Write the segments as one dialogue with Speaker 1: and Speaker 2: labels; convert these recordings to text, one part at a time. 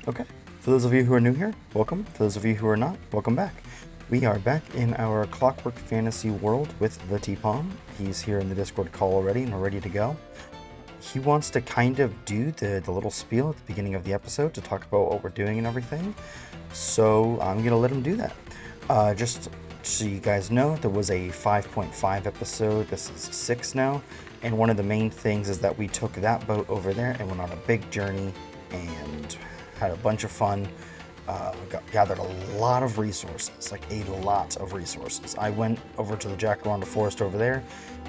Speaker 1: Okay, for those of you who are new here, welcome. For those of you who are not, welcome back. We are back in our Clockwork fantasy world with TheTPalm. He's here in the Discord call already and we're ready to go. He wants to kind of do the little spiel at the beginning of the episode to talk about what we're doing and everything. So I'm going to let him do that. Just so you guys know, there was a 5.5 episode. This is 6 now. And one of the main things is that we took that boat over there and went on a big journey and had a bunch of fun. Gathered a lot of resources, like a lot of resources. I went over to the Jacaranda forest over there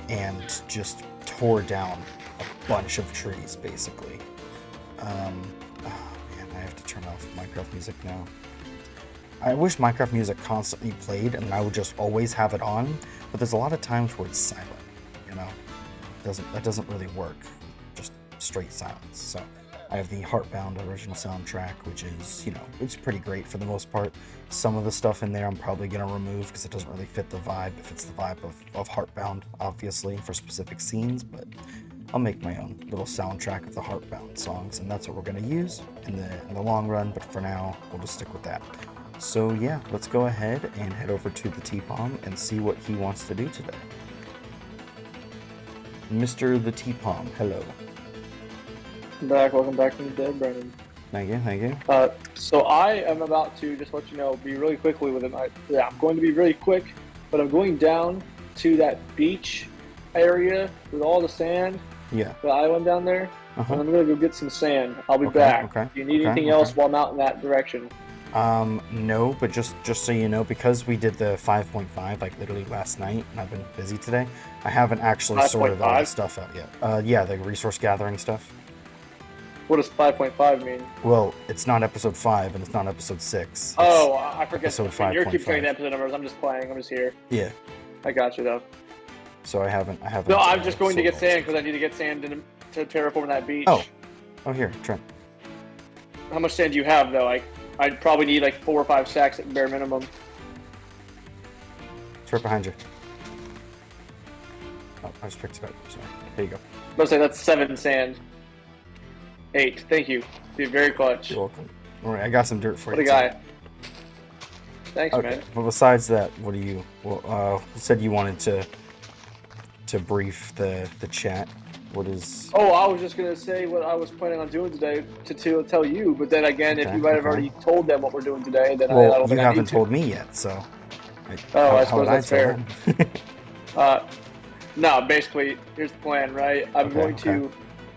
Speaker 1: and just tore down a bunch of trees, basically. Oh man, I have to turn off Minecraft music now. I wish Minecraft music constantly played and I would just always have it on, but there's a lot of times where it's silent, you know? That doesn't really work, just straight silence. So I have the Heartbound original soundtrack, which is, it's pretty great for the most part. Some of the stuff in there I'm probably going to remove because it doesn't really fit the vibe. It fits the vibe of Heartbound, obviously, for specific scenes, but I'll make my own little soundtrack of the Heartbound songs, and that's what we're going to use in the long run, but for now, we'll just stick with that. So yeah, let's go ahead and head over to TheTPalm and see what he wants to do today. Mr. TheTPalm, hello.
Speaker 2: Welcome back from the dead, Brandon.
Speaker 1: Thank you.
Speaker 2: So I am about to, just let you know, be really quickly with it. I'm going to be really quick, but I'm going down to that beach area with all the sand.
Speaker 1: Yeah.
Speaker 2: The island down there. And I'm going to go get some sand. I'll be back.
Speaker 1: Okay.
Speaker 2: Do you need anything else while I'm out in that direction?
Speaker 1: No, but just so you know, because we did the 5.5 like literally last night, and I've been busy today, I haven't actually sorted all the stuff out yet. Yeah, the resource gathering stuff.
Speaker 2: What does 5.5 mean?
Speaker 1: Well, it's not episode 5 and it's not episode 6.
Speaker 2: Oh, I forget.
Speaker 1: Episode 5.5.
Speaker 2: You keep saying the episode numbers. I'm just playing. I'm just here.
Speaker 1: Yeah.
Speaker 2: I got you though.
Speaker 1: So I haven't.
Speaker 2: No, I'm just going to get sand because I need to get sand to terraform that beach.
Speaker 1: Oh, here, Trent.
Speaker 2: How much sand do you have though? I'd probably need like 4 or 5 sacks at bare minimum.
Speaker 1: It's right behind you. Oh, I just picked it up. Sorry. There you go.
Speaker 2: Let's say that's 7 sand. 8. Thank you. You're very clutch.
Speaker 1: You're welcome. All right, I got some dirt for you.
Speaker 2: What a guy. Thanks,
Speaker 1: okay.
Speaker 2: man.
Speaker 1: Well, besides that, what do you? Well, you said you wanted to brief the chat. What is?
Speaker 2: Oh, I was just gonna say what I was planning on doing today to tell you, but then again, if you might have already told them what we're doing today, then I don't think
Speaker 1: you
Speaker 2: I
Speaker 1: haven't told me yet, so.
Speaker 2: I suppose that's fair. No, basically, here's the plan, right? I'm going to,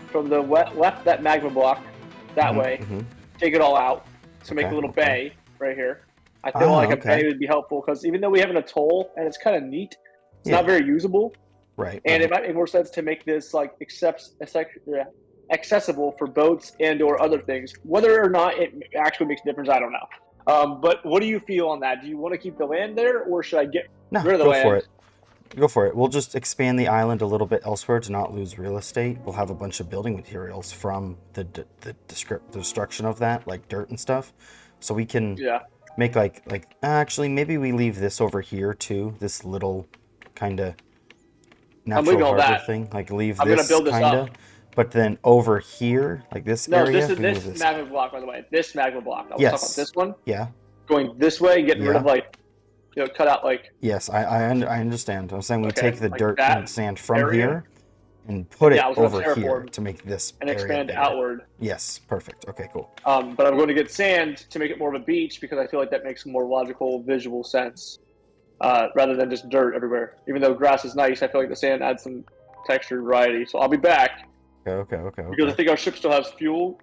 Speaker 2: from the left that magma block, that way, take it all out to make a little bay right here. I feel like a bay would be helpful because even though we have an atoll and it's kind of neat, it's not very usable.
Speaker 1: Right.
Speaker 2: And it might make more sense to make this like accessible for boats and or other things. Whether or not it actually makes a difference, I don't know. But what do you feel on that? Do you want to keep the land there, or should I get rid of the land?
Speaker 1: Go for it. Go for it. We'll just expand the island a little bit elsewhere to not lose real estate. We'll have a bunch of building materials from the destruction of that, like dirt and stuff. So we can make actually maybe we leave this over here too. This little kind of natural harbor thing. Like leave this kind of. But then over here, like this area.
Speaker 2: No, this magma block, by the way. This magma block. I was talking about this one.
Speaker 1: Yeah.
Speaker 2: Going this way, getting rid of cut out like.
Speaker 1: Yes, I understand. I'm saying we take the dirt and sand from here and put it over here to make this
Speaker 2: and expand outward.
Speaker 1: Yes, perfect. Okay, cool.
Speaker 2: But I'm going to get sand to make it more of a beach because I feel like that makes more logical visual sense. Rather than just dirt everywhere. Even though grass is nice, I feel like the sand adds some texture variety. So I'll be back.
Speaker 1: Okay.
Speaker 2: Because I think our ship still has fuel.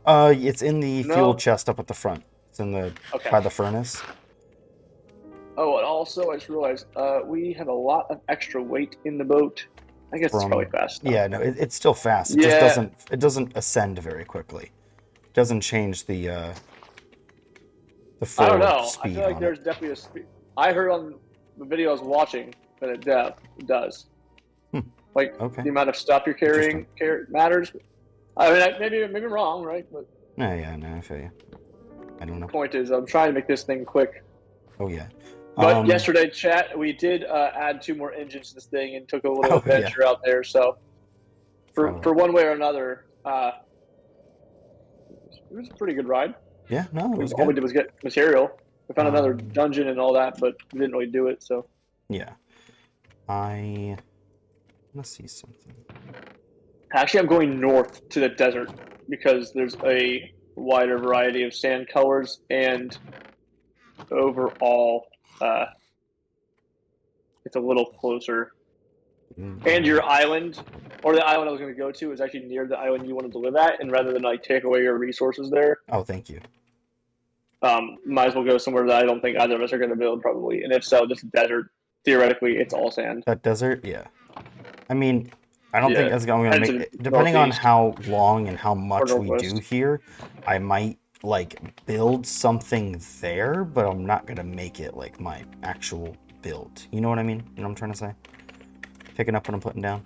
Speaker 1: It's in the fuel chest up at the front. It's in the by the furnace.
Speaker 2: Oh, and also I just realized we have a lot of extra weight in the boat. I guess it's probably fast.
Speaker 1: Yeah, no, it's still fast. It just doesn't ascend very quickly. It doesn't change the full
Speaker 2: I don't know.
Speaker 1: speed.
Speaker 2: I feel like there's definitely a speed. I heard on the video I was watching that it does. The amount of stuff you're carrying matters. I mean, maybe I'm wrong, right? But
Speaker 1: no, I feel you. I don't know.
Speaker 2: Point is, I'm trying to make this thing quick.
Speaker 1: Oh yeah.
Speaker 2: But yesterday, chat, we did add 2 more engines to this thing and took a little adventure out there. So for one way or another, it was a pretty good ride.
Speaker 1: Yeah, no, it was
Speaker 2: All we
Speaker 1: good.
Speaker 2: did was get material. We found another dungeon and all that, but we didn't really do it. So
Speaker 1: yeah, I want to see something.
Speaker 2: actually, I'm going north to the desert because there's a wider variety of sand colors, and overall, it's a little closer. And your island, or the island I was going to go to, is actually near the island you wanted to live at, and rather than like take away your resources there,
Speaker 1: Oh, thank you.
Speaker 2: might as well go somewhere that I don't think either of us are going to build probably. And if so, this desert, theoretically, it's all sand.
Speaker 1: That desert, yeah. I mean, I don't think that's going to make it. Depending on
Speaker 2: northeast
Speaker 1: how long and how much
Speaker 2: or
Speaker 1: we do
Speaker 2: northwest.
Speaker 1: here, I might like build something there, but I'm not going to make it like my actual build. You know what I mean? You know what I'm trying to say? Picking up what I'm putting down.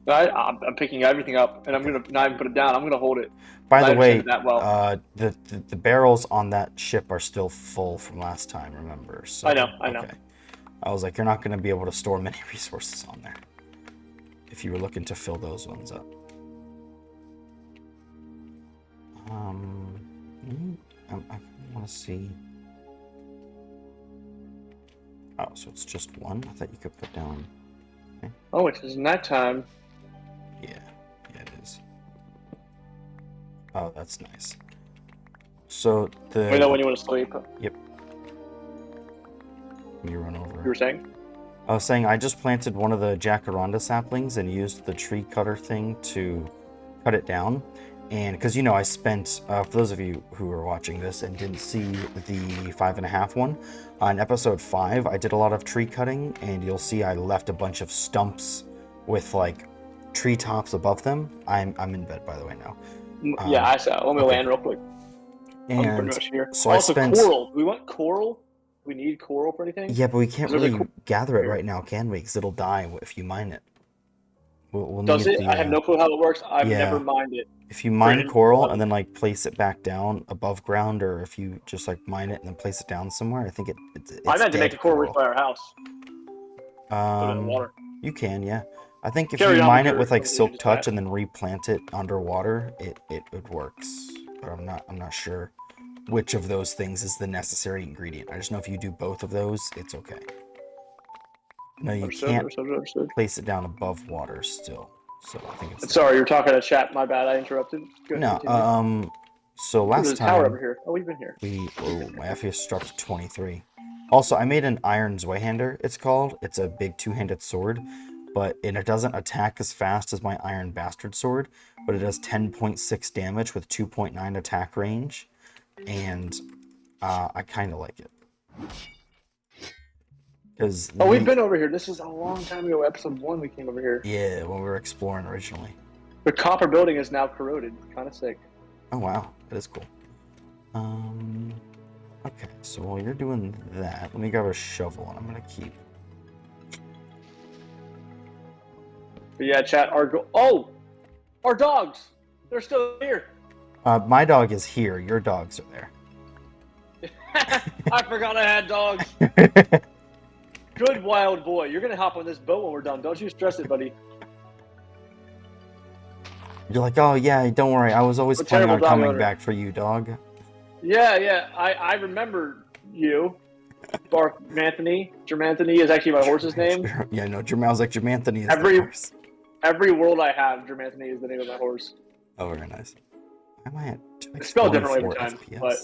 Speaker 2: I'm picking everything up, and I'm going to not even put it down. I'm going to hold it.
Speaker 1: By the way,
Speaker 2: that well.
Speaker 1: the barrels on that ship are still full from last time, remember? So,
Speaker 2: I know.
Speaker 1: Okay. I was like, you're not going to be able to store many resources on there if you were looking to fill those ones up. I want to see. Oh, so it's just one? I thought you could put down. Okay.
Speaker 2: Oh, it is night time.
Speaker 1: Yeah, it is. Oh, that's nice. So
Speaker 2: We know when you want to sleep.
Speaker 1: Yep. Let me run over.
Speaker 2: You were saying?
Speaker 1: I was saying I just planted one of the jacaranda saplings and used the tree cutter thing to cut it down. And because, you know, I spent, for those of you who are watching this and didn't see the 5.5 one, on episode 5, I did a lot of tree cutting, and you'll see I left a bunch of stumps with like treetops above them. I'm in bed, by the way, now.
Speaker 2: Yeah, I saw. Let me land real quick.
Speaker 1: And
Speaker 2: I'm pretty much here.
Speaker 1: So
Speaker 2: also,
Speaker 1: I spent
Speaker 2: coral. Do we want coral? Do we need coral for anything?
Speaker 1: Yeah, but we can't really gather it right now, can we? Because it'll die if you mine it. We'll
Speaker 2: Does
Speaker 1: need
Speaker 2: it? I have no clue how it works. I've never mined it.
Speaker 1: If you mine coral and then like place it back down above ground, or if you just like mine it and then place it down somewhere, I think it's
Speaker 2: I meant to make a coral reef by our house.
Speaker 1: Put it in the water. You can, yeah. I think if
Speaker 2: you
Speaker 1: mine it with like Silk Touch and then replant it underwater, it works. But I'm not sure which of those things is the necessary ingredient. I just know if you do both of those, it's okay. No, you can't place it down above water still. So I think it's.
Speaker 2: Sorry, you're talking to chat. My bad. I interrupted.
Speaker 1: No, so last time.
Speaker 2: Tower over here. Oh, we've been here.
Speaker 1: My FPS dropped to 23. Also, I made an iron Zweihander, it's called. It's a big two-handed sword, but it doesn't attack as fast as my iron bastard sword, but it does 10.6 damage with 2.9 attack range, and I kind of like it.
Speaker 2: We've been over here. This is a long time ago. Episode 1, we came over here.
Speaker 1: Yeah, when we were exploring originally.
Speaker 2: The copper building is now corroded. Kind of sick.
Speaker 1: Oh wow, that is cool. Okay, so while you're doing that, let me grab a shovel and I'm gonna keep.
Speaker 2: But yeah, chat. Our dogs. They're still here.
Speaker 1: My dog is here. Your dogs are there.
Speaker 2: I forgot I had dogs. Good wild boy. You're going to hop on this boat when we're done. Don't you stress it, buddy.
Speaker 1: You're like, oh, yeah, don't worry. I was always planning on coming back for you, dog.
Speaker 2: Yeah. I remember you. Germanthony is actually my horse's name.
Speaker 1: Yeah, no, I was like, Germanthony is the horse.
Speaker 2: Every world I have, Germanthony is the name of my horse.
Speaker 1: Oh, very nice. Why am I at
Speaker 2: it's spelled differently every time, but...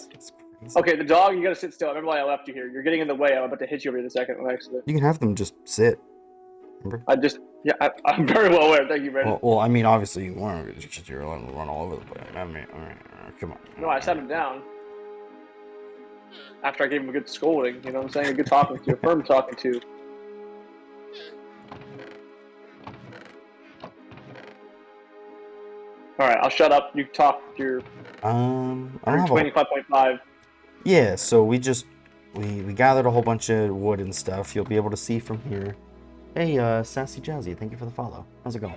Speaker 2: Okay, the dog, you gotta sit still. I remember why I left you here. You're getting in the way. I'm about to hit you over in a second on accident.
Speaker 1: You can have them just sit. Remember?
Speaker 2: I'm very well aware. Thank you, Brandon.
Speaker 1: Well, I mean, obviously you weren't, because you're letting them run all over the place. I mean, come on.
Speaker 2: No, I sat him down. After I gave him a good scolding, you know what I'm saying? A good talking to, a firm talking to. Alright, I'll shut up. You talk your...
Speaker 1: I don't have
Speaker 2: 25.5.
Speaker 1: Yeah, so we gathered a whole bunch of wood and stuff. You'll be able to see from here. Hey, Sassy Jazzy, thank you for the follow. How's it going?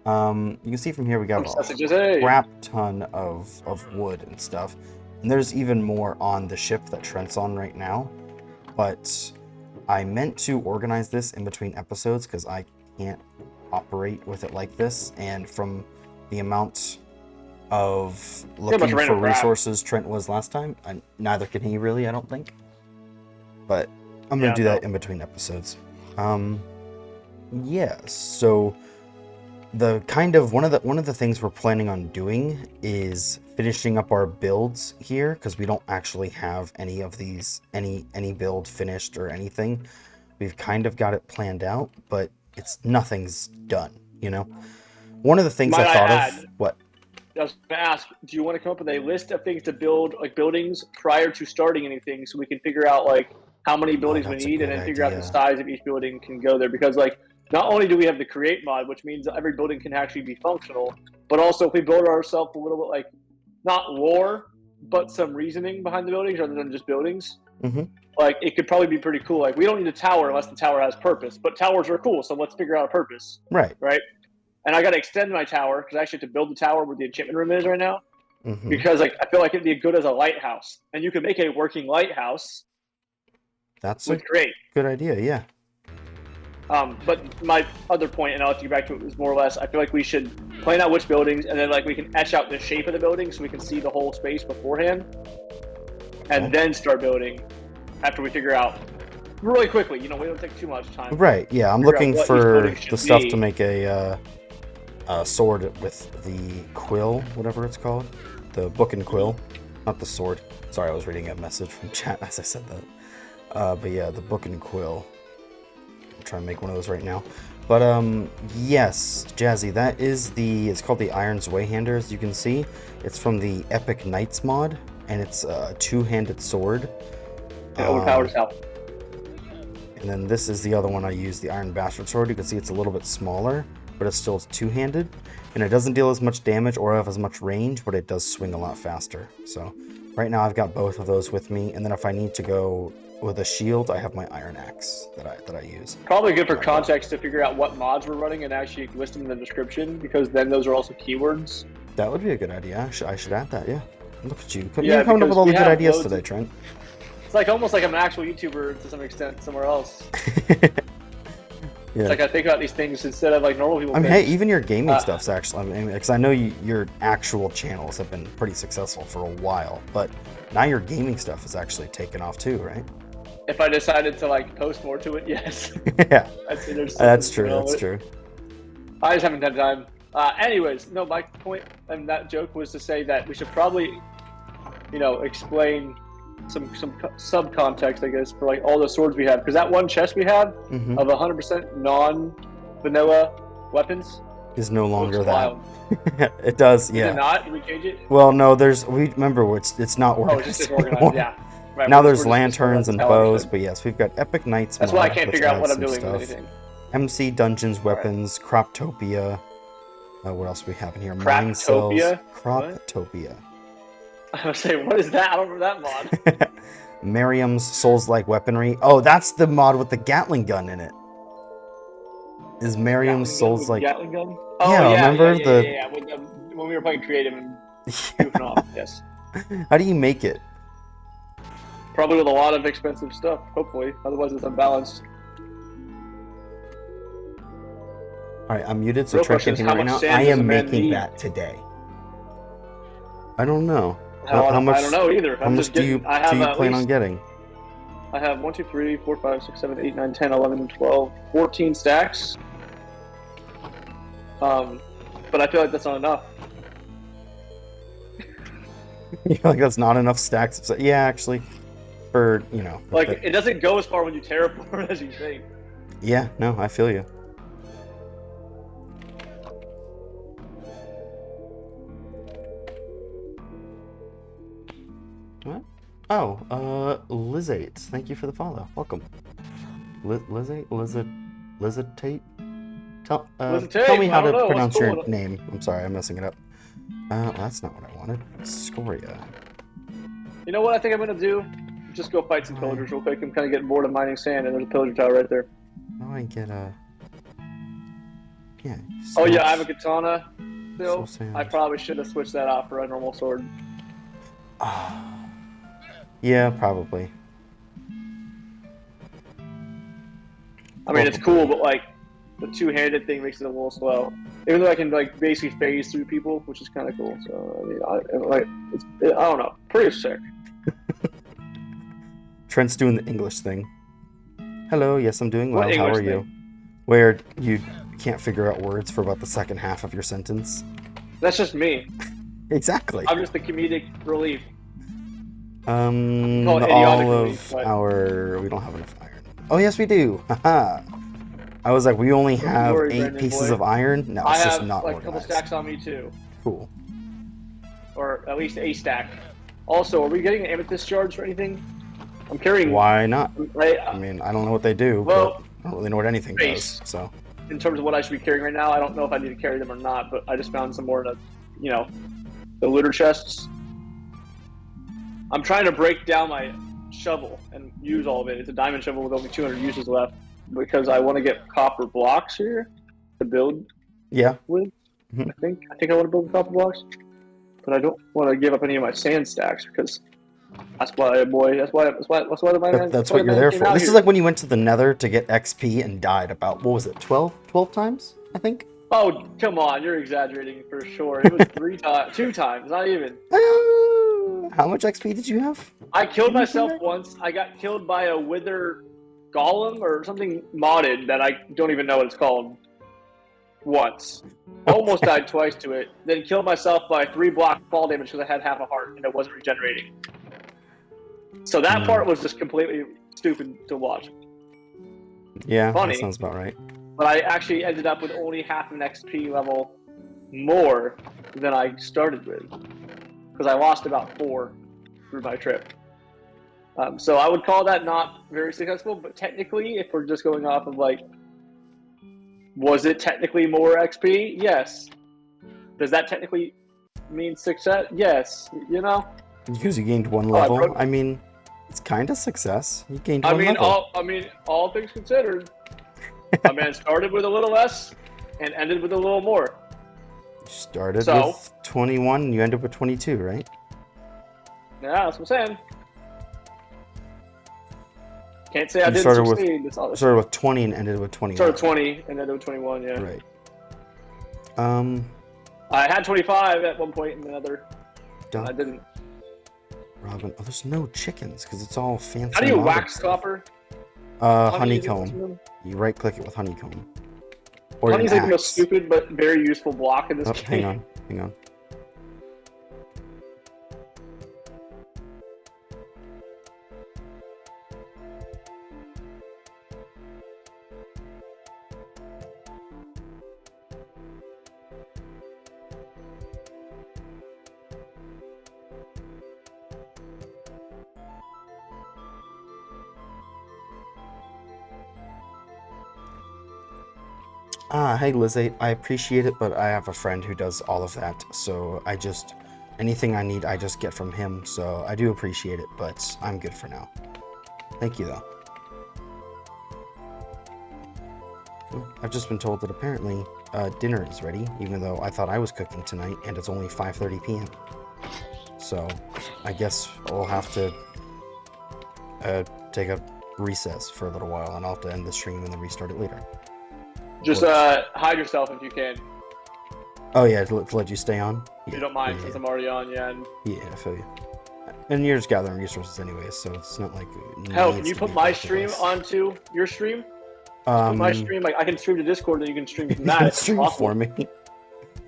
Speaker 1: You can see from here we got a crap ton of wood and stuff. And there's even more on the ship that Trent's on right now. But I meant to organize this in between episodes because I can't operate with it like this. And from the amount of looking for resources Trent was last time. Neither can he really, I don't think. But I'm going to do that in between episodes. Yeah, so the kind of one of the things we're planning on doing is finishing up our builds here, because we don't actually have any of these any build finished or anything. We've kind of got it planned out, but nothing's done, you know. One of the things I thought of, what?
Speaker 2: I was going to ask, do you want to come up with a list of things to build, like buildings, prior to starting anything, so we can figure out like how many buildings we need, and then figure out the size of each building can go there? Because like, not only do we have the create mod, which means every building can actually be functional, but also if we build ourselves a little bit like, not lore, but some reasoning behind the buildings rather than just buildings, like it could probably be pretty cool. Like, we don't need a tower unless the tower has purpose, but towers are cool, so let's figure out a purpose. Right. And I got to extend my tower, because I actually have to build the tower where the enchantment room is right now, because like I feel like it'd be good as a lighthouse, and you can make a working lighthouse.
Speaker 1: That's a great good idea, yeah.
Speaker 2: But my other point, and I'll have to get back to it, was more or less, I feel like we should plan out which buildings, and then like we can etch out the shape of the building so we can see the whole space beforehand, and then start building after we figure out really quickly. You know, we don't take too much time.
Speaker 1: Right. Yeah, I'm looking for the stuff to make a sword with the quill, whatever it's called, the book and quill, not the sword. Sorry, I was reading a message from chat as I said that. But yeah, the book and quill. I'm trying to make one of those right now. But yes, Jazzy, that is it's called the Iron Zweihander, as you can see. It's from the Epic Knights mod, and it's a two-handed sword.
Speaker 2: Overpowered as hell.
Speaker 1: And then this is the other one I use, the Iron Bastard sword. You can see it's a little bit smaller, but it's still two-handed, and it doesn't deal as much damage or have as much range, but it does swing a lot faster. So right now I've got both of those with me, and then if I need to go with a shield, I have my iron axe that I use.
Speaker 2: Probably good for context to figure out what mods we're running and actually list them in the description, because then those are also keywords.
Speaker 1: That would be a good idea. I should add that, yeah. Look at you. You're coming up with all the good ideas today, Trent.
Speaker 2: It's like almost like I'm an actual YouTuber to some extent somewhere else. Yeah. It's like I think about these things instead of like normal people.
Speaker 1: I mean, hey, even your gaming stuff's actually, I mean, because I know your actual channels have been pretty successful for a while, but now your gaming stuff is actually taken off too, right?
Speaker 2: If I decided to like post more to it, yes.
Speaker 1: Yeah. I'd say that's true. That's true.
Speaker 2: I just haven't had time. Anyways, no, my point and that joke was to say that we should probably, explain some sub-context, I guess, for like all the swords we have, because that one chest we have of 100% non-vanilla weapons
Speaker 1: is no longer that. It does, yeah.
Speaker 2: Is it not? Did we change it?
Speaker 1: Well, no, remember it's not organized.
Speaker 2: Oh, it's just disorganized, yeah. Right,
Speaker 1: now there's lanterns and bows, but yes, we've got Epic Knights.
Speaker 2: That's why I can't figure out what I'm doing with anything.
Speaker 1: MC Dungeons weapons, Croptopia. What else do we have in here?
Speaker 2: Mine cells.
Speaker 1: Croptopia.
Speaker 2: I was saying, what is that? I don't remember that mod.
Speaker 1: Miriam's Souls-like weaponry. Oh, that's the mod with the Gatling gun in it. Is Miriam's Souls-like
Speaker 2: Gatling gun? Oh,
Speaker 1: yeah, remember
Speaker 2: when we were playing creative and goofing off. Yes.
Speaker 1: How do you make it?
Speaker 2: Probably with a lot of expensive stuff, hopefully. Otherwise, it's unbalanced.
Speaker 1: All right, I'm muted, so Trent can hear me right now. I am making that today. I don't know. How much?
Speaker 2: I don't know either.
Speaker 1: How much do you plan on getting?
Speaker 2: I have 1, 2, 3, 4, 5, 6, 7, 8, 9, 10, 11, 12, 14 stacks. But I feel like that's not enough.
Speaker 1: You feel like that's not enough stacks? Yeah, actually. For,
Speaker 2: Like, it doesn't go as far when you terraform as you think.
Speaker 1: Yeah, no, I feel you. What? Oh, Lizate. Thank you for the follow. Welcome. Lizate? Lizitate? Tell me how to pronounce your name. I'm sorry, I'm messing it up. That's not what I wanted. Scoria.
Speaker 2: You know what I think I'm going to do? Just go fight some pillagers real quick. I'm kind of getting bored of mining sand, and there's a pillager tower right there.
Speaker 1: How do I get a... Yeah.
Speaker 2: Oh, yeah, I have a katana still. I probably should have switched that out for a normal sword.
Speaker 1: Yeah, probably.
Speaker 2: I mean, it's cool, but like, the two-handed thing makes it a little slow. Even though I can like basically phase through people, which is kind of cool. So I mean, I don't know, pretty sick.
Speaker 1: Trent's doing the English thing. Hello, yes, I'm doing well.
Speaker 2: What
Speaker 1: How are
Speaker 2: thing?
Speaker 1: you? Where you can't figure out words for about the second half of your sentence.
Speaker 2: That's just me.
Speaker 1: Exactly.
Speaker 2: I'm just the comedic relief.
Speaker 1: All of our... We don't have enough iron. Oh, yes, we do. Haha. I was like, we only have 8 pieces of iron? No, it's just not organized. I have like a couple
Speaker 2: stacks on me, too.
Speaker 1: Cool.
Speaker 2: Or at least a stack. Also, are we getting an amethyst shards or anything? I'm carrying...
Speaker 1: Why not? I mean, I don't know what they do, but I don't really know what anything does, so...
Speaker 2: In terms of what I should be carrying right now, I don't know if I need to carry them or not, but I just found some more in the looter chests. I'm trying to break down my shovel and use all of it. It's a diamond shovel with only 200 uses left because I want to get copper blocks here to build with. Mm-hmm. I think I want to build copper blocks, but I don't want to give up any of my sand stacks because that's why the man.
Speaker 1: That's what you're there for. This is like when you went to the Nether to get XP and died about, what was it, 12 times, I think?
Speaker 2: Oh, come on, you're exaggerating for sure. It was 2 times, not even.
Speaker 1: How much XP did you have?
Speaker 2: I killed myself once. I got killed by a wither golem or something modded that I don't even know what it's called. Once. Almost died twice to it. Then killed myself by 3 block fall damage because I had half a heart and it wasn't regenerating. So that part was just completely stupid to watch.
Speaker 1: Yeah, funny. That sounds about right.
Speaker 2: But I actually ended up with only half an XP level more than I started with. Because I lost about 4 through my trip. So I would call that not very successful, but technically, if we're just going off of like, was it technically more XP? Yes. Does that technically mean success? Yes. You know?
Speaker 1: Because you gained 1 level. I mean, it's kind of success. You gained 1 level.
Speaker 2: All things considered, a man started with a little less and ended with a little more.
Speaker 1: You started with 21 and you ended with 22, right?
Speaker 2: Yeah, that's what I'm saying. Can't say I didn't succeed.
Speaker 1: Started with 20 and ended with 21.
Speaker 2: Started with 20 and ended with 21, yeah.
Speaker 1: Right.
Speaker 2: I had 25 at one point in the Nether. I didn't.
Speaker 1: Robin, there's no chickens because it's all fancy.
Speaker 2: How do you wax copper?
Speaker 1: Honeycomb. You right-click it with honeycomb. Or
Speaker 2: honey's like the most stupid but very useful block in this game.
Speaker 1: Hang on. Hey Liz8, I appreciate it, but I have a friend who does all of that, so anything I need, I just get from him, so I do appreciate it, but I'm good for now. Thank you, though. I've just been told that apparently dinner is ready, even though I thought I was cooking tonight, and it's only 5:30 p.m. So, I guess we'll have to take a recess for a little while, and I'll have to end the stream and then restart it later.
Speaker 2: Just hide yourself if you can.
Speaker 1: Oh yeah, to let you stay on?
Speaker 2: If you don't mind, since I'm already on, yeah.
Speaker 1: Yeah, I feel you. And you're just gathering resources anyways, so it's not like...
Speaker 2: Hell, can you put my stream onto your stream? Put my stream, like I can stream to Discord and you can stream from that.
Speaker 1: Stream for me.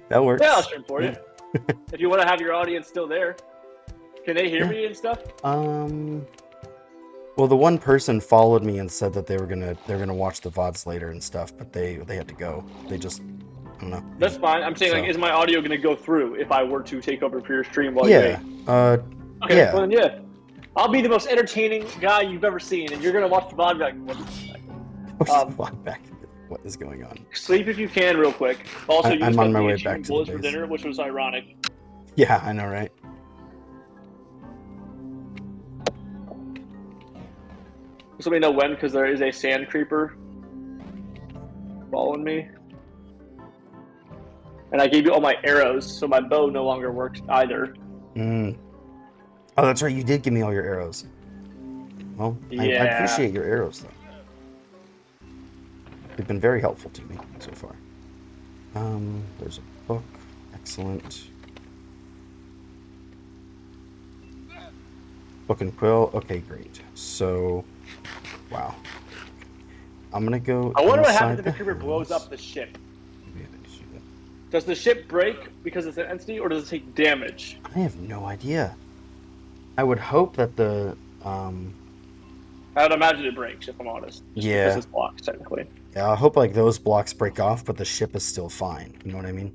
Speaker 1: That works.
Speaker 2: Yeah, I'll stream for you. If you want to have your audience still there. Can they hear me and stuff?
Speaker 1: Well, the one person followed me and said that they're gonna watch the VODs later and stuff, but they had to go. They just, I don't know.
Speaker 2: That's fine. I'm saying, like, is my audio gonna go through if I were to take over for your stream while you wait? Okay,
Speaker 1: yeah.
Speaker 2: Well, then, yeah. I'll be the most entertaining guy you've ever seen, and you're gonna watch the VOD back.
Speaker 1: What is going on?
Speaker 2: Sleep if you can, real quick. Also,
Speaker 1: I'm on my way back to the base.
Speaker 2: For dinner, which was ironic.
Speaker 1: Yeah, I know, right?
Speaker 2: Just let me know when, because there is a sand creeper following me. And I gave you all my arrows, so my bow no longer works either.
Speaker 1: Oh, that's right. You did give me all your arrows. Well, I appreciate your arrows, though. They've been very helpful to me so far. There's a book. Excellent. Book and quill. Okay, great. So, wow. I'm gonna go.
Speaker 2: I wonder what happens if
Speaker 1: the
Speaker 2: a creeper blows
Speaker 1: house.
Speaker 2: up the ship.
Speaker 1: Maybe I didn't do that.
Speaker 2: Does the ship break because it's an entity, or does it take damage?
Speaker 1: I have no idea. I would hope that the
Speaker 2: I would imagine it breaks, if I'm honest, just because
Speaker 1: yeah.
Speaker 2: it's blocks technically.
Speaker 1: Yeah, I hope like those blocks break off, but the ship is still fine. You know what I mean?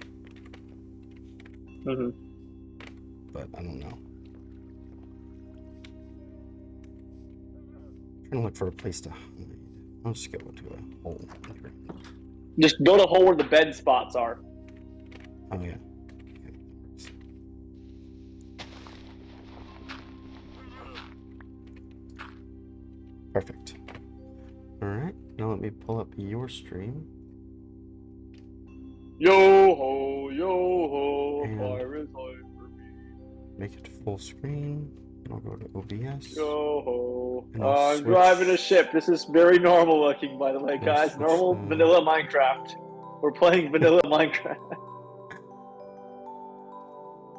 Speaker 2: Mm-hmm.
Speaker 1: But I don't know. I'm trying to look for a place to hide. I'll just go to a hole here.
Speaker 2: Just go to the hole where the bed spots are.
Speaker 1: Oh yeah. Perfect. Alright, now let me pull up your stream.
Speaker 2: Yo ho, fire is high for me.
Speaker 1: Make it full screen. And I'll go to OBS.
Speaker 2: Yo ho. I'm
Speaker 1: switch.
Speaker 2: driving a ship. This is very normal looking, by the way, guys. Normal vanilla Minecraft. We're playing vanilla Minecraft.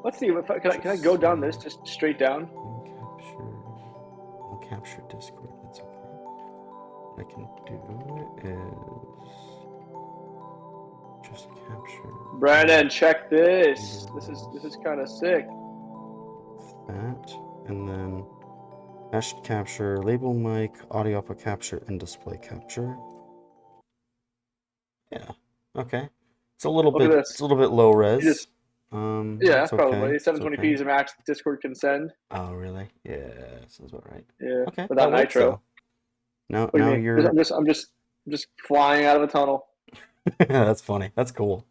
Speaker 2: Let's see. Can I go down this just straight down?
Speaker 1: I'll capture Discord. That's okay. What I can do is just capture.
Speaker 2: Brandon, check this. This is kind of sick.
Speaker 1: That, and then mesh capture, label mic, audio output capture, and display capture. Yeah. Okay. It's a little bit. It's a little bit low res.
Speaker 2: Yeah, probably. 720p is the max Discord can send.
Speaker 1: Oh, really? Yeah, sounds about right.
Speaker 2: Yeah.
Speaker 1: Okay.
Speaker 2: Without nitro.
Speaker 1: Now
Speaker 2: you're. I'm just flying out of a tunnel.
Speaker 1: That's funny. That's cool.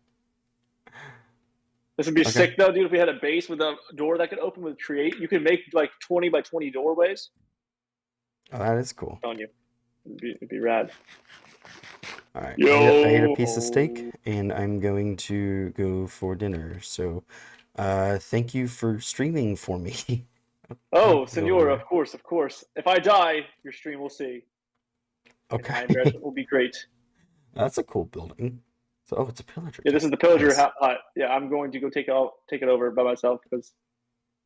Speaker 2: This would be sick though, dude. If we had a base with a door that could open with create, you could make like 20 by 20 doorways.
Speaker 1: Oh, that is cool.
Speaker 2: I'm telling you, it'd be rad.
Speaker 1: All right. I ate a piece of steak, and I'm going to go for dinner. So, thank you for streaming for me.
Speaker 2: Oh, senor, of course. If I die, your stream will see.
Speaker 1: Okay.
Speaker 2: My embarrassment will be great.
Speaker 1: That's a cool building. So, it's a pillager.
Speaker 2: Yeah, this is the pillager hut. Yeah, I'm going to go take it over by myself because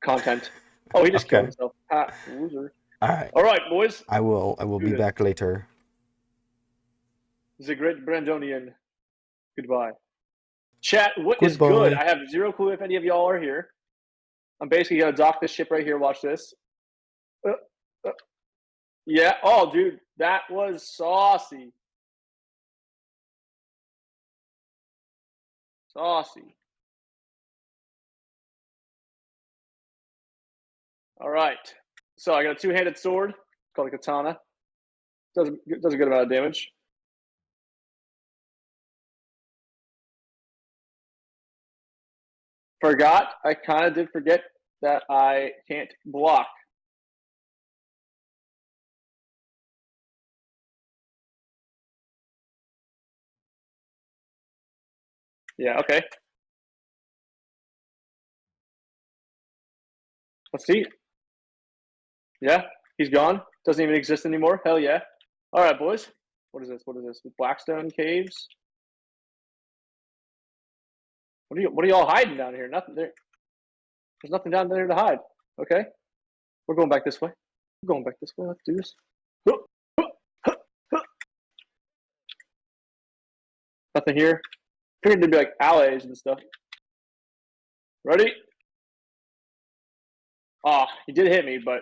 Speaker 2: content. Oh, he just killed himself. Loser. All right, boys.
Speaker 1: I will be back later.
Speaker 2: The great Brandonian. Goodbye. Chat, what is good? I have zero clue if any of y'all are here. I'm basically going to dock this ship right here. Watch this. Yeah. Oh, dude, that was saucy. Saucy. All right. So I got a two-handed sword called a katana. Does a good amount of damage. I kind of did forget that I can't block. Yeah, okay. Let's see. Yeah, he's gone. Doesn't even exist anymore. Hell yeah. All right, boys. What is this? Blackstone caves. What are y'all hiding down here? Nothing there. There's nothing down there to hide. Okay. We're going back this way. Let's do this. Nothing here. Figured there'd be like alleys and stuff. Ready? Ah, he did hit me, but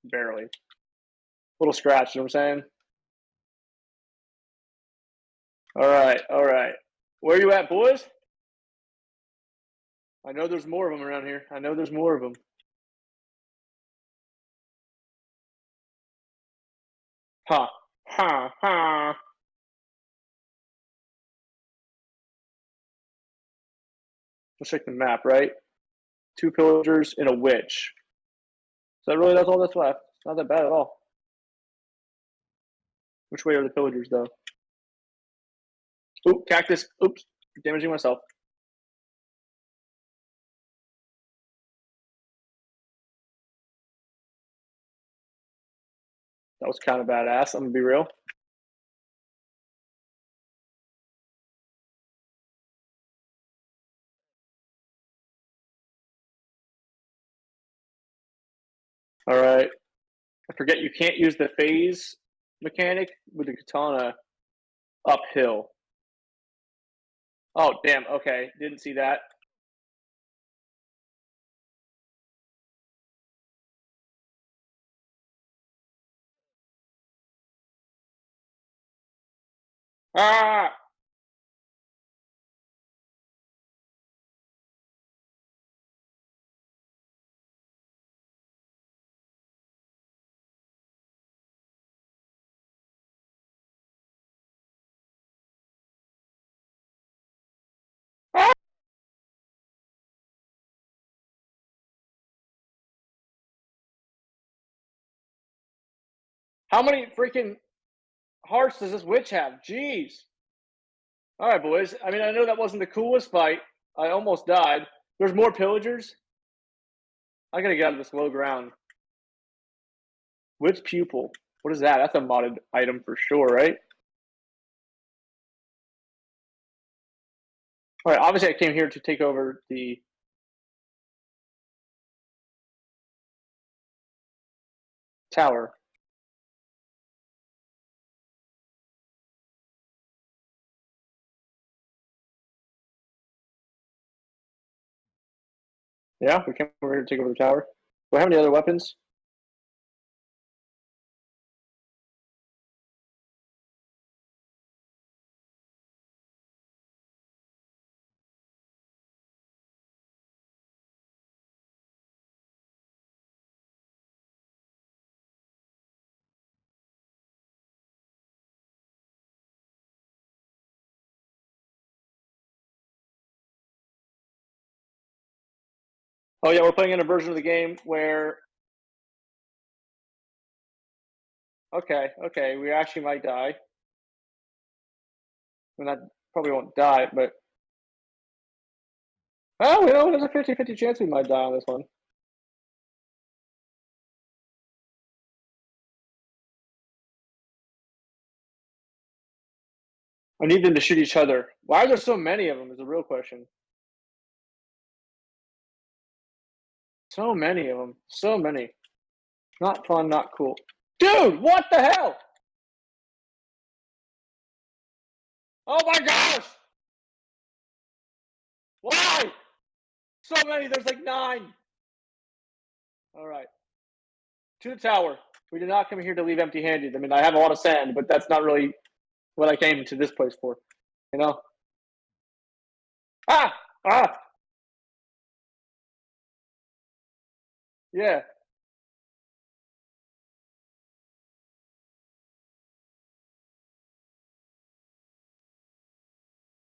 Speaker 2: barely. Little scratch, you know what I'm saying? All right. Where you at, boys? I know there's more of them around here. Ha. Let's check the map, right? 2 pillagers and a witch. So that's all that's left. It's not that bad at all. Which way are the pillagers, though? Oop, cactus. Oops, damaging myself. That was kind of badass. I'm gonna be real. All right. I forget you can't use the phase mechanic with the katana uphill. Oh, damn. Okay. Didn't see that. Ah! Ah! How many freaking hearts does this witch have? Jeez. All right, boys. I mean, I know that wasn't the coolest fight. I almost died. There's more pillagers. I gotta get out of this low ground. Witch pupil. What is that? That's a modded item for sure, right? All right. Obviously, I came here to take over the tower. Yeah, we came over here to take over the tower. Do I have any other weapons? Oh yeah, we're playing in a version of the game where. Okay, we actually might die. I mean, I probably won't die, but. Oh, you know, there's a 50-50 chance we might die on this one. I need them to shoot each other. Why are there so many of them is the real question. So many of them. So many. Not fun, not cool. Dude, what the hell? Oh my gosh! Why? So many, there's like 9. All right. To the tower. We did not come here to leave empty-handed. I mean, I have a lot of sand, but that's not really what I came to this place for. You know? Ah! Ah! Yeah.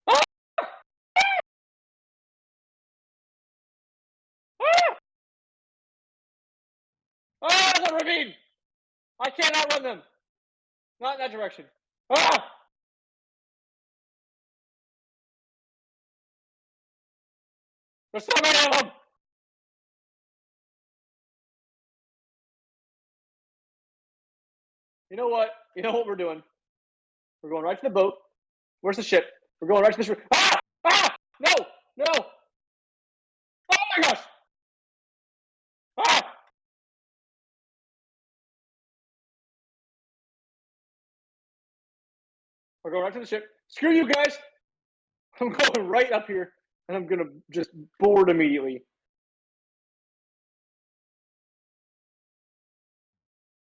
Speaker 2: Ah! Ah! Ah! That's a ravine! I can't outrun them! Not in that direction. Ah! There's so many of them! You know what? You know what we're doing? We're going right to the boat. Where's the ship? We're going right to this. Ah! Ah! No! No! Oh my gosh! Ah! We're going right to the ship. Screw you guys! I'm going right up here, and I'm gonna just board immediately.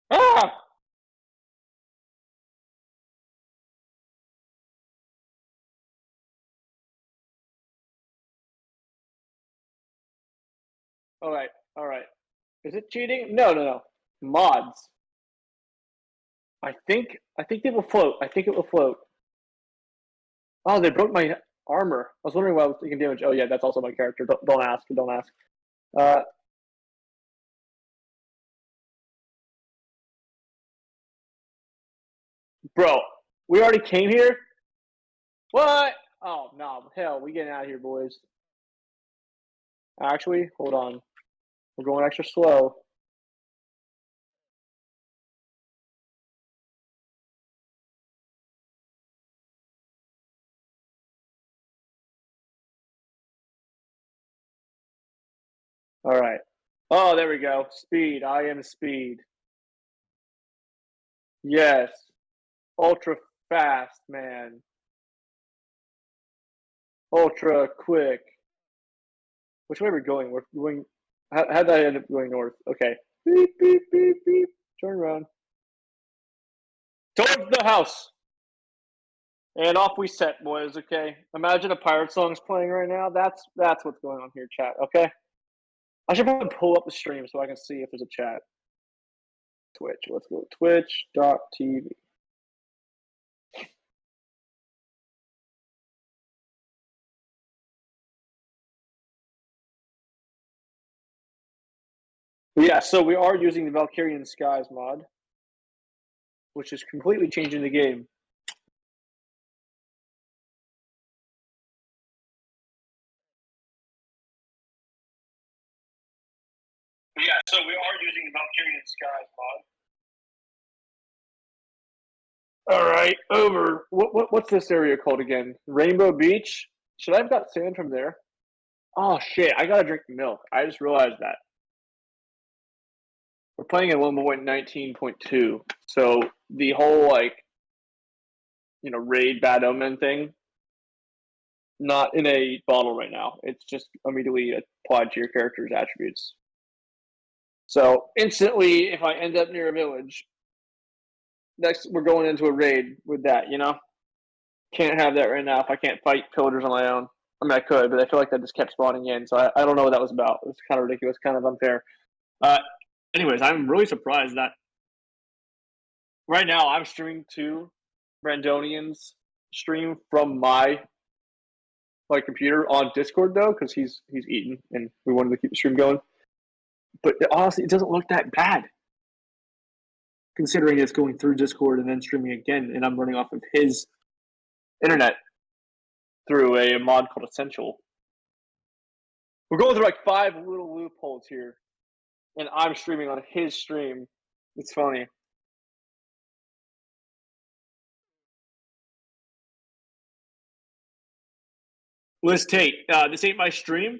Speaker 2: Ah! All right, all right. Is it cheating? No, no, no. Mods. I think it will float. I think it will float. Oh, they broke my armor. I was wondering why I was taking damage. Oh yeah, that's also my character. Don't ask. Don't ask. Bro, we already came here. What? Oh no, hell, we getting out of here, boys. Actually, hold on. We're going extra slow. All right. Oh, there we go. Speed. I am speed. Yes. Ultra fast, man. Ultra quick. Which way are we going? We're going. How did I end up going north? Okay. Beep, beep, beep, beep. Turn around. Towards the house. And off we set, boys, okay? Imagine a pirate song's playing right now. That's what's going on here, chat, okay? I should probably pull up the stream so I can see if there's a chat. Twitch. Let's go twitch.tv. Yeah, so we are using the Valkyrian Skies mod, which is completely changing the game. Yeah, so we are using the Valkyrian Skies mod. All right, over. What's this area called again? Rainbow Beach? Should I have got sand from there? Oh, shit, I gotta drink milk. I just realized that. We're playing at 1.19.2, so the whole, like, raid Bad Omen thing, not in a bottle right now. It's just immediately applied to your character's attributes. So instantly, if I end up near a village, next we're going into a raid with that, Can't have that right now if I can't fight pillagers on my own. I mean, I could, but I feel like that just kept spawning in, so I don't know what that was about. It's kind of ridiculous, kind of unfair. Anyways, I'm really surprised that right now I'm streaming to Brandonian's stream from my computer on Discord though, because he's eating and we wanted to keep the stream going. But honestly, it doesn't look that bad, considering it's going through Discord and then streaming again, and I'm running off of his internet through a mod called Essential. We're going through like 5 little loopholes here, and I'm streaming on his stream. It's funny. Liz Tate, this ain't my stream,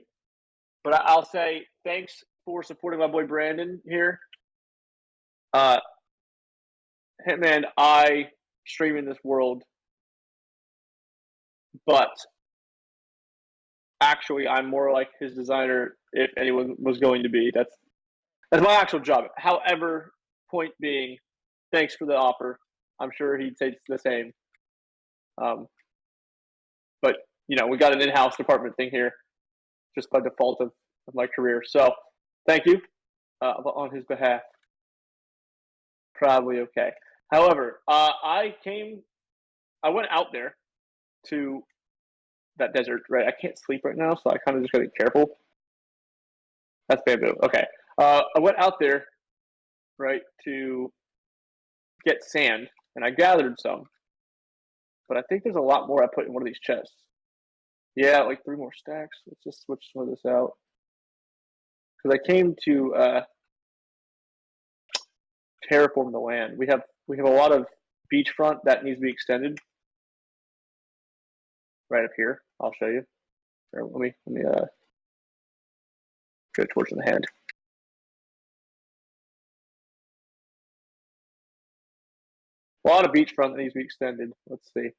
Speaker 2: but I'll say thanks for supporting my boy Brandon here. Hitman, I stream in this world, but actually I'm more like his designer if anyone was going to be. That's my actual job. However, point being, thanks for the offer. I'm sure he'd say the same. But we got an in-house department thing here, just by default of my career. So, thank you on his behalf. Probably okay. However, I went out there to that desert. Right, I can't sleep right now, so I kind of just gotta be careful. That's bamboo. Okay. I went out there, right, to get sand, and I gathered some. But I think there's a lot more I put in one of these chests. Yeah, like 3 more stacks. Let's just switch some of this out. Because I came to terraform the land. We have a lot of beachfront that needs to be extended. Right up here. I'll show you. Here, let me go towards the hand. A lot of beachfront that needs to be extended. Let's see.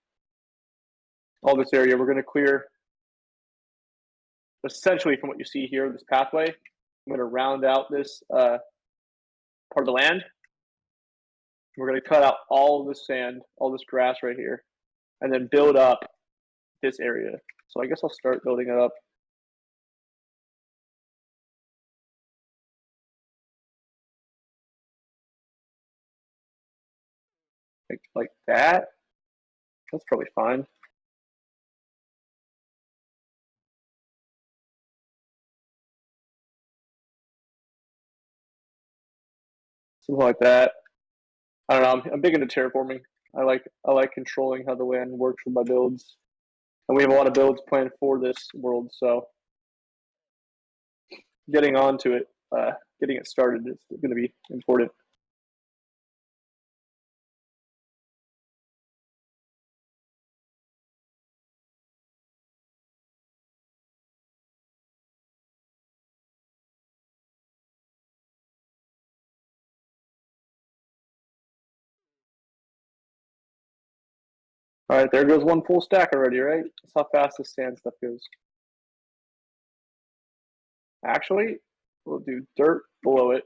Speaker 2: All this area we're going to clear essentially from what you see here, this pathway. I'm going to round out this part of the land. We're going to cut out all this sand, all this grass right here, and then build up this area. So I guess I'll start building it up. Like that. That's probably fine. Something like that. I don't know. I'm big into terraforming. I like controlling how the land works with my builds, and we have a lot of builds planned for this world. So getting onto it, getting it started is going to be important. All right, there goes one full stack already, right? That's how fast this sand stuff goes. Actually, we'll do dirt below it.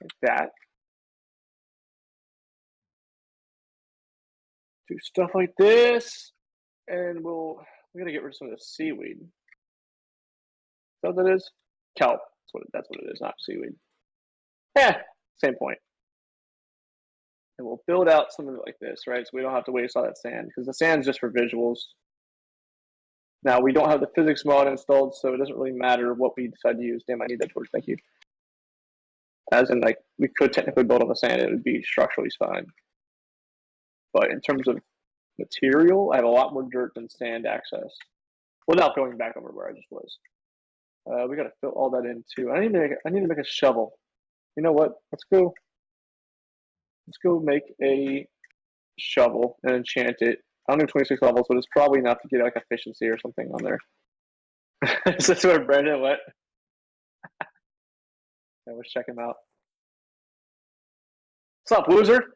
Speaker 2: Like that. Do stuff like this, and we're gonna get rid of some of the seaweed. Is that what that is? Kelp. That's what it is, not seaweed. Yeah, same point. And we'll build out something like this, right? So we don't have to waste all that sand, because the sand's just for visuals. Now, we don't have the physics mod installed, so it doesn't really matter what we decide to use. Damn, I need that torch, thank you. As in, like, we could technically build on the sand, it would be structurally fine. But in terms of material, I have a lot more dirt than sand access. Without going back over where I just was. We gotta fill all that in too. I need to make a shovel. You know what? Let's go make a shovel and enchant it. I don't do 26 levels, but it's probably enough to get like efficiency or something on there. Is this where Brandon went? Yeah, let's check him out. What's up, loser?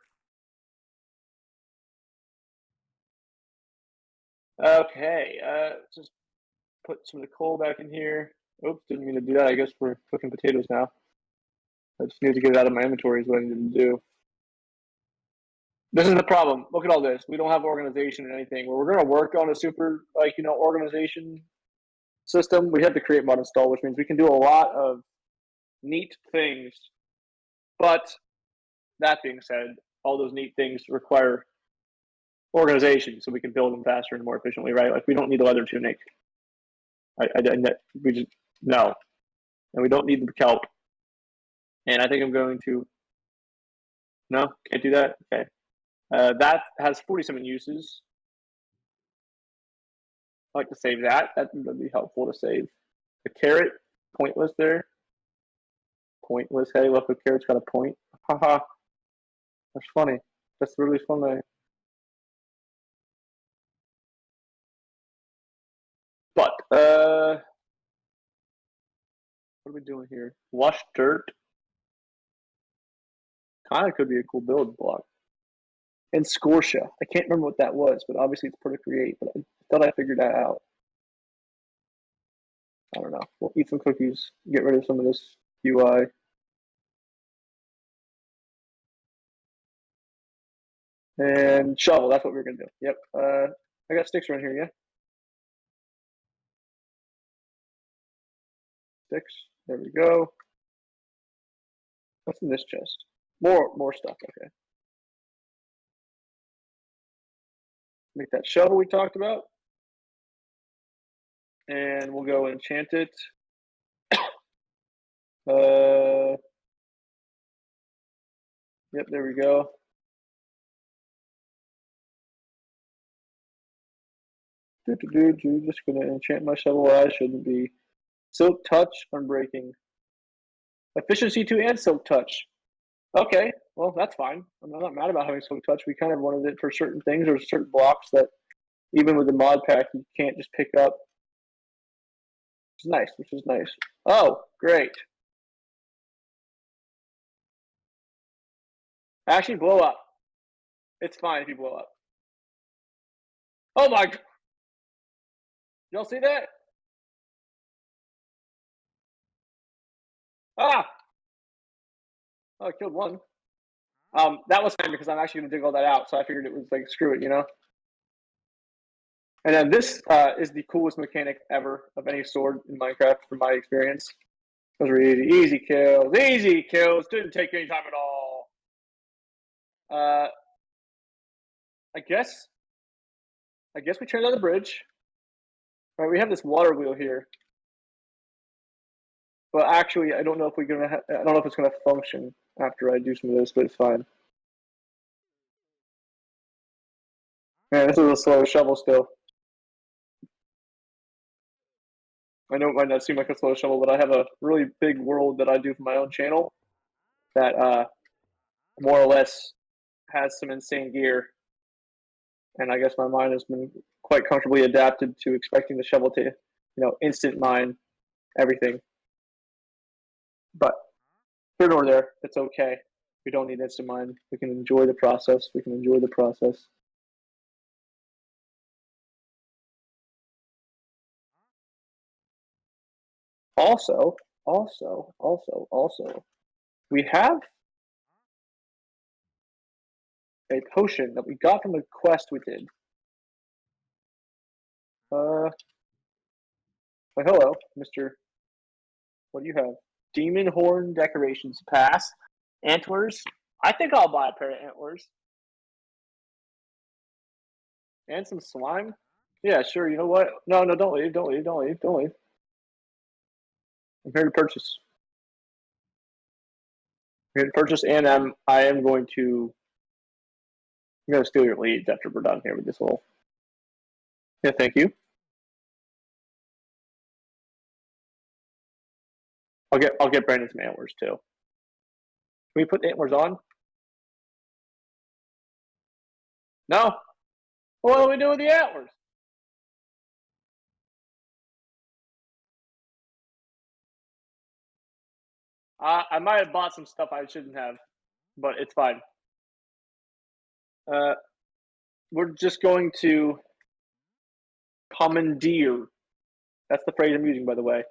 Speaker 2: Okay, just put some of the coal back in here. Oops, didn't mean to do that. I guess we're cooking potatoes now. I just need to get it out of my inventory is what I need to do. This is the problem. Look at all this. We don't have organization or anything. We're going to work on a super, organization system. We have to create mod install, which means we can do a lot of neat things. But that being said, all those neat things require organization so we can build them faster and more efficiently, right? Like we don't need a leather tunic. We just, no. And we don't need the kelp. And I think I'm going to, no, can't do that? Okay. That has 47 uses. I like to save that. That would be helpful to save. The carrot, pointless there. Pointless. Hey, look, the carrot's got a point. Haha. That's funny. That's really funny. But, what are we doing here? Lush dirt. Kind of could be a cool build block. And Scortia. I can't remember what that was, but obviously it's part of Create. But I thought I figured that out. I don't know. We'll eat some cookies, get rid of some of this UI. And shovel, that's what we're going to do. Yep. I got sticks around here, yeah? Sticks. There we go. What's in this chest? More stuff, okay. Make that shovel we talked about. And we'll go enchant it. Yep, there we go. Just gonna enchant my shovel. I shouldn't be. Silk touch, unbreaking. Efficiency 2 and silk touch. Okay, well that's fine. I'm not mad about having silk touch. We kind of wanted it for certain things or certain blocks that even with the mod pack you can't just pick up. Which is nice. Oh, great. Actually blow up. It's fine if you blow up. Oh my god. Y'all see that? Ah! Oh, I killed one. That was fine because I'm actually gonna dig all that out, so I figured it was like screw it, you know? And then this is the coolest mechanic ever of any sword in Minecraft from my experience. Those were easy. Easy kills. Easy kills. Didn't take any time at all. I guess we turned on the bridge. All right, we have this water wheel here. But actually, I don't know if I don't know if it's gonna function after I do some of this, but it's fine. Man, this is a slow shovel still. I know it might not seem like a slow shovel, but I have a really big world that I do for my own channel that more or less has some insane gear. And I guess my mind has been quite comfortably adapted to expecting the shovel to, instant mine everything. But here nor there. It's okay. We don't need instant mine. We can enjoy the process. We can enjoy the process. Also, we have a potion that we got from the quest we did. Hello, Mr. What do you have? Demon Horn Decorations. Pass. Antlers. I think I'll buy a pair of antlers. And some slime. Yeah, sure. You know what? No, don't leave. Don't leave. Don't leave. Don't leave. I'm here to purchase. I'm here to purchase, and I am going to. I'm going to steal your leads after we're done here with this whole. Yeah, thank you. I'll get Brandon some antlers too. Can we put the antlers on? No. What do we do with the antlers? I might have bought some stuff I shouldn't have, but it's fine. We're just going to commandeer. That's the phrase I'm using, by the way.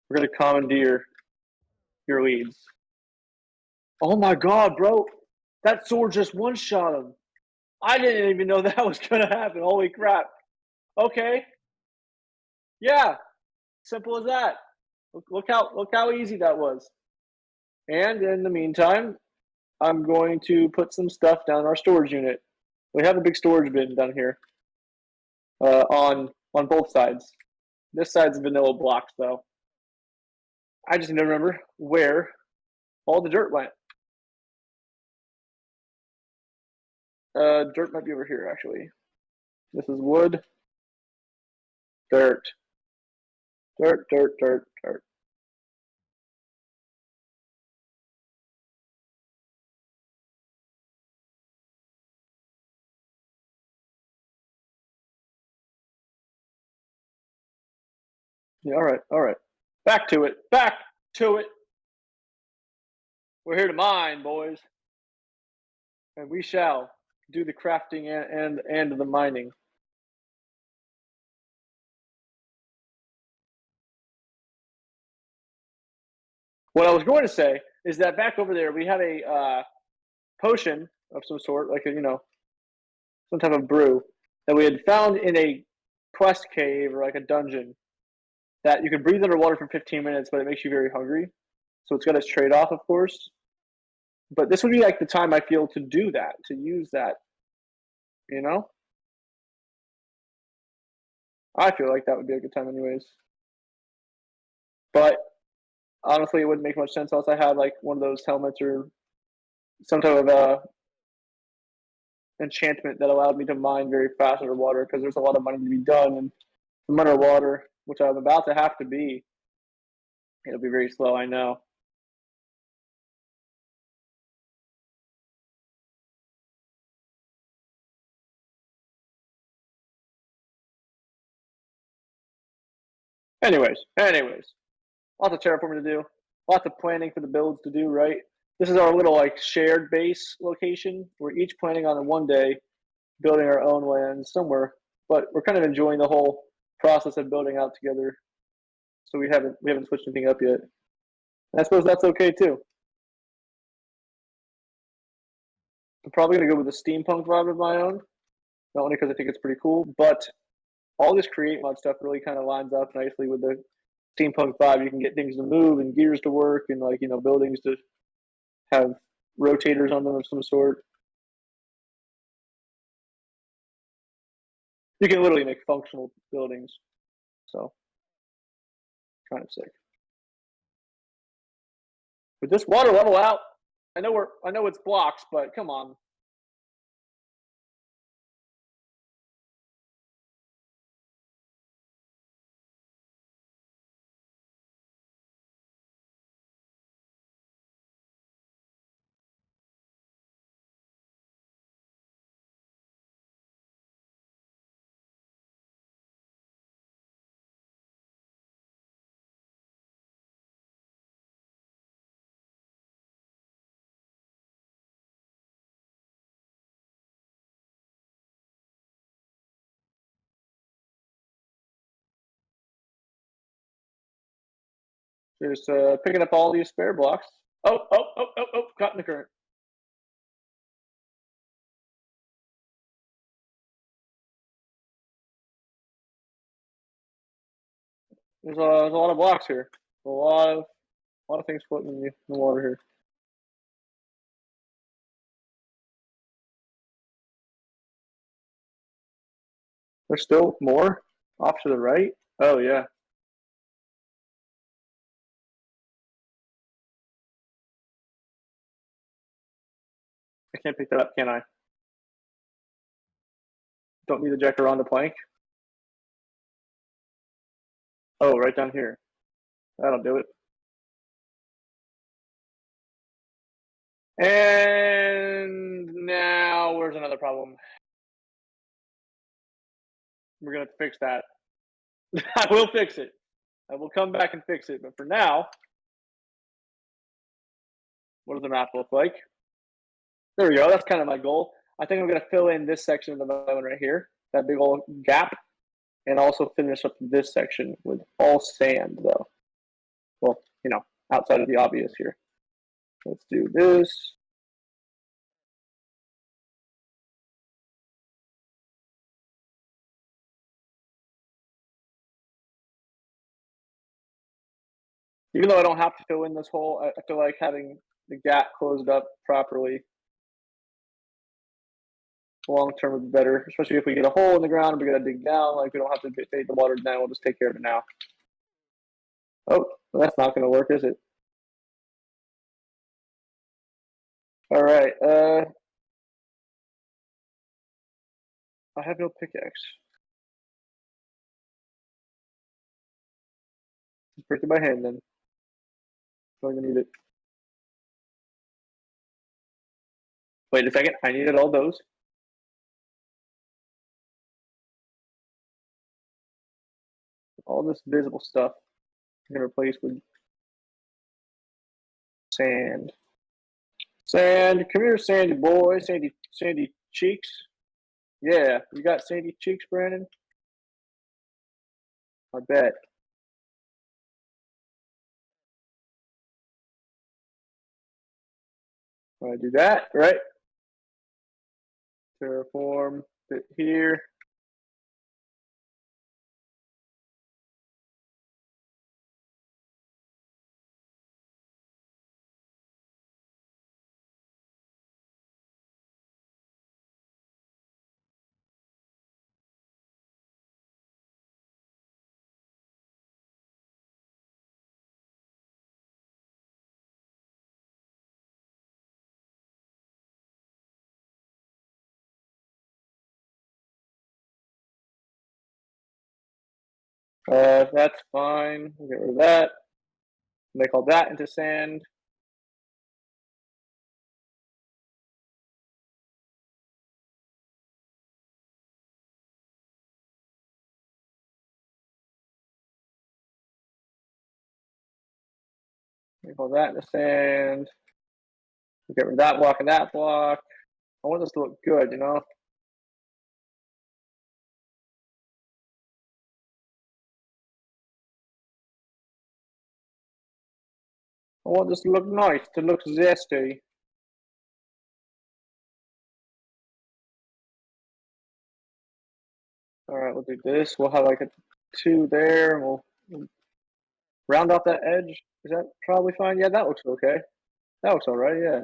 Speaker 2: We're going to commandeer your leads. Oh my god, bro. That sword just one-shot him. I didn't even know that was going to happen. Holy crap. Okay. Yeah. Simple as that. Look how easy that was. And in the meantime, I'm going to put some stuff down our storage unit. We have a big storage bin down here on both sides. This side's vanilla blocks, though. I just need to remember where all the dirt went. Dirt might be over here, actually. This is wood. Dirt. Dirt, dirt, dirt, dirt. Yeah, all right. Back to it. Back to it. We're here to mine, boys. And we shall do the crafting and the mining. What I was going to say is that back over there we had a potion of some sort, like some type of brew that we had found in a quest cave or like a dungeon that you can breathe underwater for 15 minutes, but it makes you very hungry. So it's got its trade-off, of course. But this would be like the time I feel to do that, to use that. I feel like that would be a good time anyways. But honestly, it wouldn't make much sense unless I had like one of those helmets or some type of enchantment that allowed me to mine very fast underwater, because there's a lot of mining to be done, and from underwater, which I'm about to have to be, it'll be very slow, I know. Anyways, lots of terraforming to do, lots of planning for the builds to do, right? This is our little like shared base location. We're each planning on one day building our own land somewhere, but we're kind of enjoying the whole process of building out together. So we haven't switched anything up yet. And I suppose that's okay too. I'm probably gonna go with the steampunk vibe of my own, not only because I think it's pretty cool, but all this create mod stuff really kind of lines up nicely with the steampunk vibe. You can get things to move and gears to work, and like buildings to have rotators on them of some sort. You can literally make functional buildings. So kind of sick. But this water level out, I know it's blocks, but come on. Just picking up all these spare blocks. Oh, caught in the current. There's a lot of blocks here. A lot of things floating in the water here. There's still more off to the right. Oh yeah. I can't pick that up, can I? Don't need to jack around the plank. Oh, right down here. That'll do it. And now where's another problem? We're gonna fix that. I will fix it. I will come back and fix it. But for now, what does the map look like? There we go. That's kind of my goal. I think I'm gonna fill in this section of the island right here, that big old gap, and also finish up this section with all sand, though. Well, you know, outside of the obvious here. Let's do this. Even though I don't have to fill in this hole, I feel like having the gap closed up properly long term would be better, especially if we get a hole in the ground and we gotta dig down. Like, we don't have to bait the water down. We'll just take care of it now. Oh, well, that's not gonna work, is it? All right. I have no pickaxe. Just break it by hand then. I'm gonna need it. Wait a second. I needed all those. All this visible stuff I'm gonna replace with sand. Sand, come here, sandy boy, sandy cheeks. Yeah, you got sandy cheeks, Brandon? I bet. I do that, right? Terraform it here. That's fine. We'll get rid of that. Make all that into sand. Make all that into sand. We'll get rid of that block and that block. I want this to look good, you know? I want this to look nice, to look zesty. All right, we'll do this. We'll have like a 2 there. We'll round off that edge. Is that probably fine? Yeah, that looks okay. That looks all right, yeah.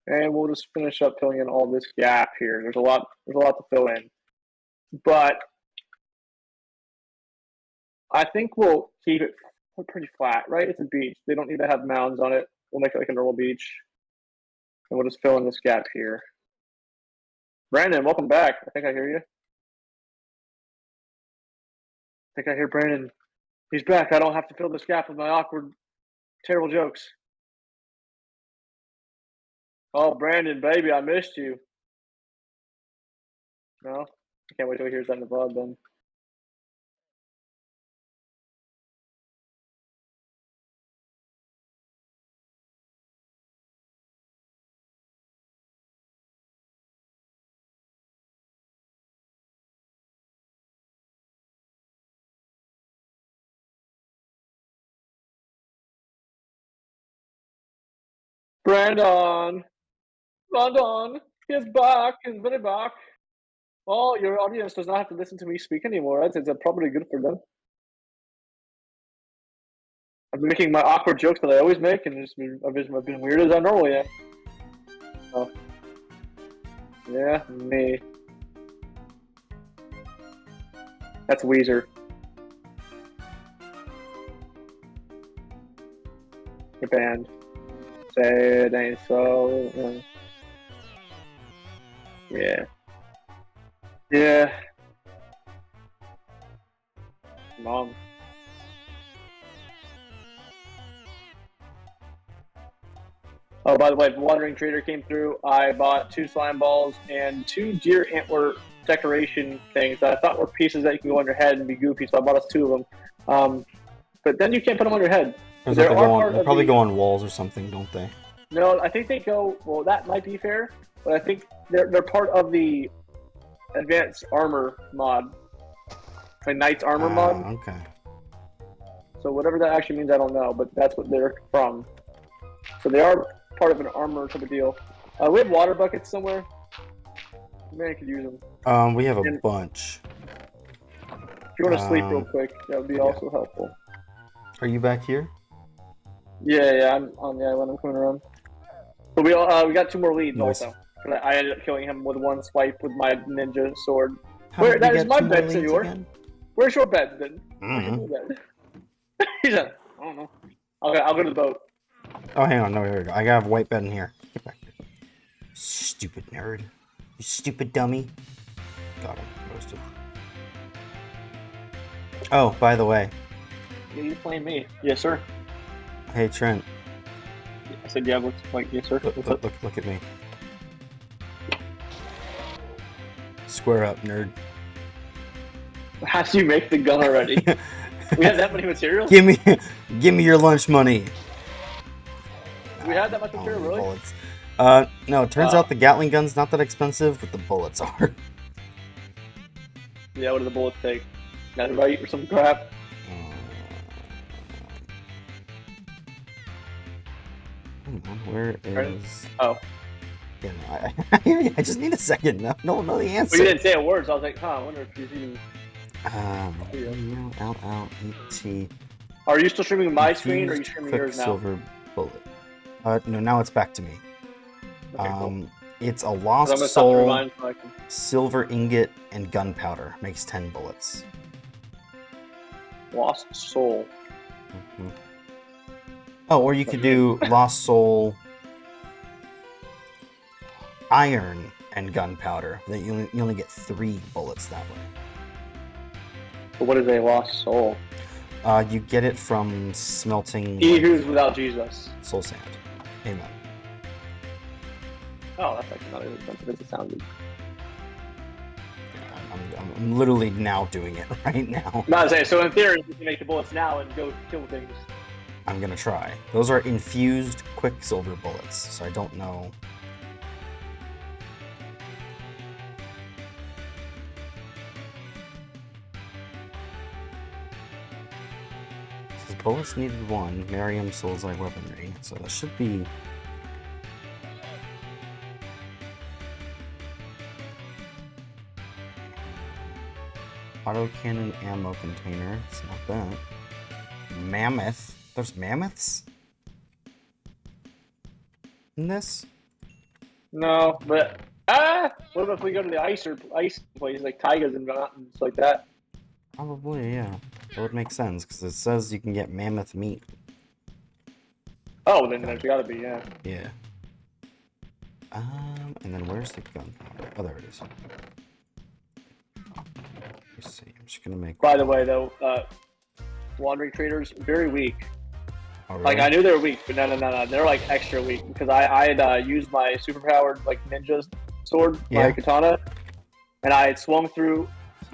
Speaker 2: And we'll just finish up filling in all this gap here. There's a lot to fill in. But I think we'll keep it pretty flat, right? It's a beach. They don't need to have mounds on it. We'll make it like a normal beach. And we'll just fill in this gap here. Brandon, welcome back. I think I hear you. I think I hear Brandon. He's back. I don't have to fill this gap with my awkward, terrible jokes. Oh, Brandon, baby, I missed you. No? I can't wait till he hears that in the vlog then. Brandon, he's back. He's very back. Oh, your audience does not have to listen to me speak anymore. Right? It's probably good for them. I've been making my awkward jokes that I always make, and I've been weird as I normally am. Oh. Yeah, me. That's Weezer. The band. Say it ain't so. Yeah. Yeah. Mom. Oh, by the way, Wandering Trader came through. I bought 2 slime balls and 2 deer antler decoration things that I thought were pieces that you can go on your head and be goofy, so I bought us 2 of them. But then you can't put them on your head.
Speaker 1: They probably go on walls or something, don't they?
Speaker 2: No, I think they go. Well, that might be fair, but I think they're part of the advanced armor mod, like Knight's armor mod.
Speaker 1: Okay.
Speaker 2: So whatever that actually means, I don't know, but that's what they're from. So they are part of an armor type of deal. We have water buckets somewhere. Maybe I could use them.
Speaker 1: We have a bunch.
Speaker 2: If you want to sleep real quick, that would be also helpful.
Speaker 1: Are you back here?
Speaker 2: Yeah, I'm on the island. I'm coming around. But we got 2 more leads also. I ended up killing him with 1 swipe with my ninja sword. That is my bed, senor. Where's your bed then? Where's your bed? He's I don't know. I'll go to the boat.
Speaker 1: Oh, hang on. No, here we go. I got a white bed in here. Get back here. Stupid nerd. You stupid dummy. Got him. Roasted. Oh, by the way.
Speaker 2: Yeah, you playing me? Yes, sir.
Speaker 1: Hey, Trent.
Speaker 2: I said, yeah, looks like yes, sir.
Speaker 1: Look at me. Square up, nerd.
Speaker 2: How do you make the gun already? We have that many materials?
Speaker 1: Give me your lunch money.
Speaker 2: We have that much material, really?
Speaker 1: Bullets. No, it turns out the Gatling gun's not that expensive, but the bullets are.
Speaker 2: Yeah, what do the bullets take? That's right, or some crap?
Speaker 1: Where is...
Speaker 2: Oh.
Speaker 1: Yeah, no, I just need a second. No, the answer.
Speaker 2: Well, you didn't say a word, so I was like, I wonder if he's even...
Speaker 1: L-L-E-T.
Speaker 2: Are you still streaming my screen, or are you streaming yours now?
Speaker 1: Silver bullet. No, now it's back to me.
Speaker 2: Okay, cool.
Speaker 1: It's a lost soul, silver ingot, and gunpowder. Makes 10 bullets.
Speaker 2: Lost soul.
Speaker 1: Mm-hmm. Oh, or you could do lost soul, iron, and gunpowder. Then you only get 3 bullets that way.
Speaker 2: But what is a lost soul?
Speaker 1: You get it from smelting.
Speaker 2: He who's without Jesus.
Speaker 1: Soul sand. Amen.
Speaker 2: Oh, that's actually not as expensive as it sounded.
Speaker 1: Yeah, I'm literally now doing it right now.
Speaker 2: Not to say, so in theory, you can make the bullets now and go kill things.
Speaker 1: I'm gonna try. Those are infused quicksilver bullets, so I don't know. Says bullets needed 1. Miriam souls like weaponry, so that should be. Autocannon ammo container. It's not that. Mammoth. There's mammoths in this?
Speaker 2: No, but what if we go to the ice place like Taigas and mountains like that?
Speaker 1: Probably, yeah. That would make sense because it says you can get mammoth meat.
Speaker 2: Oh, then there's gotta be, yeah.
Speaker 1: Yeah. And then where's the gunpowder? Oh, there it is. Let's see. I'm just gonna make.
Speaker 2: By the way, though, Wandering Traders very weak.
Speaker 1: Oh, really?
Speaker 2: Like I knew they were weak, but no. They're like extra weak because I had used my superpowered like ninja sword, my katana, and I had swung through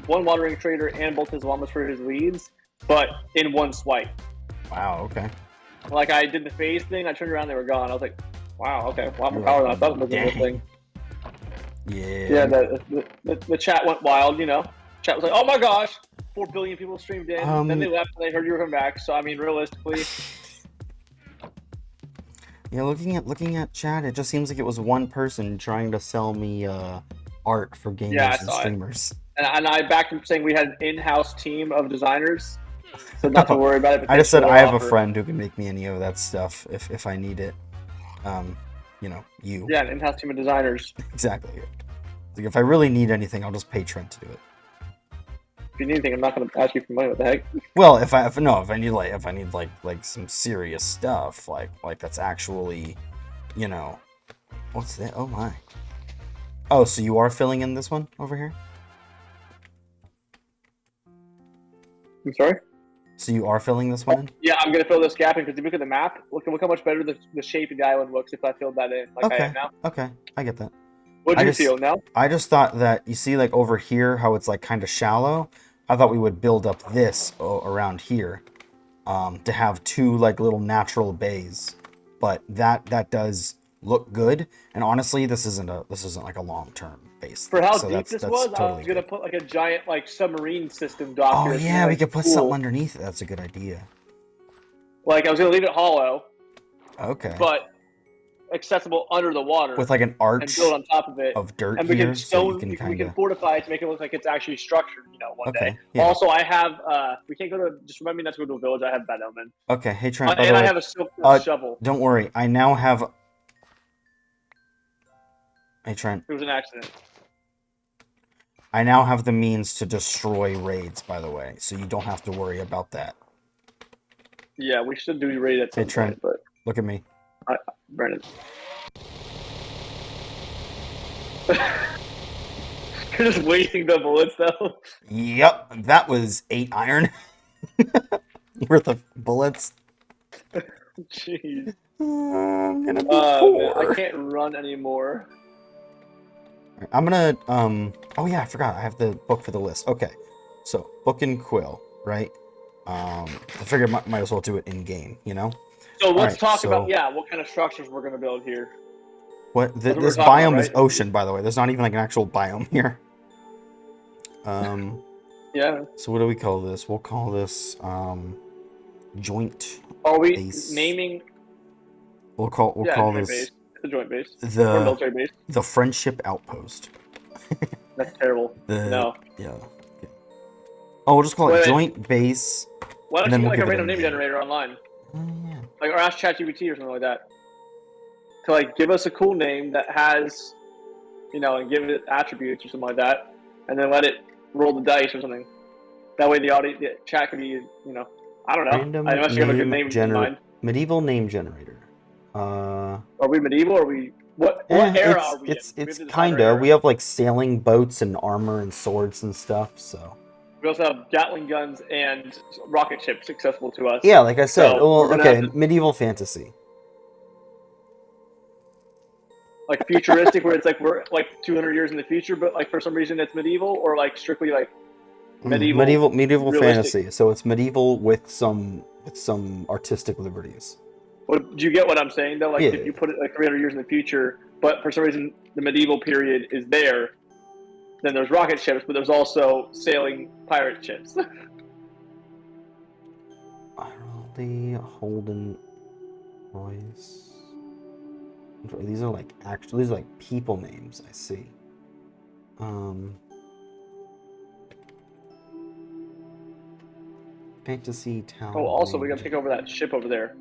Speaker 2: 1 Wandering Trader and both his llamas for his leads, but in 1 swipe.
Speaker 1: Wow. Okay.
Speaker 2: Like I did the phase thing, I turned around, they were gone. I was like, wow, okay, a lot more power than I thought it was a thing.
Speaker 1: Yeah.
Speaker 2: Yeah, the chat went wild, you know. Chat was like, oh my gosh, 4 billion people streamed in. Then they left and they heard you were coming back. So I mean, realistically,
Speaker 1: Yeah, looking at chat, it just seems like it was one person trying to sell me art for gamers and streamers.
Speaker 2: And I backed him saying we had an in-house team of designers, so not to worry about it.
Speaker 1: I just said I have a friend who can make me any of that stuff if I need it. You.
Speaker 2: Yeah, an in-house team of designers.
Speaker 1: Exactly. Like if I really need anything, I'll just pay Trent to do it.
Speaker 2: If you need anything, I'm not going to ask you for money. What the heck?
Speaker 1: Well, if I need like some serious stuff, like that's actually, what's that? Oh my. Oh, so you are filling in this one over here?
Speaker 2: I'm sorry?
Speaker 1: So you are filling this one in?
Speaker 2: Yeah, I'm going to fill this gap in because if you look at the map, look how much better the shape of the island looks if I filled that in like I am now.
Speaker 1: Okay, I get that.
Speaker 2: What do you feel now?
Speaker 1: I just thought that, you see like over here how it's like kind of shallow? I thought we would build up this around here to have two like little natural bays. But that does look good. And honestly, this isn't like a long-term base.
Speaker 2: For how deep this was, totally I was gonna put like a giant like submarine system dock here.
Speaker 1: Oh yeah, we could put something underneath it. That's a good idea.
Speaker 2: Like I was gonna leave it hollow.
Speaker 1: Okay.
Speaker 2: But accessible under the water
Speaker 1: with like an arch
Speaker 2: and build on top of it
Speaker 1: of dirt
Speaker 2: and we can
Speaker 1: stone.
Speaker 2: So we can fortify it to make it look like it's actually structured. One day.
Speaker 1: Yeah.
Speaker 2: Also, I have we can't go to. Just remind me not to go to a village. I have bad omen.
Speaker 1: Okay. Hey Trent.
Speaker 2: And I have a silk shovel.
Speaker 1: Don't worry. I now have. Hey Trent.
Speaker 2: It was an accident.
Speaker 1: I now have the means to destroy raids, by the way, so you don't have to worry about that.
Speaker 2: Yeah, we should do raid at some
Speaker 1: Trent,
Speaker 2: point, but
Speaker 1: look at me.
Speaker 2: Brandon. You're just wasting the bullets, though.
Speaker 1: Yep, that was 8 iron worth of bullets.
Speaker 2: Jeez.
Speaker 1: I'm gonna be poor.
Speaker 2: Man, I can't run anymore.
Speaker 1: I'm gonna oh yeah, I forgot. I have the book for the list. Okay, so book and quill, right? I figured might as well do it in game,
Speaker 2: So let's talk about what kind of structures we're gonna build here.
Speaker 1: This biome is ocean, by the way. There's not even like an actual biome here.
Speaker 2: Yeah.
Speaker 1: So what do we call this? We'll call this joint.
Speaker 2: Are we
Speaker 1: base.
Speaker 2: naming?
Speaker 1: We'll call this
Speaker 2: base. The joint base.
Speaker 1: The
Speaker 2: military base.
Speaker 1: The friendship outpost.
Speaker 2: That's terrible. No.
Speaker 1: Yeah. Oh, we'll just call it joint base.
Speaker 2: Why don't you get like a random name generator online?
Speaker 1: Yeah.
Speaker 2: Like, or ask ChatGPT or something like that. To like give us a cool name that has, and give it attributes or something like that, and then let it roll the dice or something. That way the chat can be, I don't know.
Speaker 1: Random
Speaker 2: unless you have a good name in mind.
Speaker 1: Medieval name generator.
Speaker 2: Are we medieval or are we what era are we in?
Speaker 1: It's kinda. We have like sailing boats and armor and swords and stuff, so.
Speaker 2: We also have Gatling guns and rocket ships accessible to us.
Speaker 1: Yeah, like I said. Medieval fantasy.
Speaker 2: Like futuristic, where it's like we're like 200 years in the future, but like for some reason it's medieval, or like strictly like
Speaker 1: medieval fantasy. So it's medieval with some artistic liberties.
Speaker 2: Do you get what I'm saying though? Like if you put it like 300 years in the future, but for some reason the medieval period is there, then there's rocket ships, but there's also sailing pirate ships.
Speaker 1: Holden Royce. These are like people names. I see. Fantasy town.
Speaker 2: Oh, also we gotta take over that ship over there,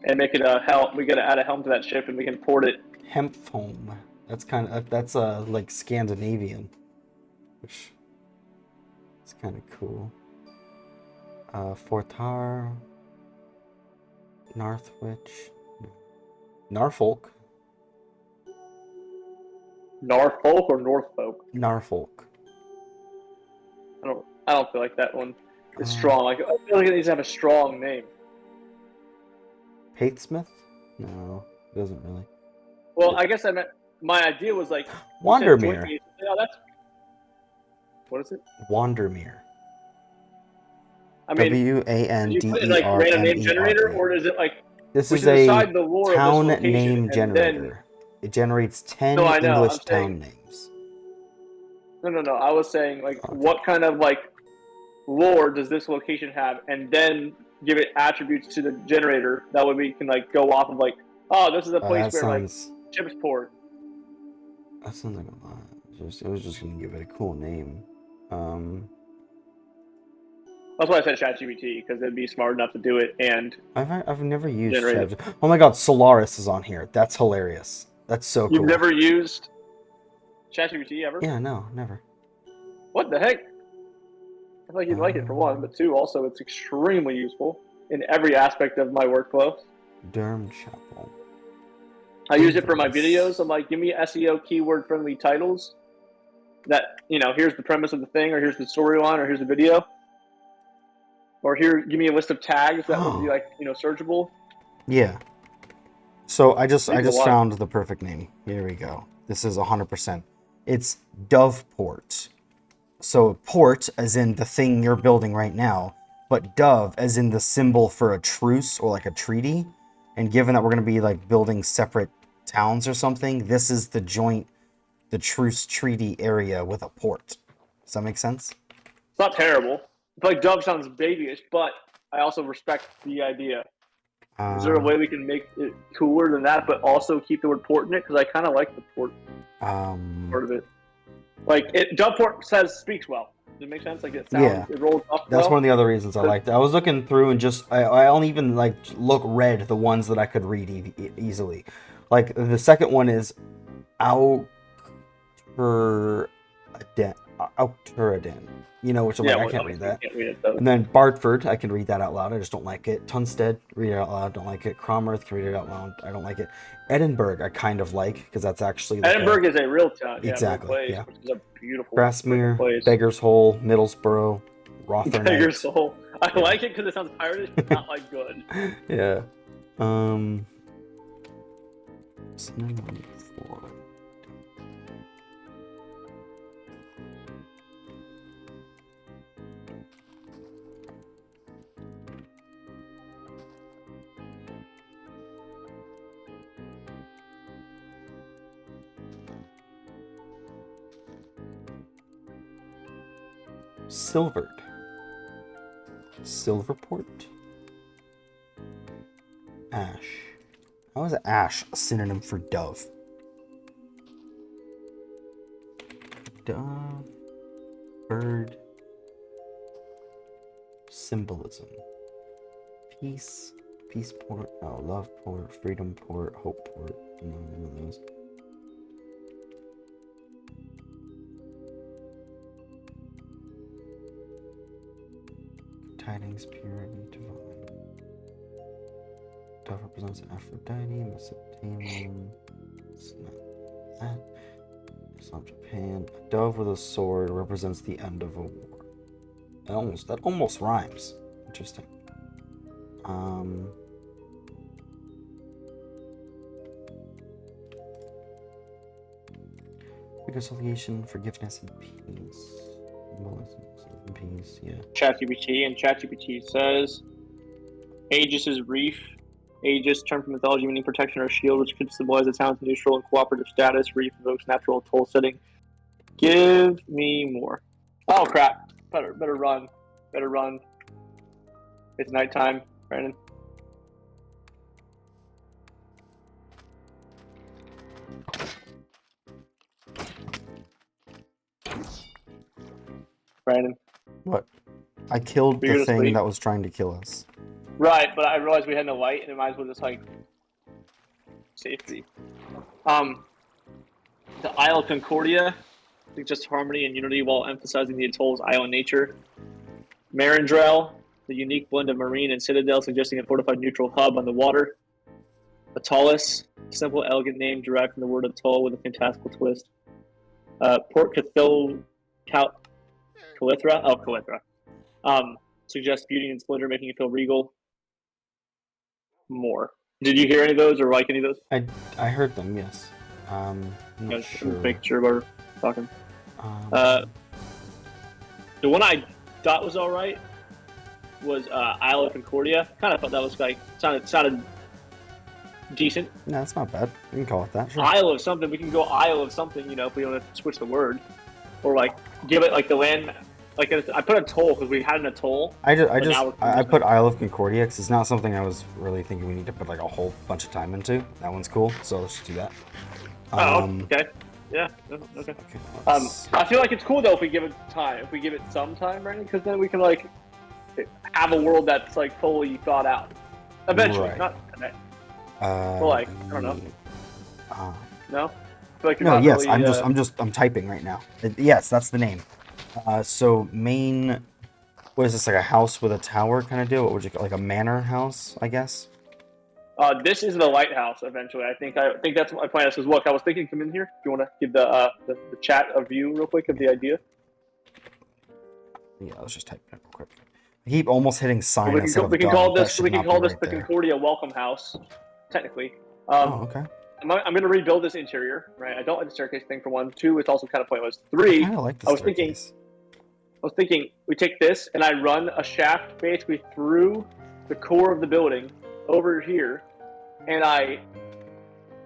Speaker 2: and make it a helm. We gotta add a helm to that ship, and we can port it.
Speaker 1: Hempfoam. That's like Scandinavian, which is kind of cool. Fortar. Northwich. Norfolk.
Speaker 2: Norfolk or Norfolk?
Speaker 1: Norfolk.
Speaker 2: I don't feel like that one is strong. Like I feel like it needs to have a strong name.
Speaker 1: Pathsmith? No, it doesn't really.
Speaker 2: Well, I guess I meant my idea was like
Speaker 1: Wandermere.
Speaker 2: That's what is it?
Speaker 1: Wandermere.
Speaker 2: I mean,
Speaker 1: WANDERMERE.
Speaker 2: Like random name generator, or is it like
Speaker 1: this is a town name generator? It generates 10 English town names.
Speaker 2: No. I was saying like what kind of like lore does this location have, and then give it attributes to the generator. That way we can like go off of like, oh, this is a place where like chips port.
Speaker 1: That sounds like a lot. It was just gonna give it a cool name.
Speaker 2: That's why I said ChatGPT, because it'd be smart enough to do it. And
Speaker 1: I've never used ChatGPT. Oh my god, Solaris is on here. That's hilarious. That's so cool.
Speaker 2: You've never used ChatGPT ever?
Speaker 1: Yeah, no, never.
Speaker 2: What the heck? I feel like you'd like it for one, but two, also it's extremely useful in every aspect of my workflow.
Speaker 1: Durham Chapel.
Speaker 2: I use it for my videos. I'm like, give me SEO keyword friendly titles. That, you know, here's the premise of the thing, or here's the storyline, or here's the video. Or here, give me a list of tags that would be like, you know, searchable.
Speaker 1: Yeah. So I just found the perfect name. Here we go. This is 100%. It's Doveport. So port as in the thing you're building right now, but dove as in the symbol for a truce or like a treaty. And given that we're going to be like building separate towns or something, this is the truce treaty area with a port. Does that make sense?
Speaker 2: It's not terrible. I feel like dove sounds babyish, but I also respect the idea. Is there a way we can make it cooler than that, but also keep the word port in it? Because I kind of like the port part of it. Like, Doveport speaks well. Does it make sense? Like, it sounds, it rolls up
Speaker 1: That's
Speaker 2: well.
Speaker 1: one of the other reasons I liked it. I was looking through and just, I only even, like, read the ones that I could read easily. Like, the second one is Outuraden. You know, which I'm like, I can't read that.
Speaker 2: Can't read it,
Speaker 1: and then Bartford, I can read that out loud. I just don't like it. Tunstead, read it out loud. Don't like it. Cromerth, can read it out loud. I don't like it. Edinburgh, I kind of like, because that's actually... Like
Speaker 2: Edinburgh is a real town.
Speaker 1: Exactly,
Speaker 2: place,
Speaker 1: yeah.
Speaker 2: Which is a beautiful
Speaker 1: Grasmere,
Speaker 2: place.
Speaker 1: Beggar's Hole, Middlesbrough, Rothernight.
Speaker 2: Beggar's Hole. I like it because it sounds piratish, but not like good.
Speaker 1: Yeah. Silvered. Silverport. Ash. How is ash a synonym for dove? Dove. Bird. Symbolism. Peace. Peaceport. Oh, Loveport. Freedomport. Hopeport. None of those. Tidings, purity, divine. Dove represents Aphrodite, Mesopotamian. It's not that. It's not Japan. A dove with a sword represents the end of a war. That almost rhymes. Interesting. Reconciliation, forgiveness, and peace. Peace, yeah.
Speaker 2: ChatGPT says Aegis' reef. Aegis, term from mythology meaning protection or shield, which could symbolize a town's neutral and cooperative status. Reef evokes natural toll setting. Give me more. Oh crap! Better run. Better run. It's nighttime, Brandon. Brandon.
Speaker 1: What? I killed the thing that was trying to kill us.
Speaker 2: Right, but I realized we had no light, and it might as well just, like, safety. The Isle of Concordia suggests harmony and unity while emphasizing the atoll's island nature. Marindrel, the unique blend of marine and citadel, suggesting a fortified neutral hub on the water. Atollis, a simple, elegant name derived from the word atoll with a fantastical twist. Port Calithra? Oh, Calithra. Suggests beauty and splendor, making it feel regal. More. Did you hear any of those or like any of those?
Speaker 1: I heard them, yes. Not sure.
Speaker 2: Make sure we're talking. The one I thought was all right was Isle of Concordia. Kind of thought that was like sounded decent.
Speaker 1: No, that's not bad. We can call it that. Sure.
Speaker 2: Isle of something. We can go Isle of something. You know, if we want to switch the word, or like give it like the land like I put a toll because we had an atoll.
Speaker 1: I put Isle of Concordia because it's not something I was really thinking we need to put like a whole bunch of time into. That one's cool, so let's just do that.
Speaker 2: Okay. Yeah. Okay. I feel like it's cool though if we give it time, if we give it some time, right? Because then we can like have a world that's like fully thought out. Eventually,
Speaker 1: right.
Speaker 2: not today. Well, like I don't know. No. I feel like
Speaker 1: no. Yes,
Speaker 2: really,
Speaker 1: I'm typing right now. Yes, that's the name. So main. What is this, like a house with a tower kind of deal? What would you call, like a manor house, I guess?
Speaker 2: This is the lighthouse. Eventually, I think that's what my plan is. Because look, I was thinking, come in here. Do you want to give the chat a view real quick of the idea?
Speaker 1: Yeah, let's just type it real quick. I keep almost hitting sign
Speaker 2: we
Speaker 1: instead
Speaker 2: can,
Speaker 1: of
Speaker 2: we can
Speaker 1: dog.
Speaker 2: call this
Speaker 1: We can call this
Speaker 2: the Concordia Welcome House, technically.
Speaker 1: Okay.
Speaker 2: I'm going to rebuild this interior, right? I don't like the staircase thing for 1. 2, it's also kind of pointless. 3,
Speaker 1: I kind of like the staircase.
Speaker 2: I was thinking we take this and I run a shaft basically through the core of the building over here, and I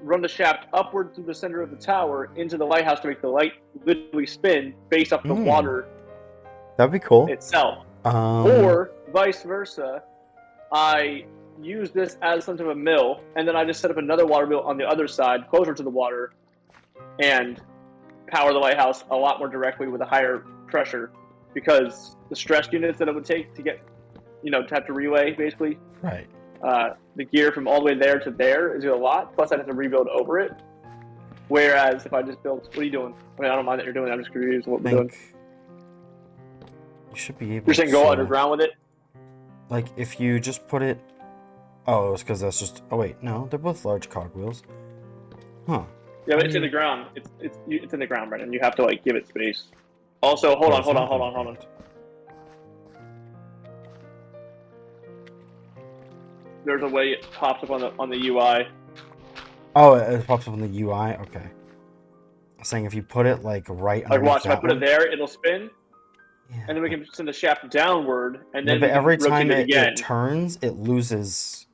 Speaker 2: run the shaft upward through the center of the tower into the lighthouse to make the light literally spin based off the water.
Speaker 1: That'd be cool.
Speaker 2: Itself. Or vice versa, I use this as some type of mill, and then I just set up another water mill on the other side, closer to the water, and power the lighthouse a lot more directly with a higher pressure, because the stress units that it would take to get, to have to relay, basically.
Speaker 1: Right.
Speaker 2: The gear from all the way there to there is a lot, plus I'd have to rebuild over it. Whereas if I just built, what are you doing? I mean, I don't mind that you're doing it, I'm just curious what we're doing.
Speaker 1: You should be able
Speaker 2: You're saying go underground with it?
Speaker 1: Like, if you just put it... Oh, it's because that's just... Oh, wait, no, they're both large cogwheels. Huh.
Speaker 2: Yeah, but it's in the ground. It's in the ground, Brendan. You have to, like, give it space. Also, hold on. There's a way it pops up on the UI.
Speaker 1: Oh, it pops up on the UI? Okay. I'm saying if you put it, like, right underneath
Speaker 2: watch, if I put it there, it'll spin.
Speaker 1: Yeah,
Speaker 2: and then we can send the shaft downward, and then
Speaker 1: but every time
Speaker 2: it
Speaker 1: turns, it loses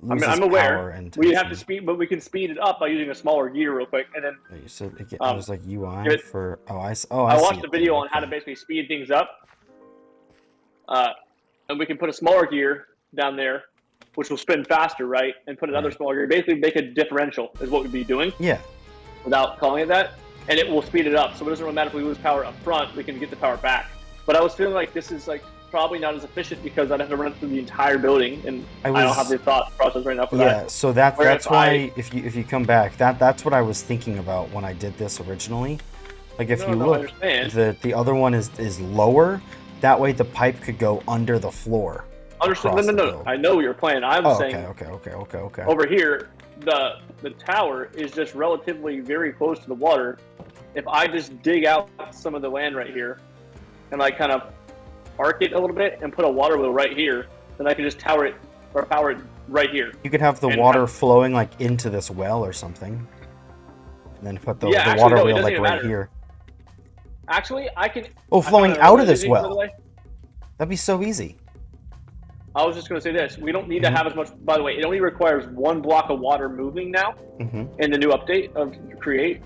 Speaker 2: I'm aware.
Speaker 1: power and
Speaker 2: we have to speed, but we can speed it up by using a smaller gear real quick, and then.
Speaker 1: You said it was like UI for. I
Speaker 2: watched a video on how to basically speed things up, and we can put a smaller gear down there, which will spin faster, right? And put another smaller gear. Basically, make a differential is what we'd be doing.
Speaker 1: Yeah.
Speaker 2: Without calling it that, and it will speed it up. So it doesn't really matter if we lose power up front; we can get the power back. But I was feeling like this is like probably not as efficient because I'd have to run it through the entire building, and I don't have the thought process right now for that.
Speaker 1: Yeah, so that's why if you come back, that's what I was thinking about when I did this originally. Like if you look, the other one is lower. That way the pipe could go under the floor.
Speaker 2: Understood? No. I know what you're playing. I'm saying.
Speaker 1: Okay.
Speaker 2: Over here, the tower is just relatively very close to the water. If I just dig out some of the land right here, and I kind of arc it a little bit and put a water wheel right here, then I can just power it right here.
Speaker 1: You could have the water flowing like into this well or something, and then put the water wheel like right here.
Speaker 2: Actually, I can.
Speaker 1: Oh, flowing out of this well. That'd be so easy.
Speaker 2: I was just going to say this. We don't need to have as much. By the way, it only requires 1 block of water moving now in the new update of Create.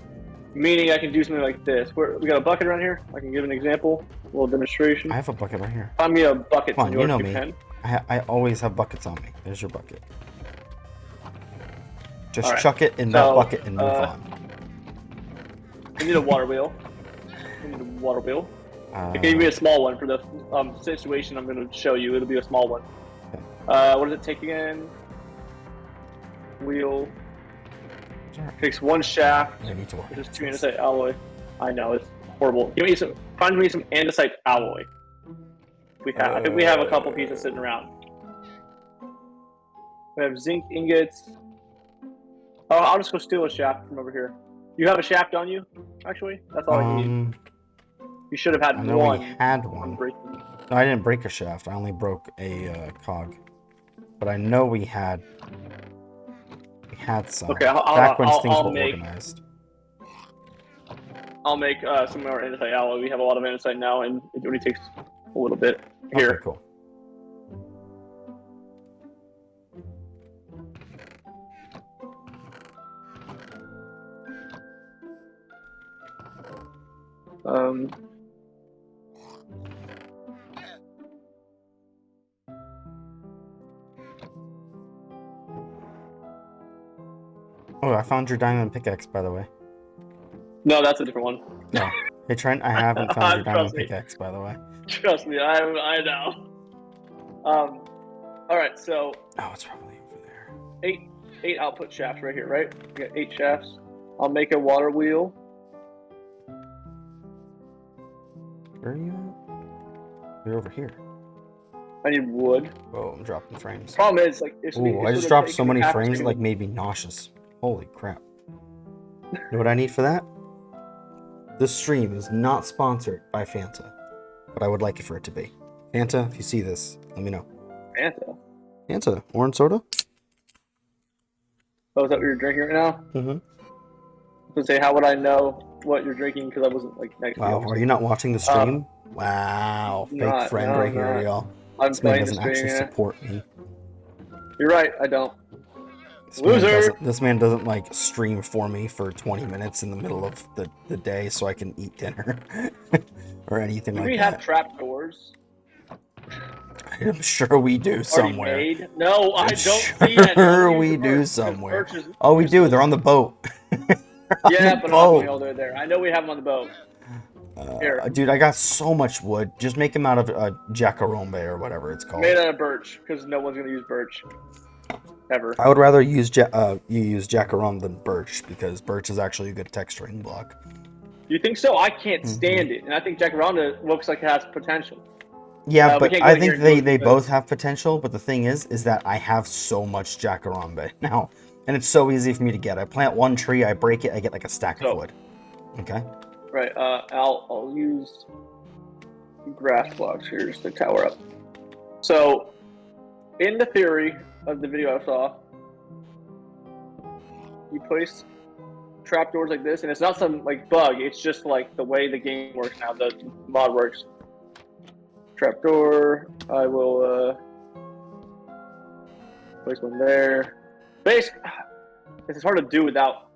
Speaker 2: Meaning I can do something like this. We got a bucket around here. I can give an example, a little demonstration.
Speaker 1: I have a bucket right here.
Speaker 2: Find me a bucket.
Speaker 1: Come on, you know me. I always have buckets on me. There's your bucket. Just chuck it in that bucket and move on.
Speaker 2: I need a water wheel. It can be a small one for the situation I'm going to show you. It'll be a small one. Okay. What does it take again? Wheel. Takes 1 shaft. Which is 2 andesite alloy. I know, it's horrible. Find me some andesite alloy. I think we have a couple pieces sitting around. We have zinc ingots. Oh, I'll just go steal a shaft from over here. You have a shaft on you? Actually, that's all I need. You should have had one.
Speaker 1: I know we had one. No, I didn't break a shaft. I only broke a cog. But I know we had some.
Speaker 2: Okay,
Speaker 1: back when things were organized.
Speaker 2: I'll make some more andesite alloy. We have a lot of andesite now, and it only takes a little bit. Here.
Speaker 1: Okay, cool. Oh, I found your diamond pickaxe, by the way.
Speaker 2: No, that's a different one.
Speaker 1: No. Hey, Trent, I haven't found your diamond pickaxe, by the way.
Speaker 2: Trust me, I know. All right, so.
Speaker 1: Oh, it's probably over there.
Speaker 2: Eight output shafts right here, right? We got 8 shafts. I'll make a water wheel.
Speaker 1: Where are you at? You're over here.
Speaker 2: I need wood.
Speaker 1: Oh, I'm dropping frames.
Speaker 2: Problem is, like,
Speaker 1: ooh, I just dropped so many frames, it like made me nauseous. Holy crap. You know what I need for that? This stream is not sponsored by Fanta, but I would like it for it to be. Fanta, if you see this, let me know.
Speaker 2: Fanta?
Speaker 1: Fanta, orange soda?
Speaker 2: Oh, is that what you're drinking right now?
Speaker 1: Mm-hmm.
Speaker 2: So say, how would I know what you're drinking? Because I wasn't, like, next to you.
Speaker 1: Wow, are you not watching the stream? Wow, fake friend right here, y'all. This man doesn't actually support me.
Speaker 2: You're right, I don't. Loser!
Speaker 1: This man doesn't like stream for me for 20 minutes in the middle of the day so I can eat dinner or anything like that.
Speaker 2: Do we have trapdoors?
Speaker 1: I'm sure we do somewhere.
Speaker 2: Made? No, I don't see that.
Speaker 1: Sure we do somewhere. Oh, we do. They're on the boat.
Speaker 2: Yeah, but not the they're there. I know we have them on the boat. Here.
Speaker 1: Dude, I got so much wood. Just make them out of jacarombe or whatever it's called.
Speaker 2: Made out of birch, because no one's going to use birch. Ever.
Speaker 1: I would rather use you use jacarombe than birch, because birch is actually a good texturing block.
Speaker 2: You think so? I can't stand it, and I think jacarombe looks like it has potential.
Speaker 1: Yeah, but I think they both have potential, but the thing is that I have so much jacarombe now, and it's so easy for me to get. I plant one tree, I break it, I get like a stack of wood. Okay?
Speaker 2: Right, I'll use grass blocks here just to tower up. So, in the theory of the video I saw, you place trapdoors like this, and it's not some like bug, it's just like the way the game works now, the mod works. Trapdoor, I will place one there. Basically, this is hard to do without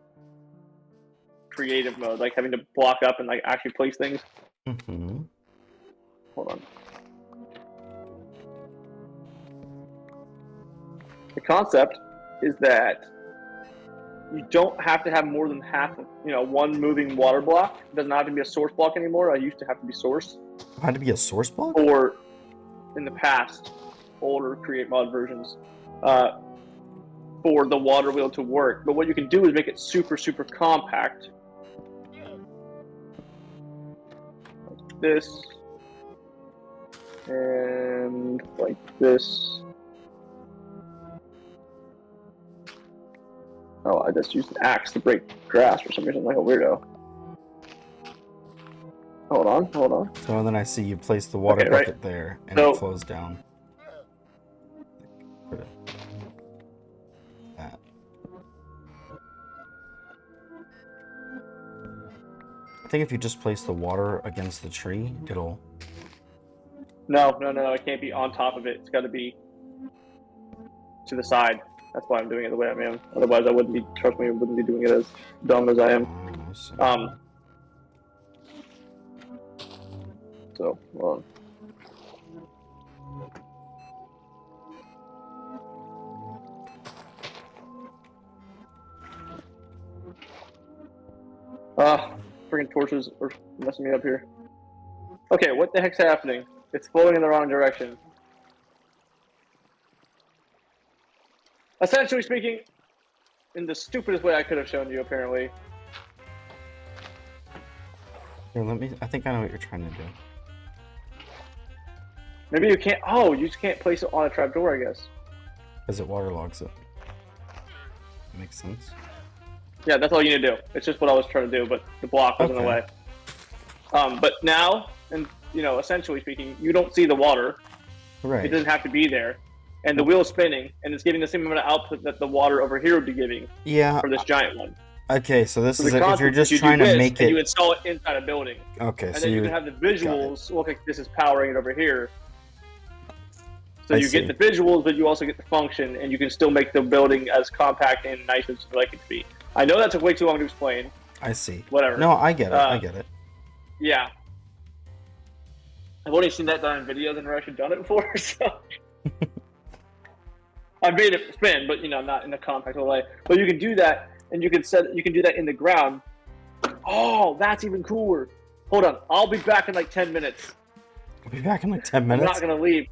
Speaker 2: creative mode, like having to block up and like actually place things. Hold on. The concept is that you don't have to have more than half of, one moving water block. It doesn't have to be a source block anymore. I used to have to be source.
Speaker 1: It had to be a source block?
Speaker 2: Or in the past, older create mod versions, for the water wheel to work. But what you can do is make it super, super compact. Like this. And like this. Oh, I just used an axe to break grass for some reason, like a weirdo. Hold on.
Speaker 1: So then I see you place the water bucket there, and it flows down. That. I think if you just place the water against the tree, it'll...
Speaker 2: No, it can't be on top of it. It's got to be to the side. That's why I'm doing it the way I am. Otherwise, I wouldn't be doing it as dumb as I am. So, hold on. Freaking torches are messing me up here. Okay, what the heck's happening? It's flowing in the wrong direction. Essentially speaking, in the stupidest way I could have shown you, apparently.
Speaker 1: Here, I think I know what you're trying to do.
Speaker 2: Maybe you can't. Oh, you just can't place it on a trapdoor, I guess.
Speaker 1: Because it waterlogs it. Makes sense.
Speaker 2: Yeah, that's all you need to do. It's just what I was trying to do, but the block was in the way. But now, and essentially speaking, you don't see the water.
Speaker 1: Right.
Speaker 2: It doesn't have to be there. And the wheel is spinning, and it's giving the same amount of output that the water over here would be giving.
Speaker 1: Yeah.
Speaker 2: For this giant one.
Speaker 1: Okay, so this is if you're just trying to make it.
Speaker 2: And you install it inside a building.
Speaker 1: Okay,
Speaker 2: and then you can have the visuals look like this is powering it over here. So you get the visuals, but you also get the function, and you can still make the building as compact and nice as you like it to be. I know that took way too long to explain.
Speaker 1: I see.
Speaker 2: Whatever.
Speaker 1: No, I get it. I get it.
Speaker 2: Yeah. I've only seen that done in videos and never actually done it before, so. I made it spin, but not in a compact way. But you can do that, and you can do that in the ground. Oh, that's even cooler. Hold on, I'll be back in like 10 minutes.
Speaker 1: I'll be back in like 10 minutes?
Speaker 2: I'm not gonna leave.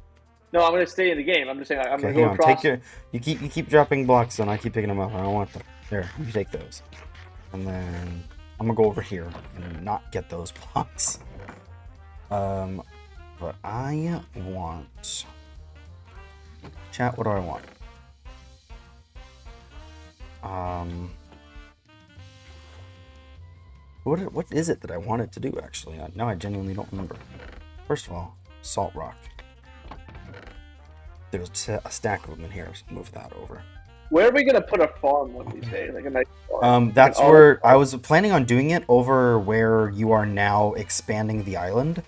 Speaker 2: No, I'm gonna stay in the game. I'm just saying I'm gonna
Speaker 1: go
Speaker 2: across.
Speaker 1: You keep dropping blocks and I keep picking them up. I don't want them. There, you take those. And then I'm gonna go over here and not get those blocks. But I want... Chat, what do I want? What is it that I wanted to do, actually? Now I genuinely don't remember. First of all, salt rock. There's a stack of them in here, so move that over.
Speaker 2: Where are we gonna put a farm one of these days? Like a nice
Speaker 1: farm? That's like where I was planning on doing it, over where you are now expanding the island.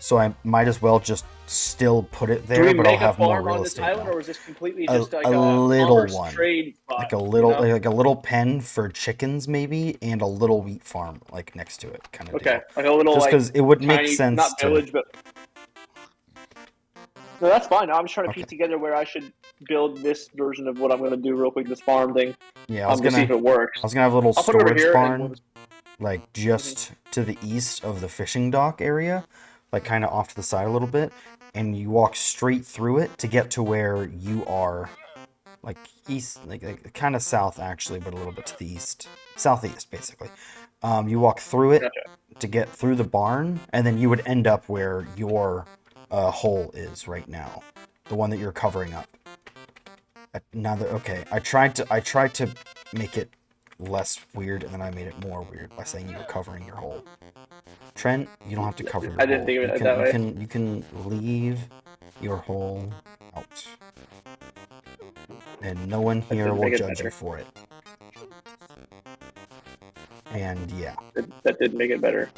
Speaker 1: So I might as well just still put it there, but I'll have more real estate.
Speaker 2: Island, or is this completely just like
Speaker 1: a little one,
Speaker 2: trade spot,
Speaker 1: like a little, like a little pen for chickens maybe, and a little wheat farm like next to it, kind of.
Speaker 2: Okay, like a little,
Speaker 1: just because it would make sense.
Speaker 2: Not village, but no, that's fine. I'm just trying to piece together where I should build this version of what I'm going to do real quick. This farm thing.
Speaker 1: Yeah, I was gonna
Speaker 2: see if it works.
Speaker 1: I was gonna have a little storage barn, like just to the east of the fishing dock area, like kind of off to the side a little bit, and you walk straight through it to get to where you are, like east, like kind of south actually, but a little bit to the east, southeast basically. You walk through it to get through the barn, and then you would end up where your hole is right now, the one that you're covering up. I tried to make it less weird, and then I made it more weird by saying you were covering your hole. Trent, you don't have to cover your hole.
Speaker 2: I didn't think of it that way.
Speaker 1: You can leave your hole out, and no one here will judge you for it. And yeah,
Speaker 2: that did make it better.